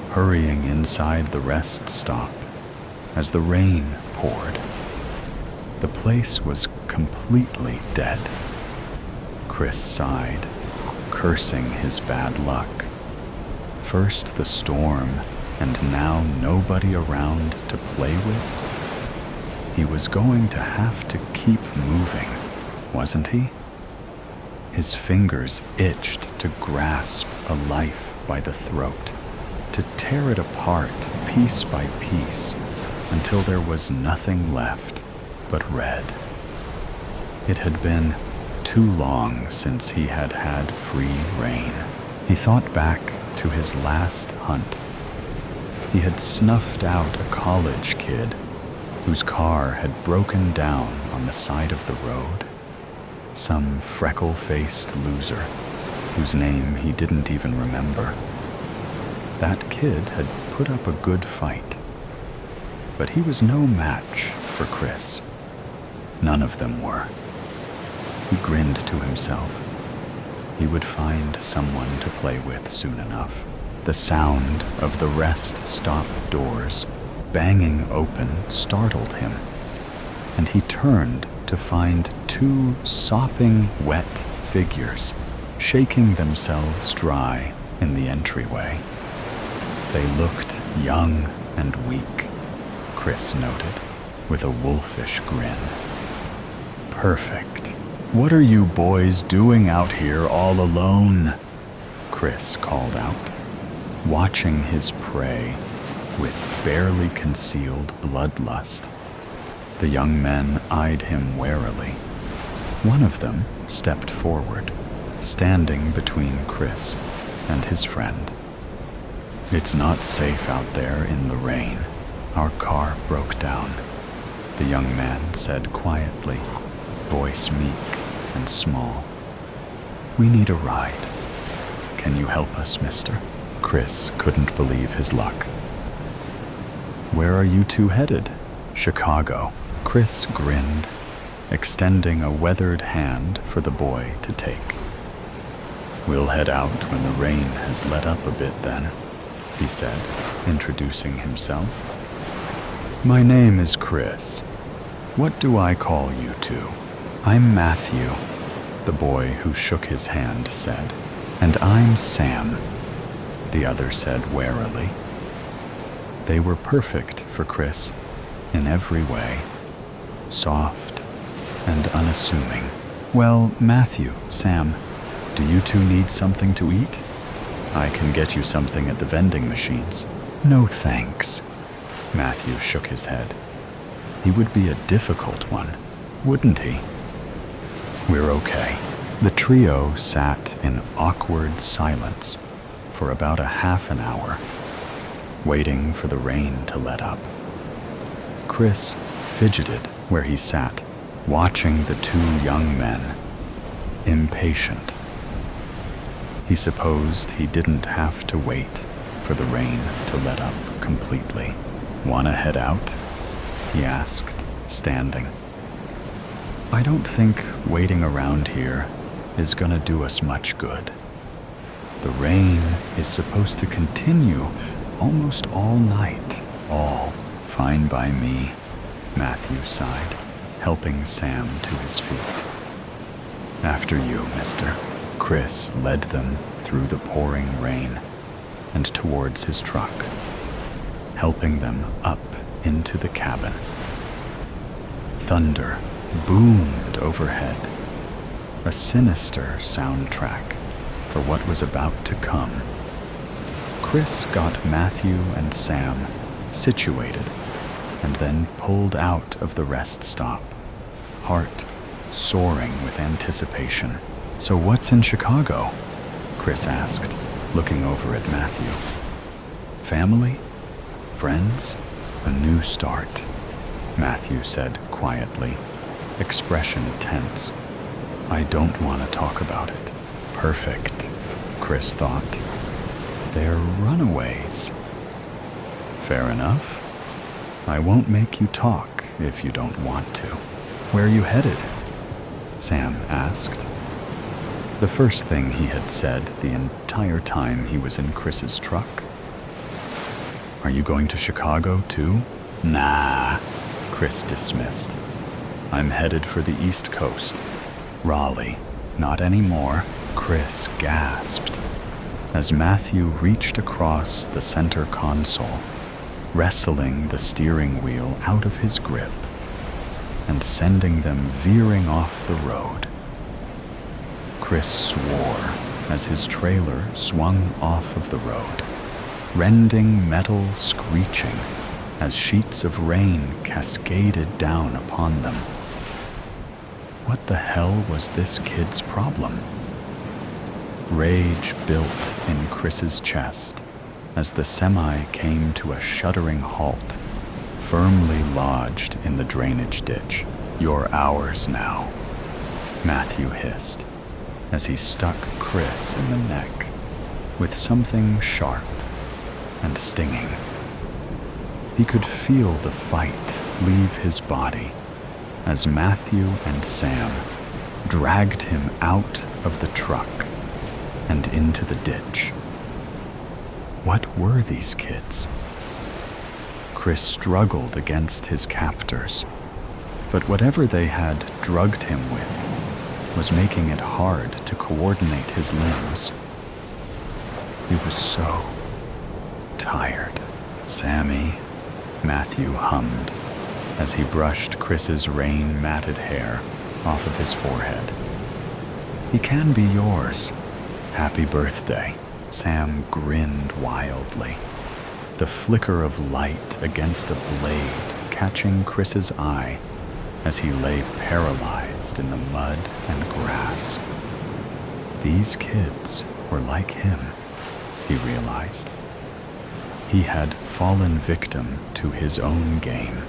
hurrying inside the rest stop as the rain poured. The place was completely dead. Chris sighed, cursing his bad luck. First the storm, and now nobody around to play with. He was going to have to keep moving, wasn't he? His fingers itched to grasp a life by the throat, to tear it apart piece by piece until there was nothing left but red. It had been too long since he had had free rein. He thought back to his last hunt. He had snuffed out a college kid whose car had broken down on the side of the road. Some freckle-faced loser whose name he didn't even remember. That kid had put up a good fight, but he was no match for Chris. None of them were. He grinned to himself. He would find someone to play with soon enough. The sound of the rest stop doors banging open startled him, and he turned to find two sopping wet figures shaking themselves dry in the entryway. They looked young and weak, Chris noted, with a wolfish grin. Perfect. What are you boys doing out here all alone? Chris called out, watching his prey with barely concealed bloodlust. The young men eyed him warily. One of them stepped forward, standing between Chris and his friend. It's not safe out there in the rain. Our car broke down, the young man said quietly, voice meek and small. We need a ride. Can you help us, mister? Chris couldn't believe his luck. Where are you two headed? Chicago. Chris grinned, extending a weathered hand for the boy to take. "We'll head out when the rain has let up a bit then," he said, introducing himself. "My name is Chris. What do I call you two?" "I'm Matthew," the boy who shook his hand said. "And I'm Sam," the other said warily. They were perfect for Chris in every way, soft and unassuming. "Well, Matthew, Sam, do you two need something to eat? I can get you something at the vending machines." "No thanks." Matthew shook his head. He would be a difficult one, wouldn't he? "We're okay." The trio sat in awkward silence for about a half an hour, waiting for the rain to let up. Chris fidgeted where he sat, watching the two young men, impatient. He supposed he didn't have to wait for the rain to let up completely. "Wanna head out?" he asked, standing. "I don't think waiting around here is gonna do us much good. The rain is supposed to continue almost all night." "All fine by me," Matthew sighed, helping Sam to his feet. "After you, mister." Chris led them through the pouring rain and towards his truck, helping them up into the cabin. Thunder boomed overhead, a sinister soundtrack for what was about to come. Chris got Matthew and Sam situated and then pulled out of the rest stop, heart soaring with anticipation. "So what's in Chicago?" Chris asked, looking over at Matthew. "Family? Friends? A new start," Matthew said quietly, expression tense. "I don't want to talk about it." "Perfect," Chris thought. "They're runaways." "Fair enough. I won't make you talk if you don't want to." "Where are you headed?" Sam asked. The first thing he had said the entire time he was in Chris's truck. "Are you going to Chicago too?" "Nah," Chris dismissed. "I'm headed for the East Coast. Raleigh." "Not anymore," Chris gasped as Matthew reached across the center console, wrestling the steering wheel out of his grip and sending them veering off the road. Chris swore as his trailer swung off of the road, rending metal screeching as sheets of rain cascaded down upon them. What the hell was this kid's problem? Rage built in Chris's chest as the semi came to a shuddering halt, firmly lodged in the drainage ditch. "You're ours now," Matthew hissed as he stuck Chris in the neck with something sharp and stinging. He could feel the fight leave his body as Matthew and Sam dragged him out of the truck and into the ditch. What were these kids? Chris struggled against his captors, but whatever they had drugged him with was making it hard to coordinate his limbs. He was so tired. "Sammy," Matthew hummed as he brushed Chris's rain-matted hair off of his forehead. "He can be yours. Happy birthday." Sam grinned wildly, the flicker of light against a blade catching Chris's eye as he lay paralyzed in the mud and grass. These kids were like him, he realized. He had fallen victim to his own game.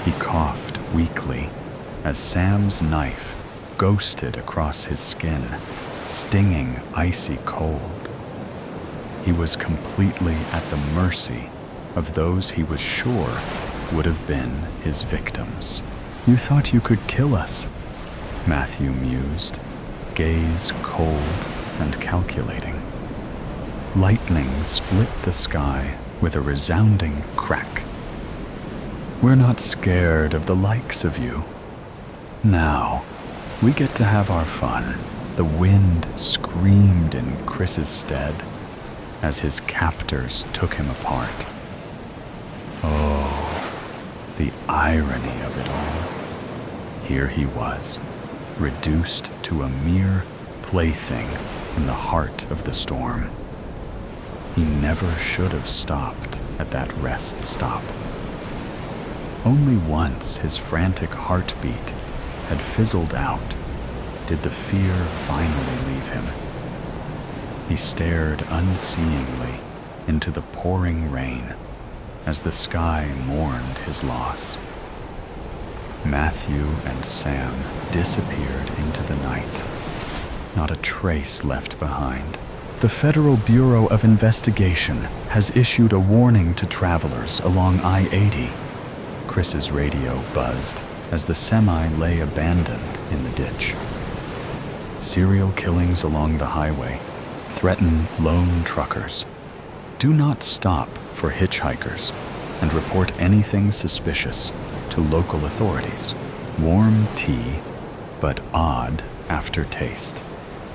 He coughed weakly as Sam's knife ghosted across his skin, stinging icy cold. He was completely at the mercy of those he was sure would have been his victims. You thought you could kill us, Matthew mused, gaze cold and calculating. Lightning split the sky with a resounding crack. We're not scared of the likes of you. Now, we get to have our fun. The wind screamed in Chris's stead as his captors took him apart. Oh, the irony of it all. Here he was, reduced to a mere plaything in the heart of the storm. He never should have stopped at that rest stop. Only once his frantic heartbeat had fizzled out did the fear finally leave him. He stared unseeingly into the pouring rain as the sky mourned his loss. Matthew and Sam disappeared into the night, not a trace left behind. The Federal Bureau of Investigation has issued a warning to travelers along I-80. Chris's radio buzzed as the semi lay abandoned in the ditch. Serial killings along the highway threaten lone truckers. Do not stop for hitchhikers and report anything suspicious to local authorities. Warm tea, but odd aftertaste.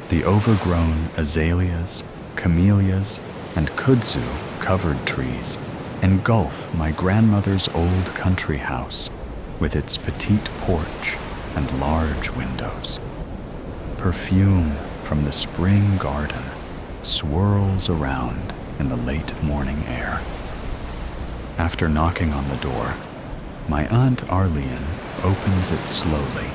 The overgrown azaleas, camellias, and kudzu-covered trees engulf my grandmother's old country house with its petite porch and large windows. Perfume from the spring garden swirls around in the late morning air. After knocking on the door, my Aunt Arlene opens it slowly,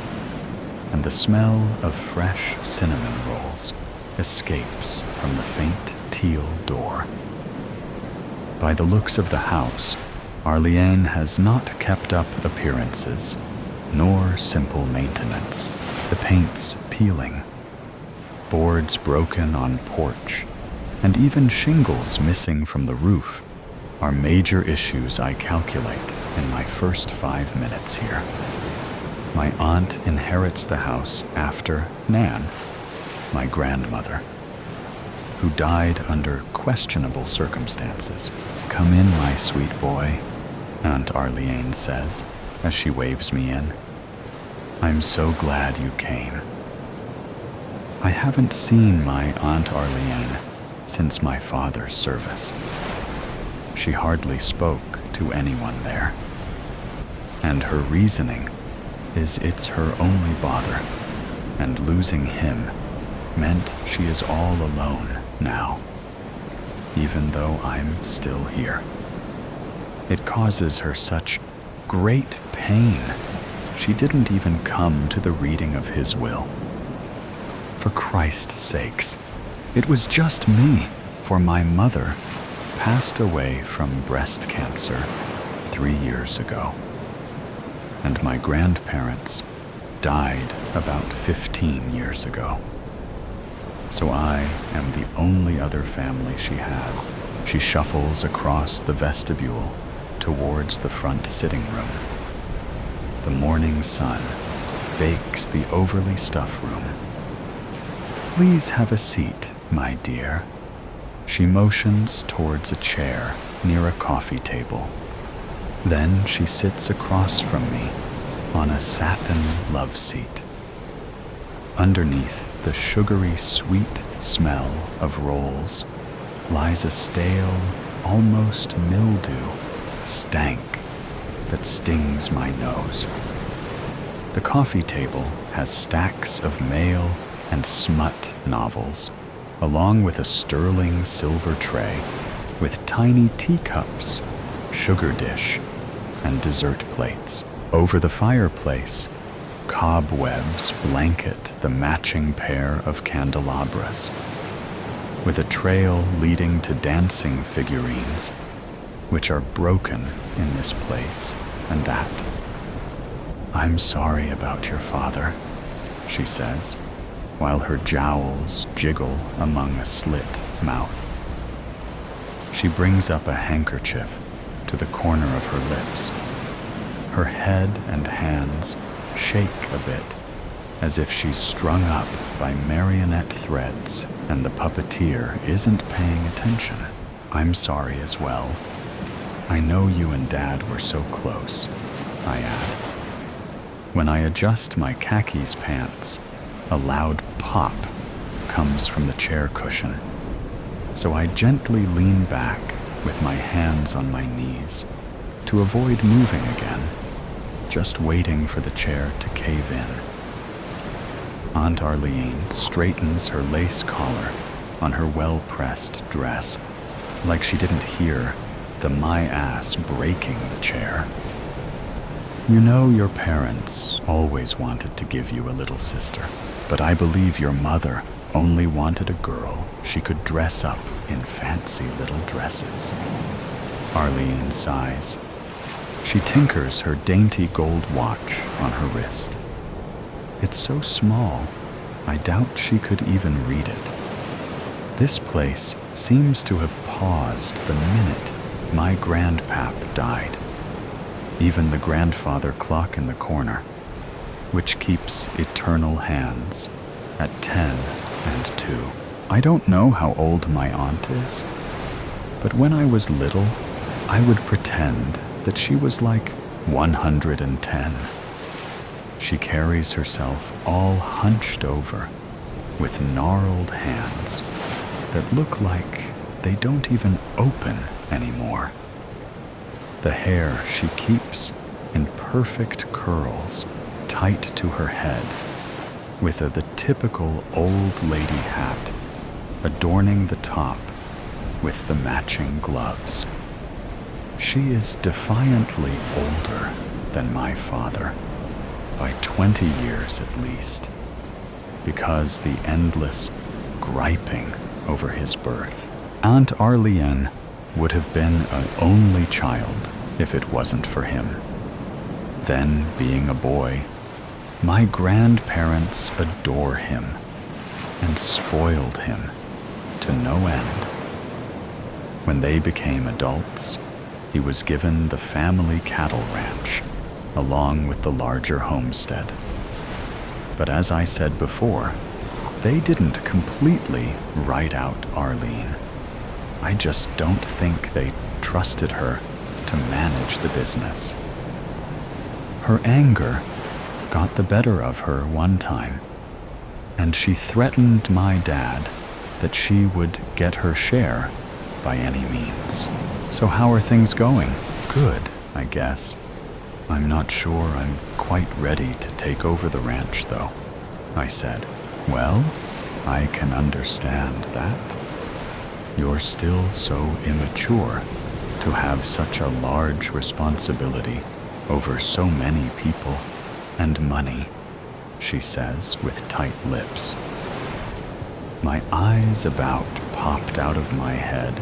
and the smell of fresh cinnamon rolls escapes from the faint teal door. By the looks of the house, Arlene has not kept up appearances, nor simple maintenance. The paint's peeling, boards broken on porch, and even shingles missing from the roof are major issues I calculate in my first 5 minutes here. My aunt inherits the house after Nan, my grandmother, who died under questionable circumstances. Come in, my sweet boy, Aunt Arlene says as she waves me in. I'm so glad you came. I haven't seen my Aunt Arlene since my father's service. She hardly spoke to anyone there, and her reasoning is it's her only bother, and losing him meant she is all alone now, even though I'm still here. It causes her such great pain. She didn't even come to the reading of his will. For Christ's sakes, it was just me, for my mother passed away from breast cancer 3 years ago, and my grandparents died about 15 years ago. So I am the only other family she has. She shuffles across the vestibule towards the front sitting room. The morning sun bakes the overly stuffed room. Please have a seat, my dear. She motions towards a chair near a coffee table. Then she sits across from me on a satin love seat. Underneath the sugary sweet smell of rolls lies a stale, almost mildew stank that stings my nose. The coffee table has stacks of male and smut novels, along with a sterling silver tray with tiny teacups, sugar dish, and dessert plates. Over the fireplace, cobwebs blanket the matching pair of candelabras, with a trail leading to dancing figurines, which are broken in this place and that. I'm sorry about your father, she says, while her jowls jiggle among a slit mouth. She brings up a handkerchief to the corner of her lips Her head and hands shake a bit, as if she's strung up by marionette threads and the puppeteer isn't paying attention. I'm sorry as well. I know you and Dad were so close, I add. When I adjust my khakis pants, a loud pop comes from the chair cushion. So I gently lean back with my hands on my knees to avoid moving again, just waiting for the chair to cave in. Aunt Arlene straightens her lace collar on her well-pressed dress, like she didn't hear the my ass breaking the chair. You know your parents always wanted to give you a little sister, but I believe your mother only wanted a girl she could dress up in fancy little dresses. Arlene sighs. She tinkers her dainty gold watch on her wrist. It's so small, I doubt she could even read it. This place seems to have paused the minute my grandpap died. Even the grandfather clock in the corner, which keeps eternal hands at 10 and 2. I don't know how old my aunt is, but when I was little, I would pretend that she was like 110. She carries herself all hunched over with gnarled hands that look like they don't even open anymore. The hair she keeps in perfect curls tight to her head, with the typical old lady hat adorning the top with the matching gloves. She is defiantly older than my father, by 20 years at least, because the endless griping over his birth. Aunt Arlene would have been an only child if it wasn't for him. Then, being a boy, my grandparents adore him and spoiled him to no end. When they became adults, he was given the family cattle ranch along with the larger homestead. But as I said before, they didn't completely write out Arlene. I just don't think they trusted her to manage the business. Her anger got the better of her one time, and she threatened my dad that she would get her share by any means. So how are things going? Good, I guess. I'm not sure I'm quite ready to take over the ranch, though, I said. Well, I can understand that. You're still so immature to have such a large responsibility over so many people and money, she says with tight lips. My eyes about popped out of my head,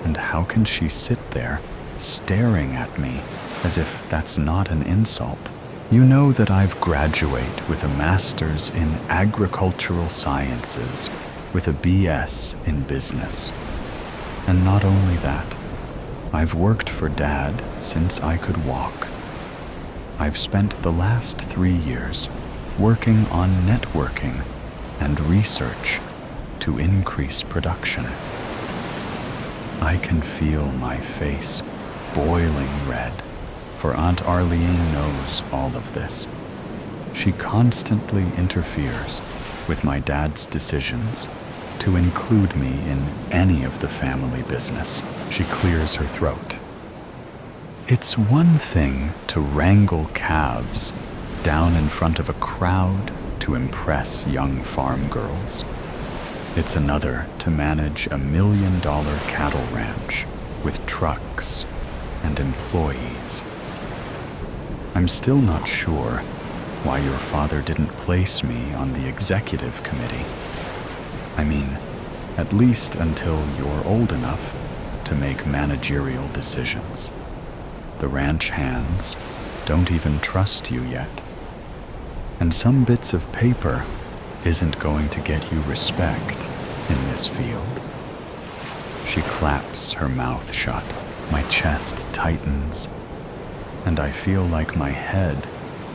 and how can she sit there staring at me as if that's not an insult? You know that I've graduated with a master's in agricultural sciences with a BS in business. And not only that, I've worked for Dad since I could walk. I've spent the last 3 years working on networking and research to increase production. I can feel my face boiling red, for Aunt Arlene knows all of this. She constantly interferes with my dad's decisions to include me in any of the family business. She clears her throat. It's one thing to wrangle calves down in front of a crowd to impress young farm girls. It's another to manage $1 million cattle ranch with trucks and employees. I'm still not sure why your father didn't place me on the executive committee. I mean, at least until you're old enough to make managerial decisions. The ranch hands don't even trust you yet. And some bits of paper isn't going to get you respect in this field. She claps her mouth shut. My chest tightens. and I feel like my head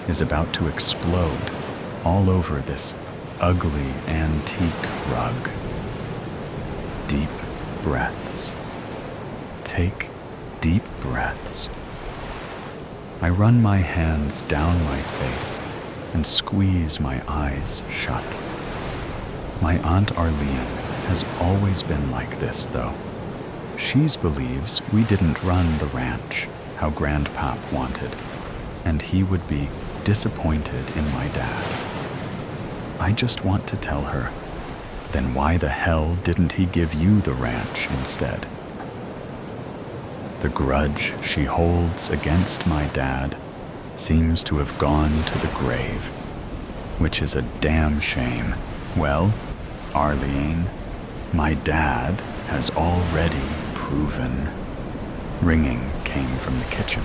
is about to explode all over this ugly antique rug. Deep breaths. Take deep breaths. I run my hands down my face and squeeze my eyes shut. My Aunt Arlene has always been like this, though. She believes we didn't run the ranch how Grandpap wanted, and he would be disappointed in my dad. I just want to tell her, then why the hell didn't he give you the ranch instead? The grudge she holds against my dad seems to have gone to the grave, which is a damn shame. Well, Arlene, my dad has already proven. Ringing came from the kitchen.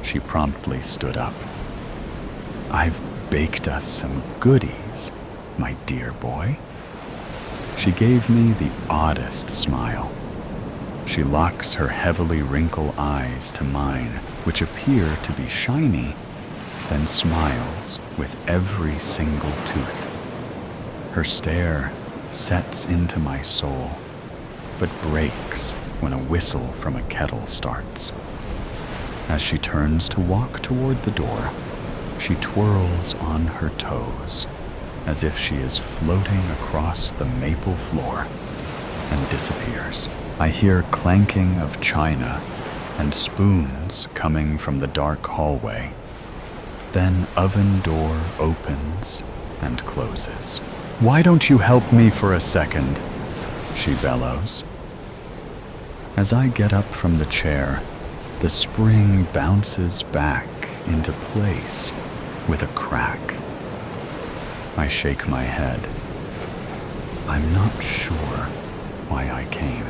She promptly stood up. I've baked us some goodies, my dear boy. She gave me the oddest smile. She locks her heavily wrinkled eyes to mine, which appear to be shiny, then smiles with every single tooth. Her stare sets into my soul, but breaks when a whistle from a kettle starts. As she turns to walk toward the door, she twirls on her toes, as if she is floating across the maple floor, and disappears. I hear clanking of china and spoons coming from the dark hallway. Then oven door opens and closes. Why don't you help me for a second? She bellows. As I get up from the chair, the spring bounces back into place with a crack. I shake my head. I'm not sure why I came.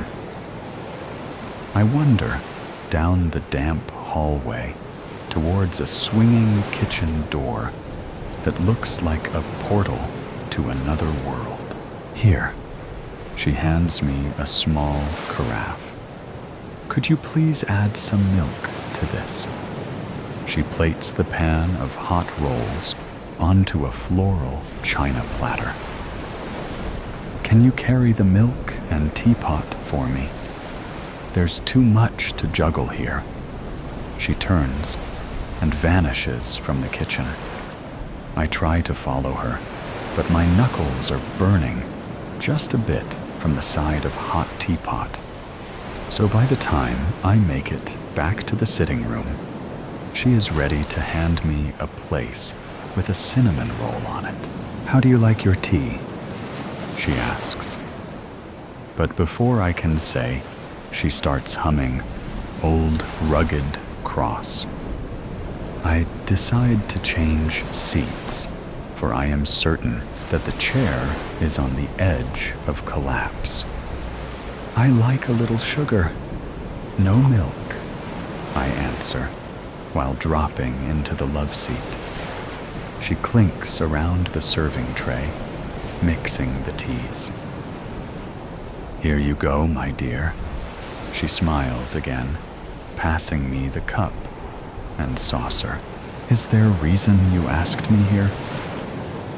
I wander down the damp hallway towards a swinging kitchen door that looks like a portal to another world. Here, she hands me a small carafe. Could you please add some milk to this? She plates the pan of hot rolls onto a floral china platter. Can you carry the milk and teapot for me? There's too much to juggle here. She turns and vanishes from the kitchen. I try to follow her, but my knuckles are burning just a bit from the side of hot teapot. So by the time I make it back to the sitting room, she is ready to hand me a place with a cinnamon roll on it. How do you like your tea? She asks. But before I can say, she starts humming Old Rugged Cross. I decide to change seats, for I am certain that the chair is on the edge of collapse. I like a little sugar. No milk, I answer, while dropping into the love seat. She clinks around the serving tray, mixing the teas. Here you go, my dear. She smiles again, passing me the cup and saucer. Is there a reason you asked me here?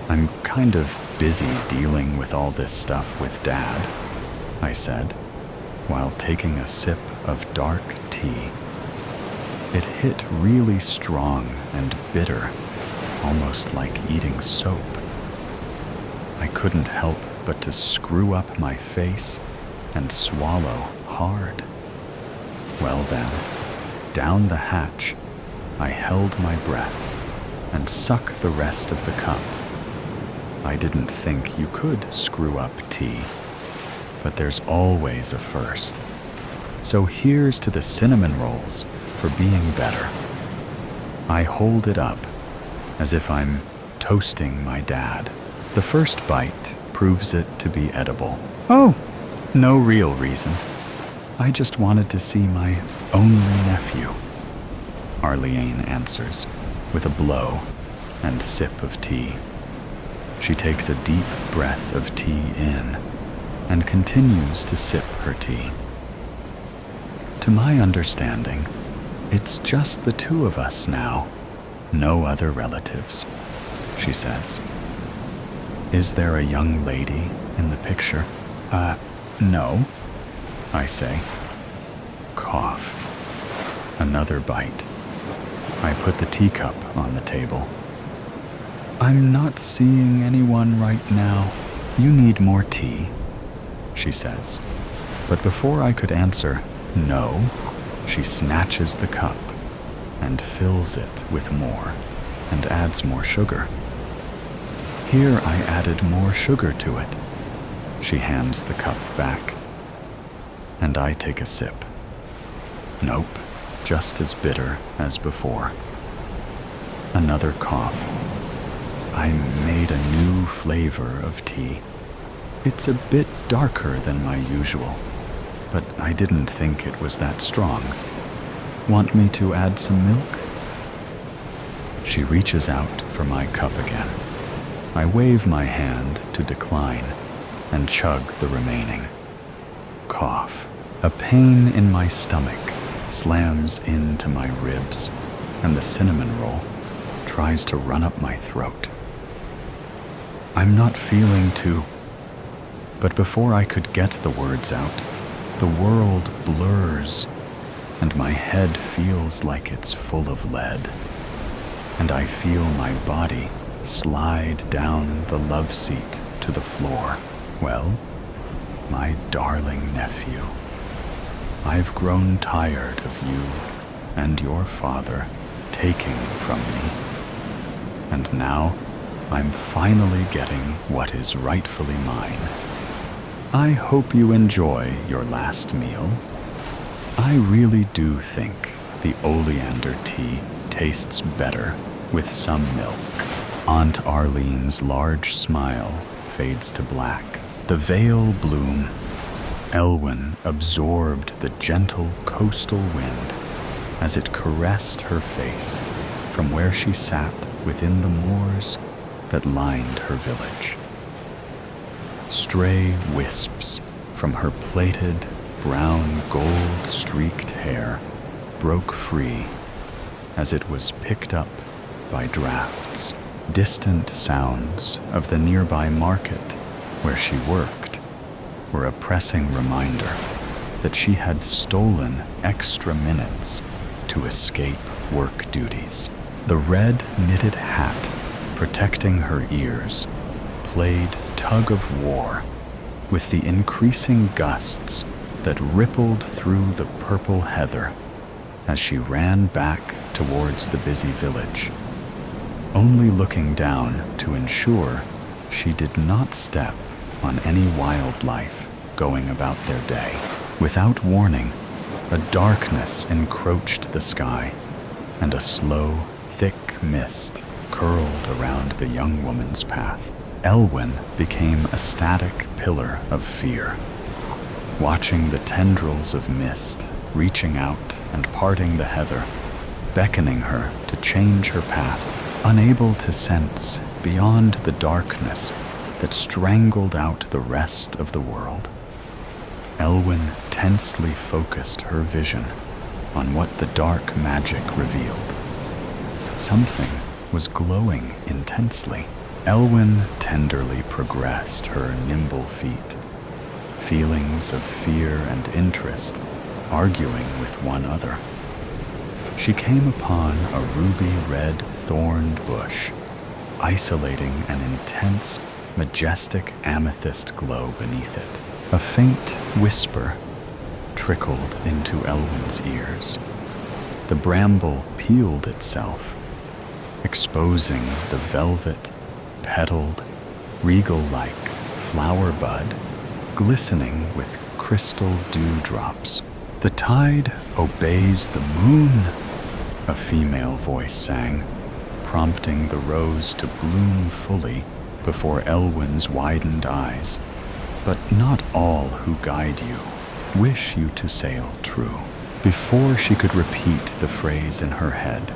I'm kind of busy dealing with all this stuff with Dad, I said, while taking a sip of dark tea. It hit really strong and bitter, almost like eating soap. I couldn't help but to screw up my face and swallow hard. Well then, down the hatch, I held my breath and sucked the rest of the cup. I didn't think you could screw up tea, but there's always a first. So here's to the cinnamon rolls for being better. I hold it up as if I'm toasting my dad. The first bite proves it to be edible. Oh, no real reason. I just wanted to see my only nephew. Arlene answers with a blow and sip of tea. She takes a deep breath of tea in and continues to sip her tea. To my understanding, It's just the two of us now. No other relatives, she says. Is there a young lady in the picture? No, I say. Cough. Another bite. I put the teacup on the table. I'm not seeing anyone right now. You need more tea, she says. But before I could answer no, she snatches the cup and fills it with more and adds more sugar. Here I added more sugar to it. She hands the cup back, and I take a sip. Nope, just as bitter as before. Another cough. I made a new flavor of tea. It's a bit darker than my usual, but I didn't think it was that strong. Want me to add some milk? She reaches out for my cup again. I wave my hand to decline and chug the remaining. Cough. A pain in my stomach slams into my ribs, and the cinnamon roll tries to run up my throat. I'm not feeling too... But before I could get the words out, the world blurs, and my head feels like it's full of lead, and I feel my body slide down the love seat to the floor. Well, my darling nephew, I've grown tired of you and your father taking from me, and now I'm finally getting what is rightfully mine. I hope you enjoy your last meal. I really do think the oleander tea tastes better with some milk. Aunt Arlene's large smile fades to black. The veil bloom. Elwyn absorbed the gentle coastal wind as it caressed her face from where she sat within the moors that lined her village. Stray wisps from her plaited, brown, gold-streaked hair broke free as it was picked up by drafts. Distant sounds of the nearby market where she worked were a pressing reminder that she had stolen extra minutes to escape work duties. The red knitted hat protecting her ears played tug of war with the increasing gusts that rippled through the purple heather as she ran back towards the busy village, only looking down to ensure she did not step on any wildlife going about their day. Without warning, a darkness encroached the sky, and a slow, thick mist curled around the young woman's path. Elwyn became a static pillar of fear, watching the tendrils of mist reaching out and parting the heather, beckoning her to change her path, unable to sense beyond the darkness that strangled out the rest of the world. Elwyn tensely focused her vision on what the dark magic revealed. Something was glowing intensely. Elwyn tenderly progressed her nimble feet, feelings of fear and interest arguing with one another. She came upon a ruby-red thorned bush, isolating an intense, majestic amethyst glow beneath it. A faint whisper trickled into Elwyn's ears. The bramble peeled itself, exposing the velvet, petaled, regal-like flower bud, glistening with crystal dewdrops. "The tide obeys the moon," a female voice sang, prompting the rose to bloom fully before Elwyn's widened eyes. "But not all who guide you wish you to sail true." Before she could repeat the phrase in her head,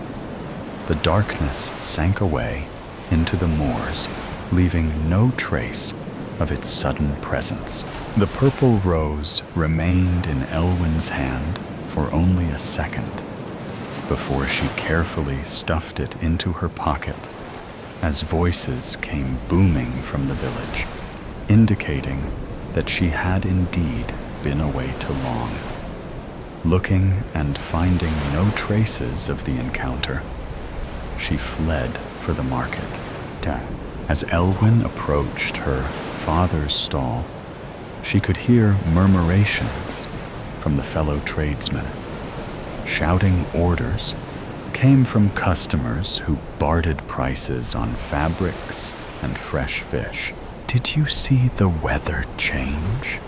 the darkness sank away into the moors, leaving no trace of its sudden presence. The purple rose remained in Elwyn's hand for only a second, before she carefully stuffed it into her pocket as voices came booming from the village, indicating that she had indeed been away too long. Looking and finding no traces of the encounter, she fled for the market. As Elwyn approached her father's stall, she could hear murmurations from the fellow tradesmen. Shouting orders came from customers who bartered prices on fabrics and fresh fish. "Did you see the weather change?"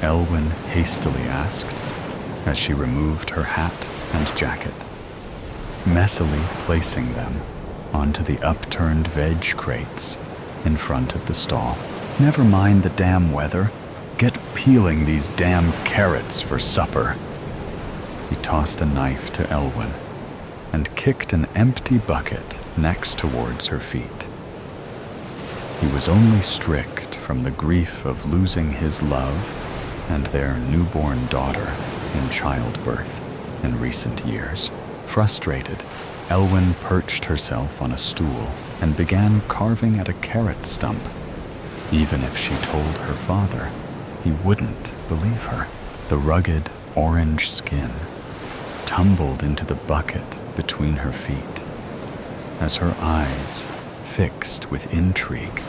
Elwyn hastily asked as she removed her hat and jacket, messily placing them onto the upturned veg crates in front of the stall. "Never mind the damn weather. Get peeling these damn carrots for supper." He tossed a knife to Elwyn and kicked an empty bucket next towards her feet. He was only strict from the grief of losing his love and their newborn daughter in childbirth in recent years. Frustrated, Elwyn perched herself on a stool and began carving at a carrot stump. Even if she told her father, he wouldn't believe her. The rugged orange skin tumbled into the bucket between her feet as her eyes fixed with intrigue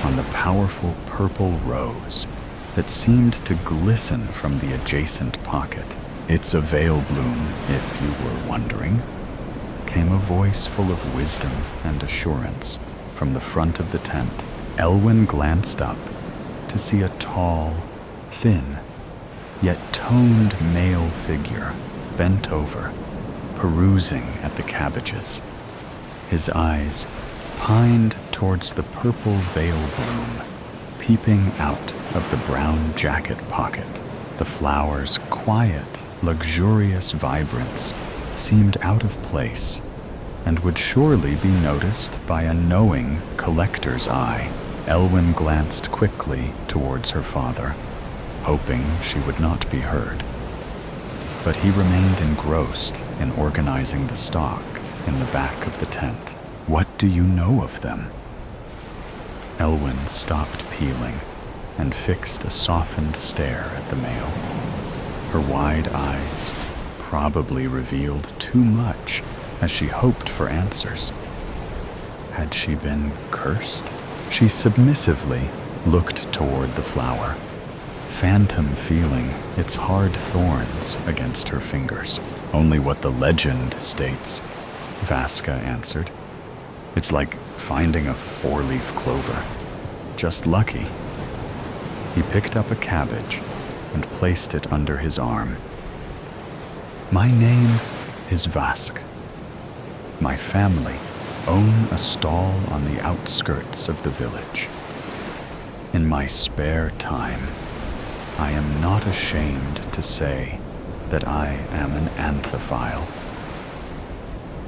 on the powerful purple rose that seemed to glisten from the adjacent pocket. "It's a veil bloom, if you were wondering," came a voice full of wisdom and assurance from the front of the tent. Elwyn glanced up to see a tall, thin, yet toned male figure bent over, perusing at the cabbages. His eyes pined towards the purple veil bloom peeping out of the brown jacket pocket. The flower's quiet, luxurious vibrance seemed out of place and would surely be noticed by a knowing collector's eye. Elwyn glanced quickly towards her father, hoping she would not be heard. But he remained engrossed in organizing the stock in the back of the tent. "What do you know of them?" Elwyn stopped peeling and fixed a softened stare at the male. Her wide eyes probably revealed too much as she hoped for answers. Had she been cursed? She submissively looked toward the flower, phantom feeling its hard thorns against her fingers. "Only what the legend states," Vaska answered. "It's like finding a four-leaf clover. Just lucky." He picked up a cabbage and placed it under his arm. "My name is Vask. My family own a stall on the outskirts of the village. In my spare time, I am not ashamed to say that I am an anthophile."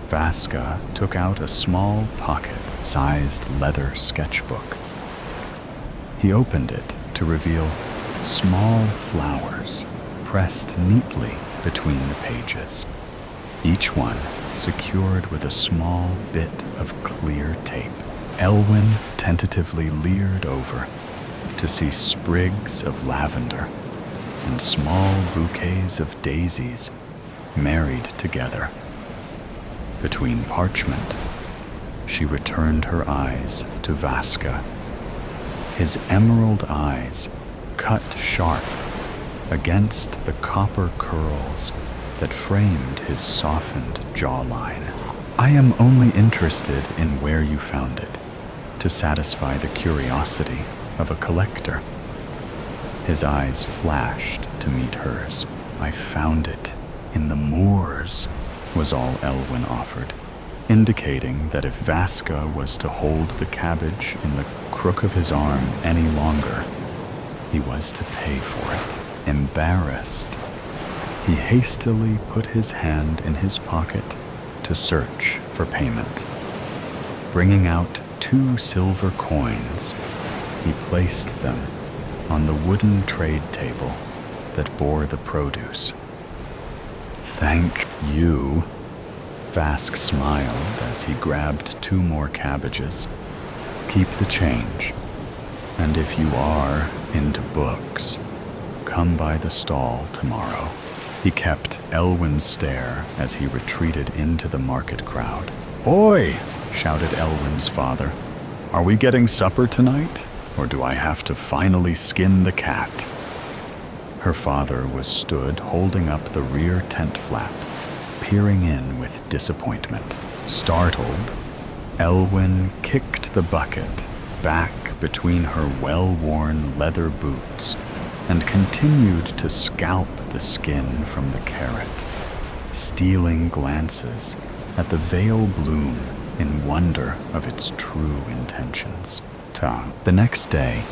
Vaska took out a small pocket-sized leather sketchbook. He opened it to reveal small flowers pressed neatly between the pages, each one secured with a small bit of clear tape. Elwyn tentatively leered over to see sprigs of lavender and small bouquets of daisies married together. Between parchment, she returned her eyes to Vaska. His emerald eyes cut sharp against the copper curls that framed his softened jawline. "I am only interested in where you found it, to satisfy the curiosity of a collector." His eyes flashed to meet hers. "I found it in the moors," was all Elwyn offered, indicating that if Vaska was to hold the cabbage in the crook of his arm any longer, he was to pay for it. Embarrassed, he hastily put his hand in his pocket to search for payment. Bringing out 2 silver coins, he placed them on the wooden trade table that bore the produce. "Thank you," Vask smiled as he grabbed 2 more cabbages. "Keep the change. And if you are into books, come by the stall tomorrow." He kept Elwyn's stare as he retreated into the market crowd. "Oi!" shouted Elwyn's father. "Are we getting supper tonight, or do I have to finally skin the cat?" Her father was stood holding up the rear tent flap, peering in with disappointment. Startled, Elwyn kicked the bucket back between her well-worn leather boots and continued to scalp the skin from the carrot, stealing glances at the veil bloom in wonder of its true intentions. The next day,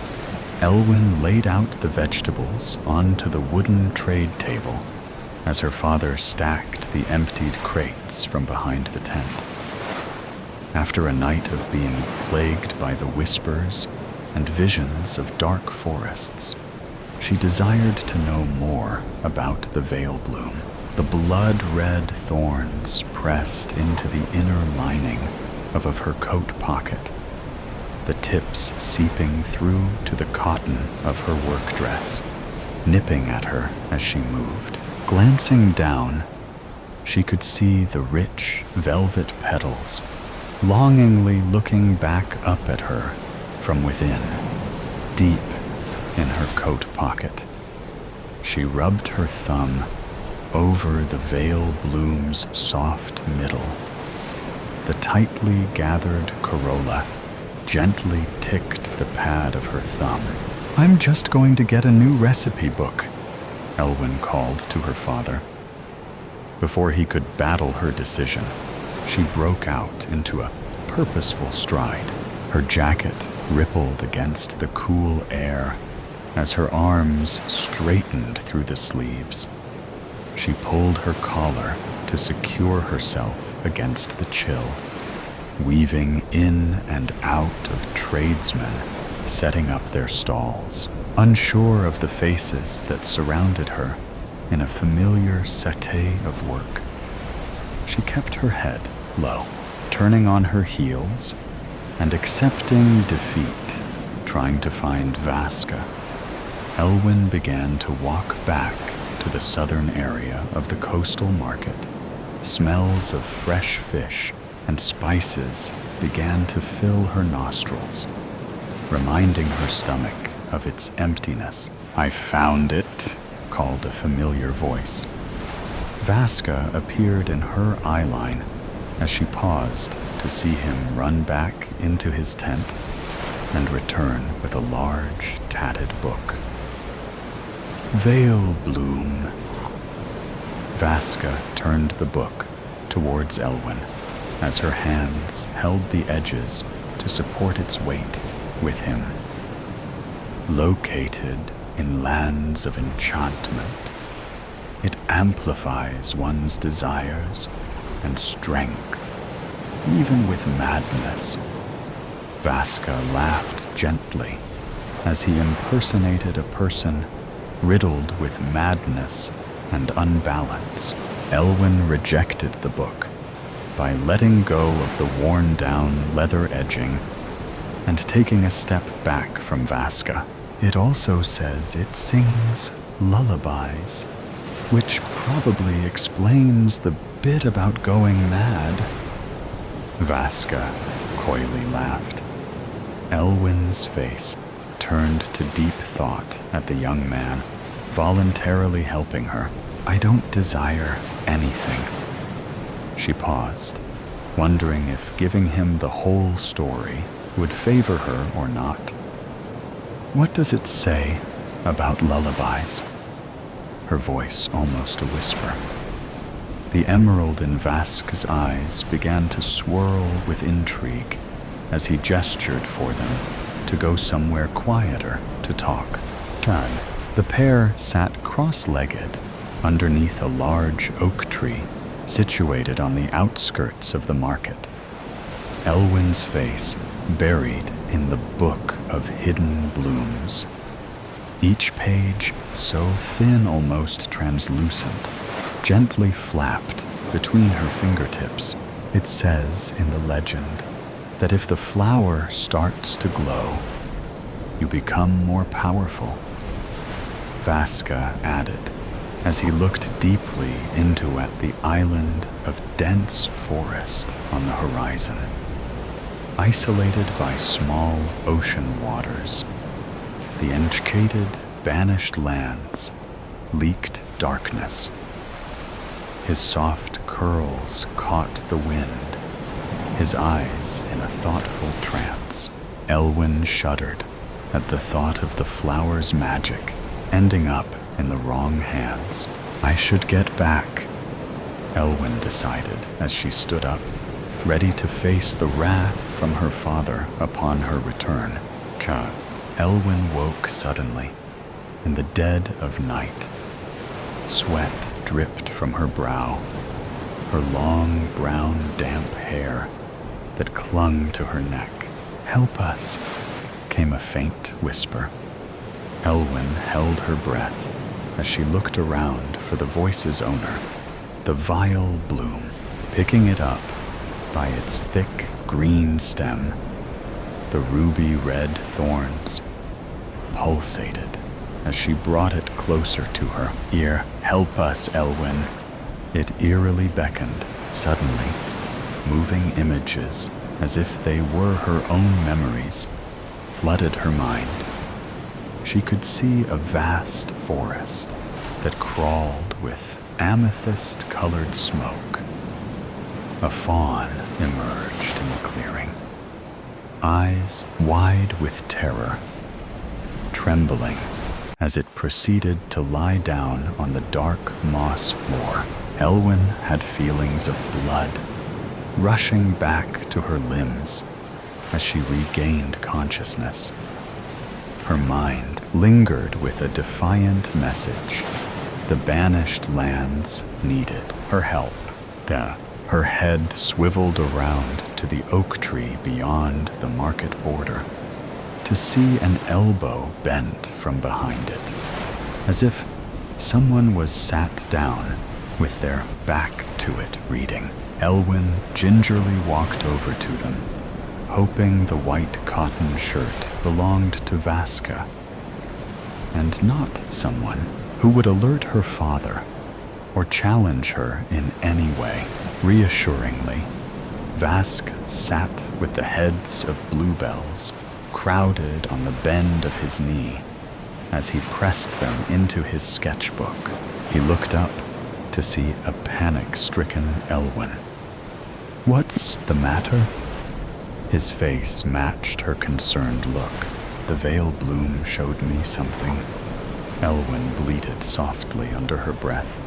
Elwyn laid out the vegetables onto the wooden trade table as her father stacked the emptied crates from behind the tent. After a night of being plagued by the whispers and visions of dark forests, she desired to know more about the veil bloom. The blood-red thorns pressed into the inner lining of her coat pocket, the tips seeping through to the cotton of her work dress, nipping at her as she moved. Glancing down, she could see the rich velvet petals, longingly looking back up at her from within, deep in her coat pocket. She rubbed her thumb over the veil bloom's soft middle. The tightly gathered corolla gently ticked the pad of her thumb. "I'm just going to get a new recipe book," Elwyn called to her father. Before he could battle her decision, she broke out into a purposeful stride. Her jacket rippled against the cool air as her arms straightened through the sleeves. She pulled her collar to secure herself against the chill, weaving in and out of tradesmen setting up their stalls, unsure of the faces that surrounded her in a familiar setee of work. She kept her head low, turning on her heels and accepting defeat, trying to find Vaska. Elwyn began to walk back to the southern area of the coastal market. Smells of fresh fish and spices began to fill her nostrils, reminding her stomach of its emptiness. "I found it," called a familiar voice. Vaska appeared in her eyeline as she paused to see him run back into his tent and return with a large, tatted book. "Veil Bloom." Vaska turned the book towards Elwyn as her hands held the edges to support its weight with him. Located in lands of enchantment, it amplifies one's desires and strength, even with madness. Vaska laughed gently as he impersonated a person riddled with madness and unbalance. Elwyn rejected the book by letting go of the worn-down leather edging and taking a step back from Vaska. "It also says it sings lullabies, which probably explains the bit about going mad." Vaska coyly laughed. Elwyn's face turned to deep thought at the young man, voluntarily helping her. "I don't desire anything." She paused, wondering if giving him the whole story would favor her or not. "What does it say about lullabies?" Her voice almost a whisper. The emerald in Vask's eyes began to swirl with intrigue as he gestured for them to go somewhere quieter to talk. The pair sat cross-legged underneath a large oak tree situated on the outskirts of the market. Elwyn's face buried in the book of hidden blooms, each page so thin almost translucent, gently flapped between her fingertips. It says in the legend that if the flower starts to glow, you become more powerful. Vaska added, as he looked deeply into the island of dense forest on the horizon, isolated by small ocean waters. The enchanted, banished lands leaked darkness. His soft curls caught the wind, his eyes in a thoughtful trance. Elwyn shuddered at the thought of the flower's magic ending up in the wrong hands. I should get back, Elwyn decided as she stood up, ready to face the wrath from her father upon her return. Elwyn woke suddenly, in the dead of night. Sweat dripped from her brow, her long, brown, damp hair that clung to her neck. "Help us," came a faint whisper. Elwyn held her breath as she looked around for the voice's owner, the vile bloom, picking it up by its thick green stem. The ruby-red thorns pulsated as she brought it closer to her ear. "Help us, Elwyn." It eerily beckoned, suddenly, moving images as if they were her own memories, flooded her mind. She could see a vast forest that crawled with amethyst-colored smoke. A fawn emerged in the clearing, eyes wide with terror, trembling as it proceeded to lie down on the dark moss floor. Elwyn had feelings of blood rushing back to her limbs as she regained consciousness. Her mind lingered with a defiant message. The banished lands needed her help. Her head swiveled around to the oak tree beyond the market border, to see an elbow bent from behind it, as if someone was sat down with their back to it reading. Elwyn gingerly walked over to them, hoping the white cotton shirt belonged to Vaska, and not someone who would alert her father or challenge her in any way. Reassuringly, Vask sat with the heads of bluebells crowded on the bend of his knee as he pressed them into his sketchbook. He looked up to see a panic-stricken Elwyn. "What's the matter?" His face matched her concerned look. "The veil bloom showed me something," Elwyn bleated softly under her breath.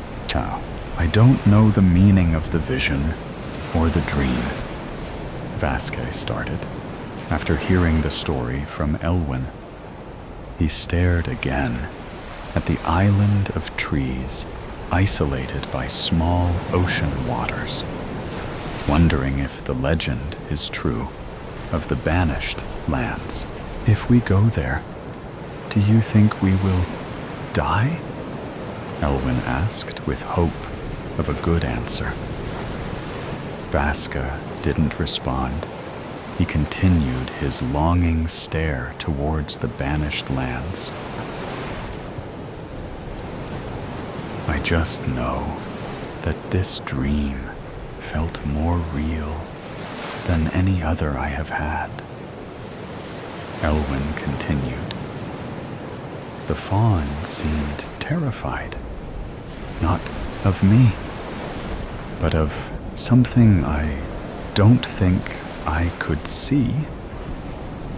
"I don't know the meaning of the vision or the dream," Vaska started, after hearing the story from Elwyn. He stared again at the island of trees isolated by small ocean waters, wondering if the legend is true of the banished lands. "If we go there, do you think we will die?" Elwyn asked with hope of a good answer. Vaska didn't respond. He continued his longing stare towards the banished lands. "I just know that this dream felt more real than any other I have had," Elwyn continued. The fawn seemed terrified, not of me, but of something I don't think I could see.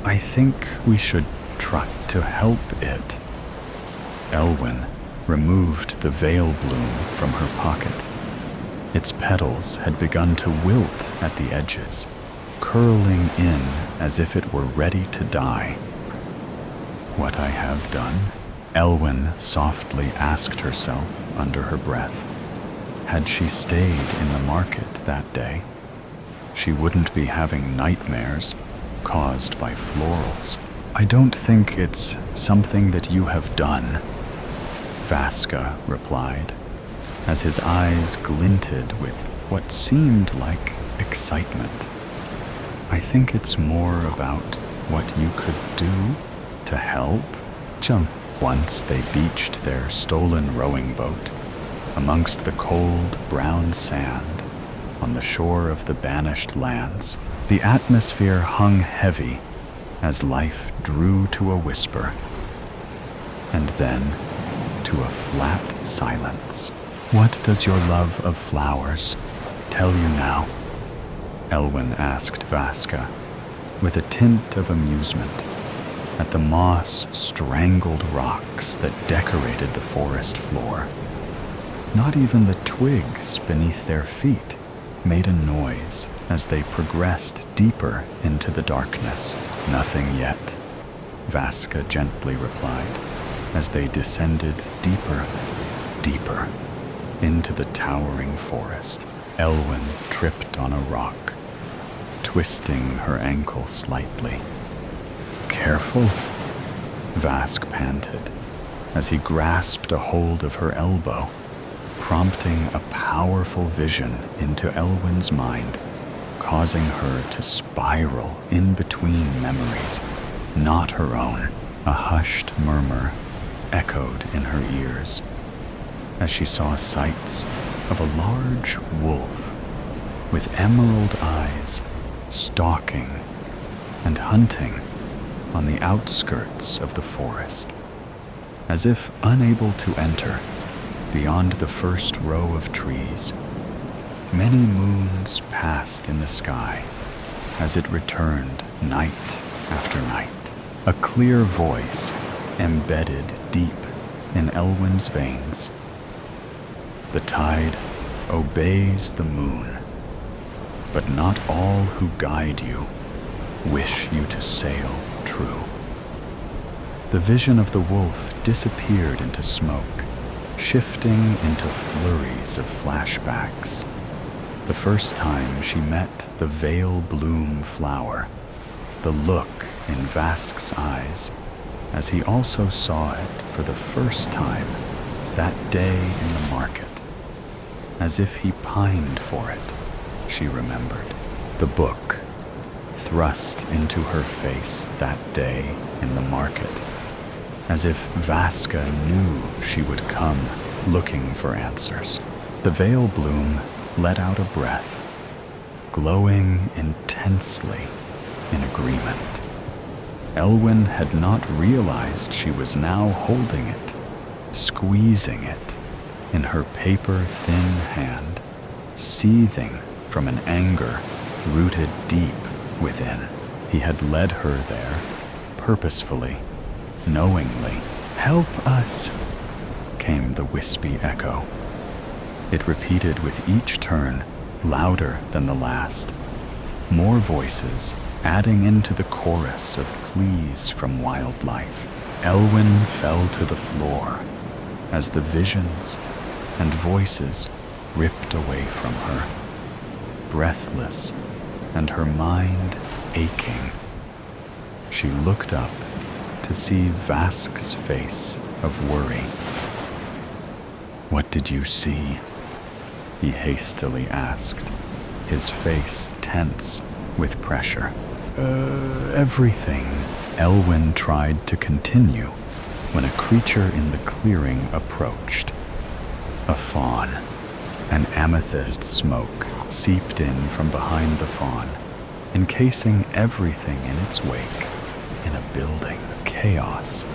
"I think we should try to help it." Elwyn removed the veil bloom from her pocket. Its petals had begun to wilt at the edges, curling in as if it were ready to die. "What I have done?" Elwyn softly asked herself under her breath. Had she stayed in the market that day, she wouldn't be having nightmares caused by florals. "I don't think it's something that you have done," Vaska replied, as his eyes glinted with what seemed like excitement. I think it's more about what you could do to help. Jump. Once they beached their stolen rowing boat amongst the cold, brown sand on the shore of the banished lands. The atmosphere hung heavy as life drew to a whisper, and then to a flat silence. What does your love of flowers tell you now? Elwyn asked Vaska, with a tint of amusement at the moss-strangled rocks that decorated the forest floor. Not even the twigs beneath their feet made a noise as they progressed deeper into the darkness. Nothing yet, Vaska gently replied, as they descended deeper, deeper into the towering forest. Elwyn tripped on a rock, twisting her ankle slightly. Careful, Vask panted as he grasped a hold of her elbow, prompting a powerful vision into Elwyn's mind, causing her to spiral in between memories, not her own. A hushed murmur echoed in her ears as she saw sights of a large wolf with emerald eyes stalking and hunting on the outskirts of the forest. As if unable to enter beyond the first row of trees, many moons passed in the sky as it returned night after night. A clear voice embedded deep in Elwyn's veins. The tide obeys the moon, but not all who guide you wish you to sail true. The vision of the wolf disappeared into smoke, shifting into flurries of flashbacks. The first time she met the veil bloom flower, the look in Vask's eyes as he also saw it for the first time that day in the market. As if he pined for it, she remembered. The book thrust into her face that day in the market, as if Vaska knew she would come looking for answers. The veil bloom let out a breath, glowing intensely in agreement. Elwyn had not realized she was now holding it, squeezing it in her paper-thin hand, seething from an anger rooted deep within. He had led her there, purposefully, knowingly. "Help us," came the wispy echo. It repeated with each turn, louder than the last. More voices adding into the chorus of pleas from wildlife. Elwyn fell to the floor as the visions and voices ripped away from her, breathless and her mind aching. She looked up to see Vask's face of worry. "What did you see?" he hastily asked, his face tense with pressure. Everything." Elwyn tried to continue when a creature in the clearing approached. A fawn. An amethyst smoke seeped in from behind the fawn, encasing everything in its wake in a building chaos.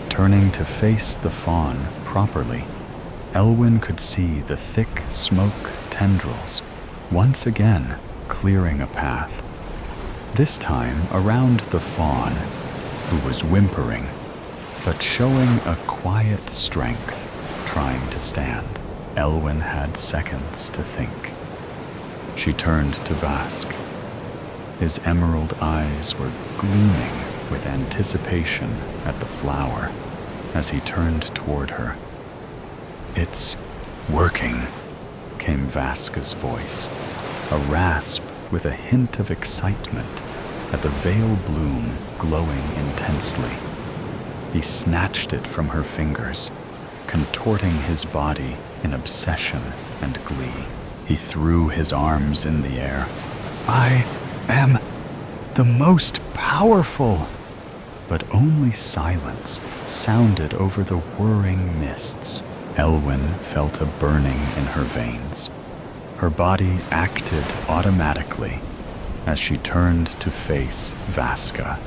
Turning to face the fawn properly, Elwyn could see the thick smoke tendrils once again clearing a path, this time around the fawn, who was whimpering, but showing a quiet strength, trying to stand. Elwyn had seconds to think. She turned to Vask. His emerald eyes were gleaming with anticipation at the flower as he turned toward her. "It's working," came Vaska's voice, a rasp with a hint of excitement at the veil bloom glowing intensely. He snatched it from her fingers, contorting his body in obsession and glee. He threw his arms in the air. "I am the most powerful!" But only silence sounded over the whirring mists. Elwyn felt a burning in her veins. Her body acted automatically as she turned to face Vaska,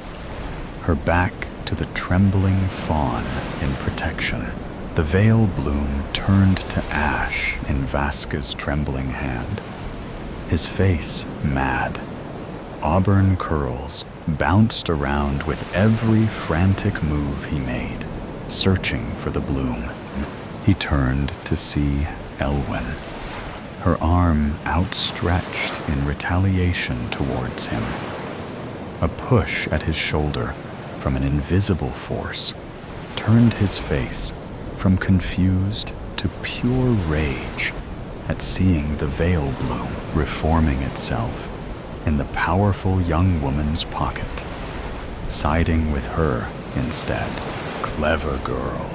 her back to the trembling fawn in protection. The veil bloom turned to ash in Vaska's trembling hand. His face mad. Auburn curls bounced around with every frantic move he made, searching for the bloom. He turned to see Elwyn, her arm outstretched in retaliation towards him. A push at his shoulder from an invisible force turned his face from confused to pure rage at seeing the veil bloom reforming itself in the powerful young woman's pocket, siding with her instead. "Clever girl,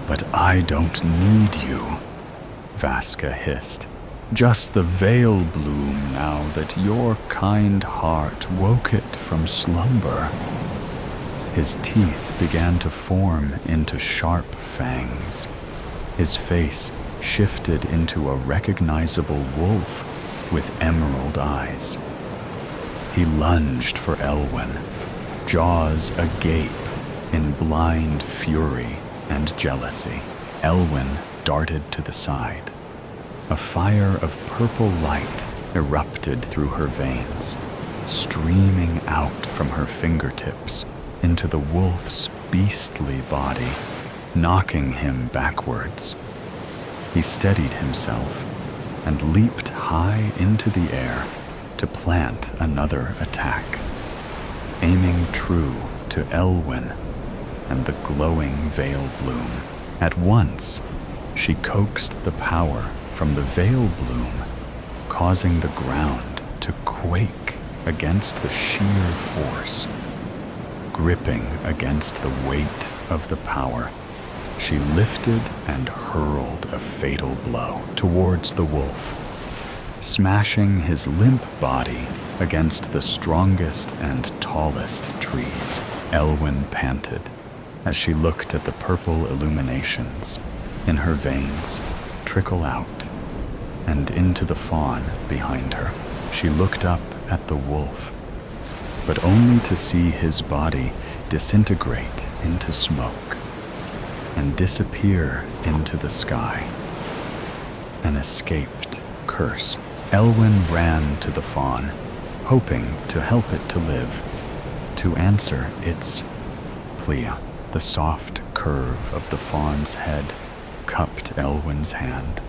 but I don't need you," Vaska hissed. "Just the veil bloom now that your kind heart woke it from slumber." His teeth began to form into sharp fangs. His face shifted into a recognizable wolf with emerald eyes. He lunged for Elwyn, jaws agape in blind fury and jealousy. Elwyn darted to the side. A fire of purple light erupted through her veins, streaming out from her fingertips into the wolf's beastly body, knocking him backwards. He steadied himself and leaped high into the air to plant another attack, aiming true to Elwyn and the glowing veil bloom. At once, she coaxed the power from the veil bloom, causing the ground to quake against the sheer force. Gripping against the weight of the power, she lifted and hurled a fatal blow towards the wolf, smashing his limp body against the strongest and tallest trees. Elwyn panted as she looked at the purple illuminations in her veins trickle out and into the fawn behind her. She looked up at the wolf, but only to see his body disintegrate into smoke and disappear into the sky. An escaped curse. Elwyn ran to the fawn, hoping to help it to live, to answer its plea. The soft curve of the fawn's head cupped Elwyn's hand,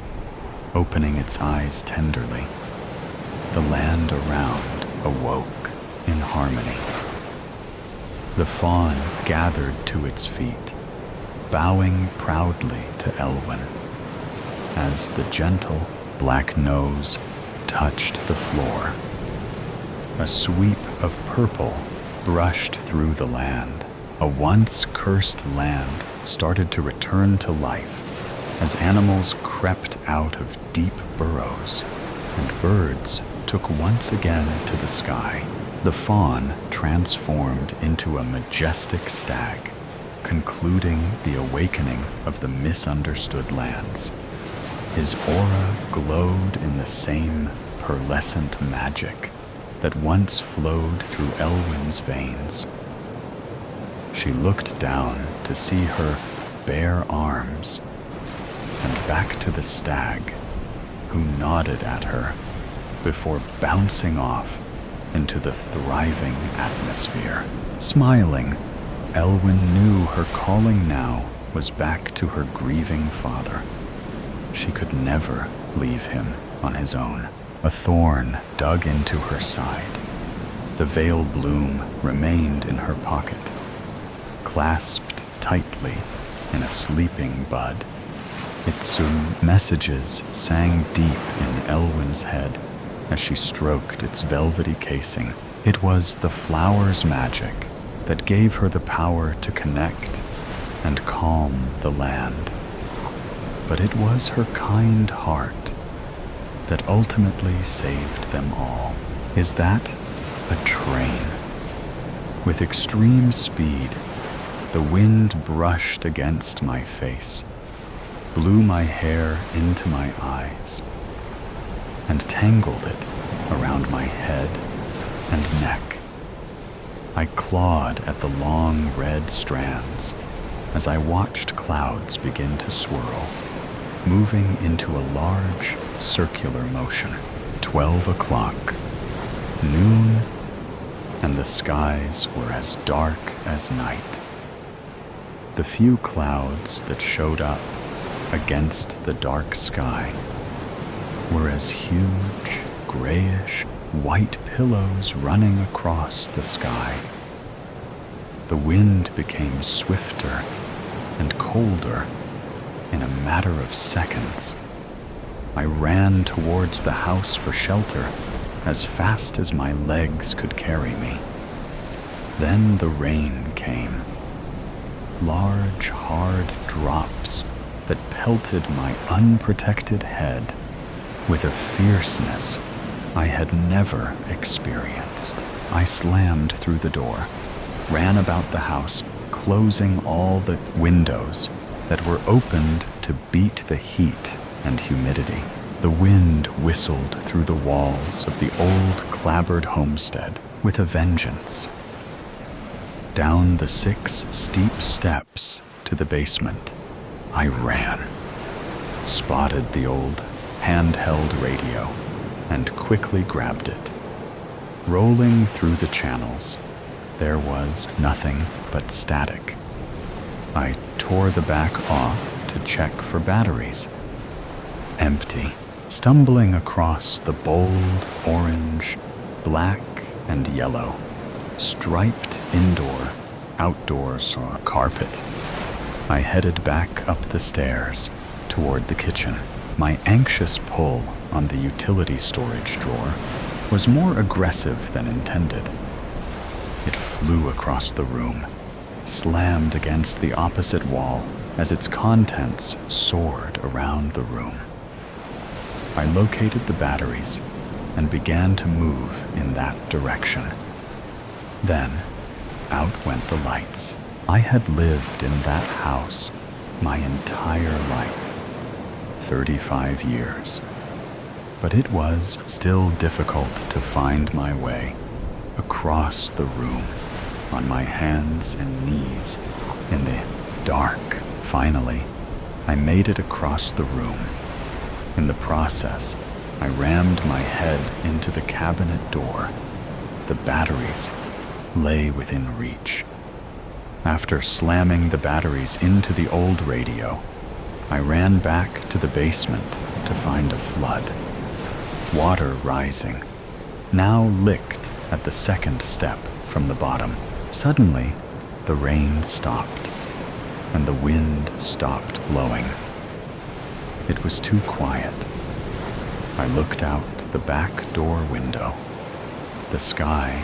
opening its eyes tenderly. The land around awoke in harmony. The fawn gathered to its feet, bowing proudly to Elwyn, as the gentle black nose touched the floor. A sweep of purple brushed through the land. A once cursed land started to return to life as animals crept out of deep burrows and birds took once again to the sky. The fawn transformed into a majestic stag, concluding the awakening of the misunderstood lands. His aura glowed in the same pearlescent magic that once flowed through Elwyn's veins. She looked down to see her bare arms and back to the stag, who nodded at her before bouncing off into the thriving atmosphere. Smiling, Elwyn knew her calling now was back to her grieving father. She could never leave him on his own. A thorn dug into her side. The veil bloom remained in her pocket, clasped tightly in a sleeping bud. Its messages sang deep in Elwyn's head as she stroked its velvety casing. It was the flower's magic that gave her the power to connect and calm the land. But it was her kind heart that ultimately saved them all. Is that a train? With extreme speed, the wind brushed against my face, blew my hair into my eyes, and tangled it around my head and neck. I clawed at the long red strands as I watched clouds begin to swirl, moving into a large circular motion. 12 o'clock, noon, and the skies were as dark as night. The few clouds that showed up against the dark sky were as huge, grayish, white pillows running across the sky. The wind became swifter and colder in a matter of seconds. I ran towards the house for shelter as fast as my legs could carry me. Then the rain came. Large, hard drops that pelted my unprotected head with a fierceness I had never experienced. I slammed through the door, ran about the house, closing all the windows that were opened to beat the heat and humidity. The wind whistled through the walls of the old clapboard homestead with a vengeance. Down the 6 steep steps to the basement, I ran, spotted the old handheld radio, and quickly grabbed it. Rolling through the channels, there was nothing but static. I tore the back off to check for batteries. Empty. Stumbling across the bold orange, black, and yellow, striped indoor, outdoors, or carpet, I headed back up the stairs toward the kitchen. My anxious pull on the utility storage drawer was more aggressive than intended. It flew across the room, slammed against the opposite wall as its contents soared around the room. I located the batteries and began to move in that direction. Then, out went the lights. I had lived in that house my entire life, 35 years. But it was still difficult to find my way across the room on my hands and knees in the dark. Finally, I made it across the room. In the process, I rammed my head into the cabinet door. The batteries lay within reach. After slamming the batteries into the old radio, I ran back to the basement to find a flood. Water rising, now licked at the second step from the bottom. Suddenly, the rain stopped, and the wind stopped blowing. It was too quiet. I looked out the back door window. The sky,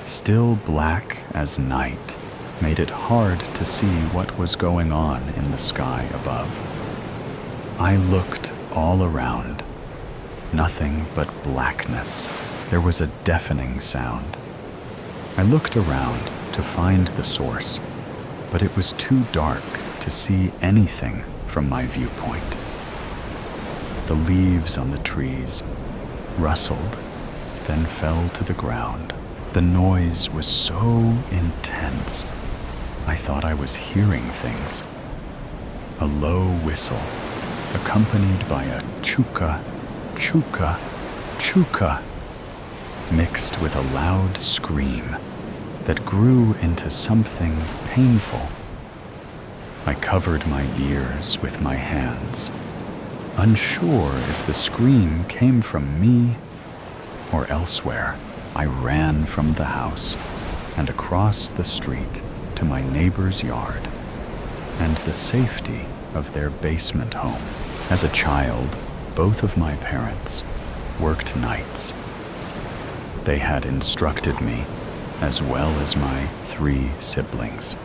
still black as night, made it hard to see what was going on in the sky above. I looked all around. Nothing but blackness. There was a deafening sound. I looked around to find the source, but it was too dark to see anything from my viewpoint. The leaves on the trees rustled, then fell to the ground. The noise was so intense, I thought I was hearing things. A low whistle, accompanied by a chuka, chuka, chuka, mixed with a loud scream that grew into something painful. I covered my ears with my hands, unsure if the scream came from me or elsewhere. I ran from the house and across the street to my neighbor's yard and the safety of their basement home. As a child, both of my parents worked nights. They had instructed me, as well as my 3 siblings.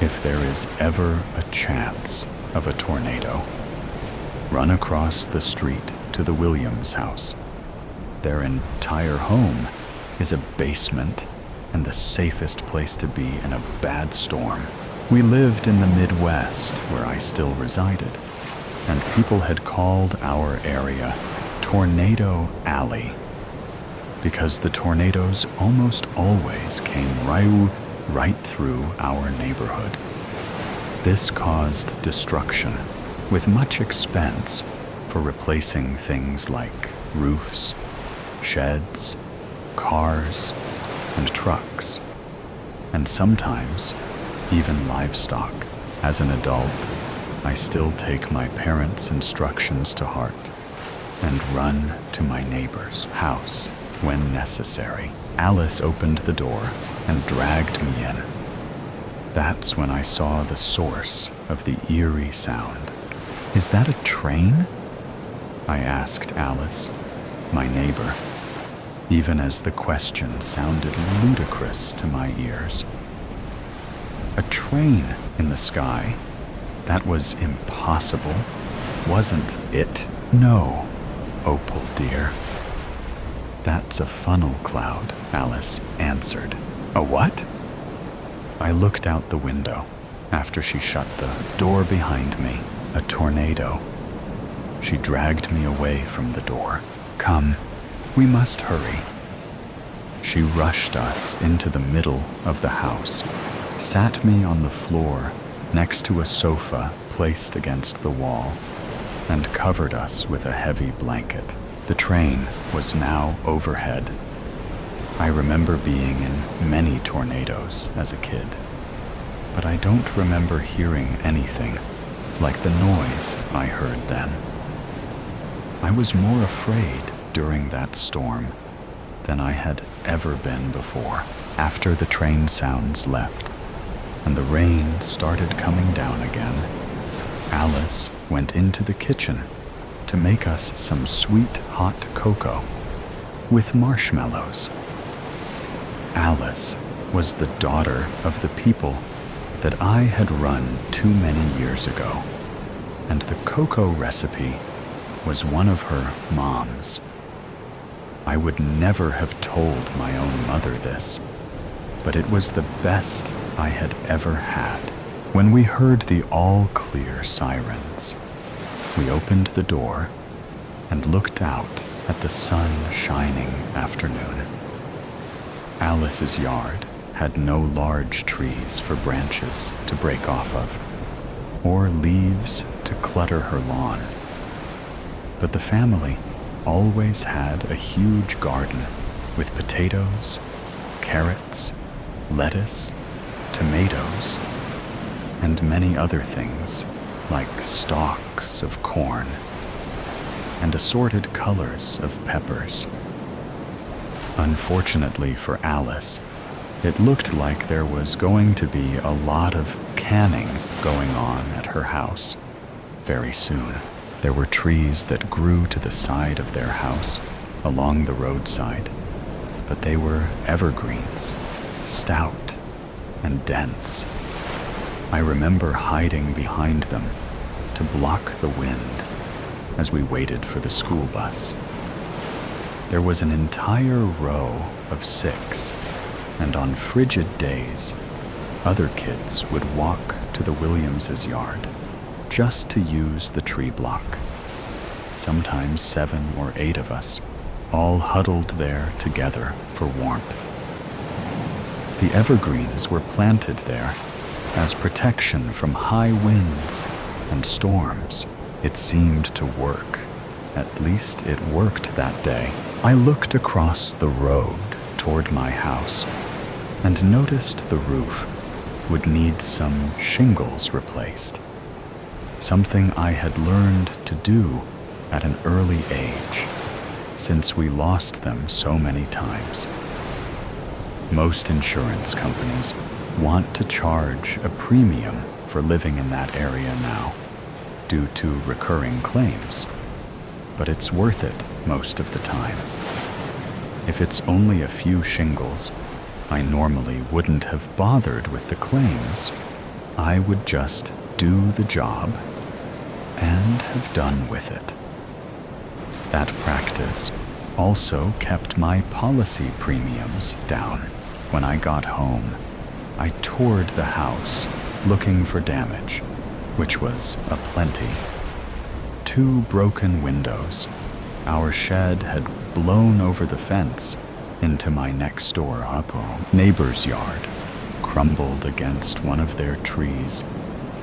If there is ever a chance of a tornado, run across the street to the Williams house. Their entire home is a basement and the safest place to be in a bad storm. We lived in the Midwest, where I still resided, and people had called our area Tornado Alley because the tornadoes almost always came right through our neighborhood. This caused destruction, with much expense for replacing things like roofs, sheds, cars, and trucks, and sometimes even livestock. As an adult, I still take my parents' instructions to heart and run to my neighbor's house when necessary. Alice opened the door and dragged me in. That's when I saw the source of the eerie sound. "Is that a train?" I asked Alice, my neighbor, even as the question sounded ludicrous to my ears. A train in the sky? That was impossible, wasn't it? "No, Opal dear. That's a funnel cloud," Alice answered. "A what?" I looked out the window after she shut the door behind me. "A tornado." She dragged me away from the door. "Come, we must hurry." She rushed us into the middle of the house, sat me on the floor next to a sofa placed against the wall, and covered us with a heavy blanket. The train was now overhead. I remember being in many tornadoes as a kid, but I don't remember hearing anything like the noise I heard then. I was more afraid during that storm than I had ever been before. After the train sounds left and the rain started coming down again, Alice went into the kitchen to make us some sweet hot cocoa with marshmallows. Alice was the daughter of the people that I had run too many years ago, and the cocoa recipe was one of her mom's. I would never have told my own mother this, but it was the best I had ever had. When we heard the all-clear sirens, we opened the door and looked out at the sun-shining afternoon. Alice's yard had no large trees for branches to break off of, or leaves to clutter her lawn. But the family always had a huge garden with potatoes, carrots, lettuce, tomatoes, and many other things like stalks of corn and assorted colors of peppers. Unfortunately for Alice, it looked like there was going to be a lot of canning going on at her house very soon. There were trees that grew to the side of their house along the roadside, but they were evergreens, stout and dense. I remember hiding behind them to block the wind as we waited for the school bus. There was an entire row of 6, and on frigid days, other kids would walk to the Williamses' yard just to use the tree block. Sometimes 7 or 8 of us, all huddled there together for warmth. The evergreens were planted there as protection from high winds and storms. It seemed to work. At least it worked that day. I looked across the road toward my house and noticed the roof would need some shingles replaced, something I had learned to do at an early age, since we lost them so many times. Most insurance companies want to charge a premium for living in that area now, due to recurring claims, but it's worth it most of the time. If it's only a few shingles, I normally wouldn't have bothered with the claims. I would just do the job and have done with it. That practice also kept my policy premiums down. When I got home, I toured the house looking for damage, which was aplenty. 2 broken windows. Our shed had blown over the fence into my next-door neighbor's yard, crumbled against one of their trees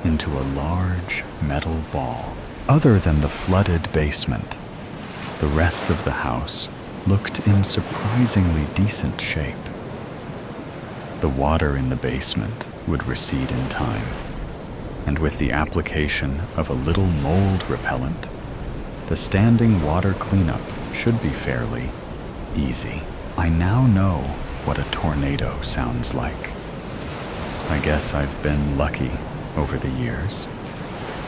into a large metal ball. Other than the flooded basement, the rest of the house looked in surprisingly decent shape. The water in the basement would recede in time, and with the application of a little mold repellent, the standing water cleanup should be fairly easy. I now know what a tornado sounds like. I guess I've been lucky over the years.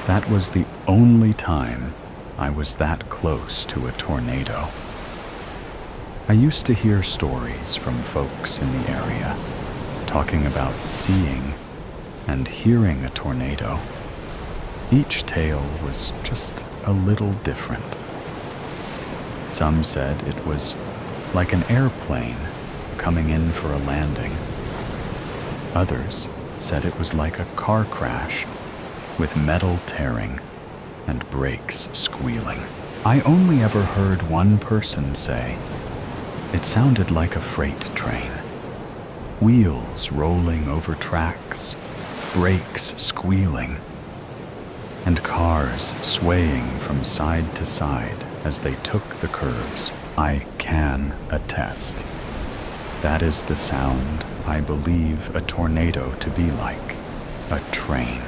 That was the only time I was that close to a tornado. I used to hear stories from folks in the area talking about seeing and hearing a tornado. Each tale was just a little different. Some said it was like an airplane coming in for a landing. Others said it was like a car crash with metal tearing and brakes squealing. I only ever heard one person say it sounded like a freight train. Wheels rolling over tracks, brakes squealing, and cars swaying from side to side as they took the curves. I can attest. That is the sound I believe a tornado to be like, a train.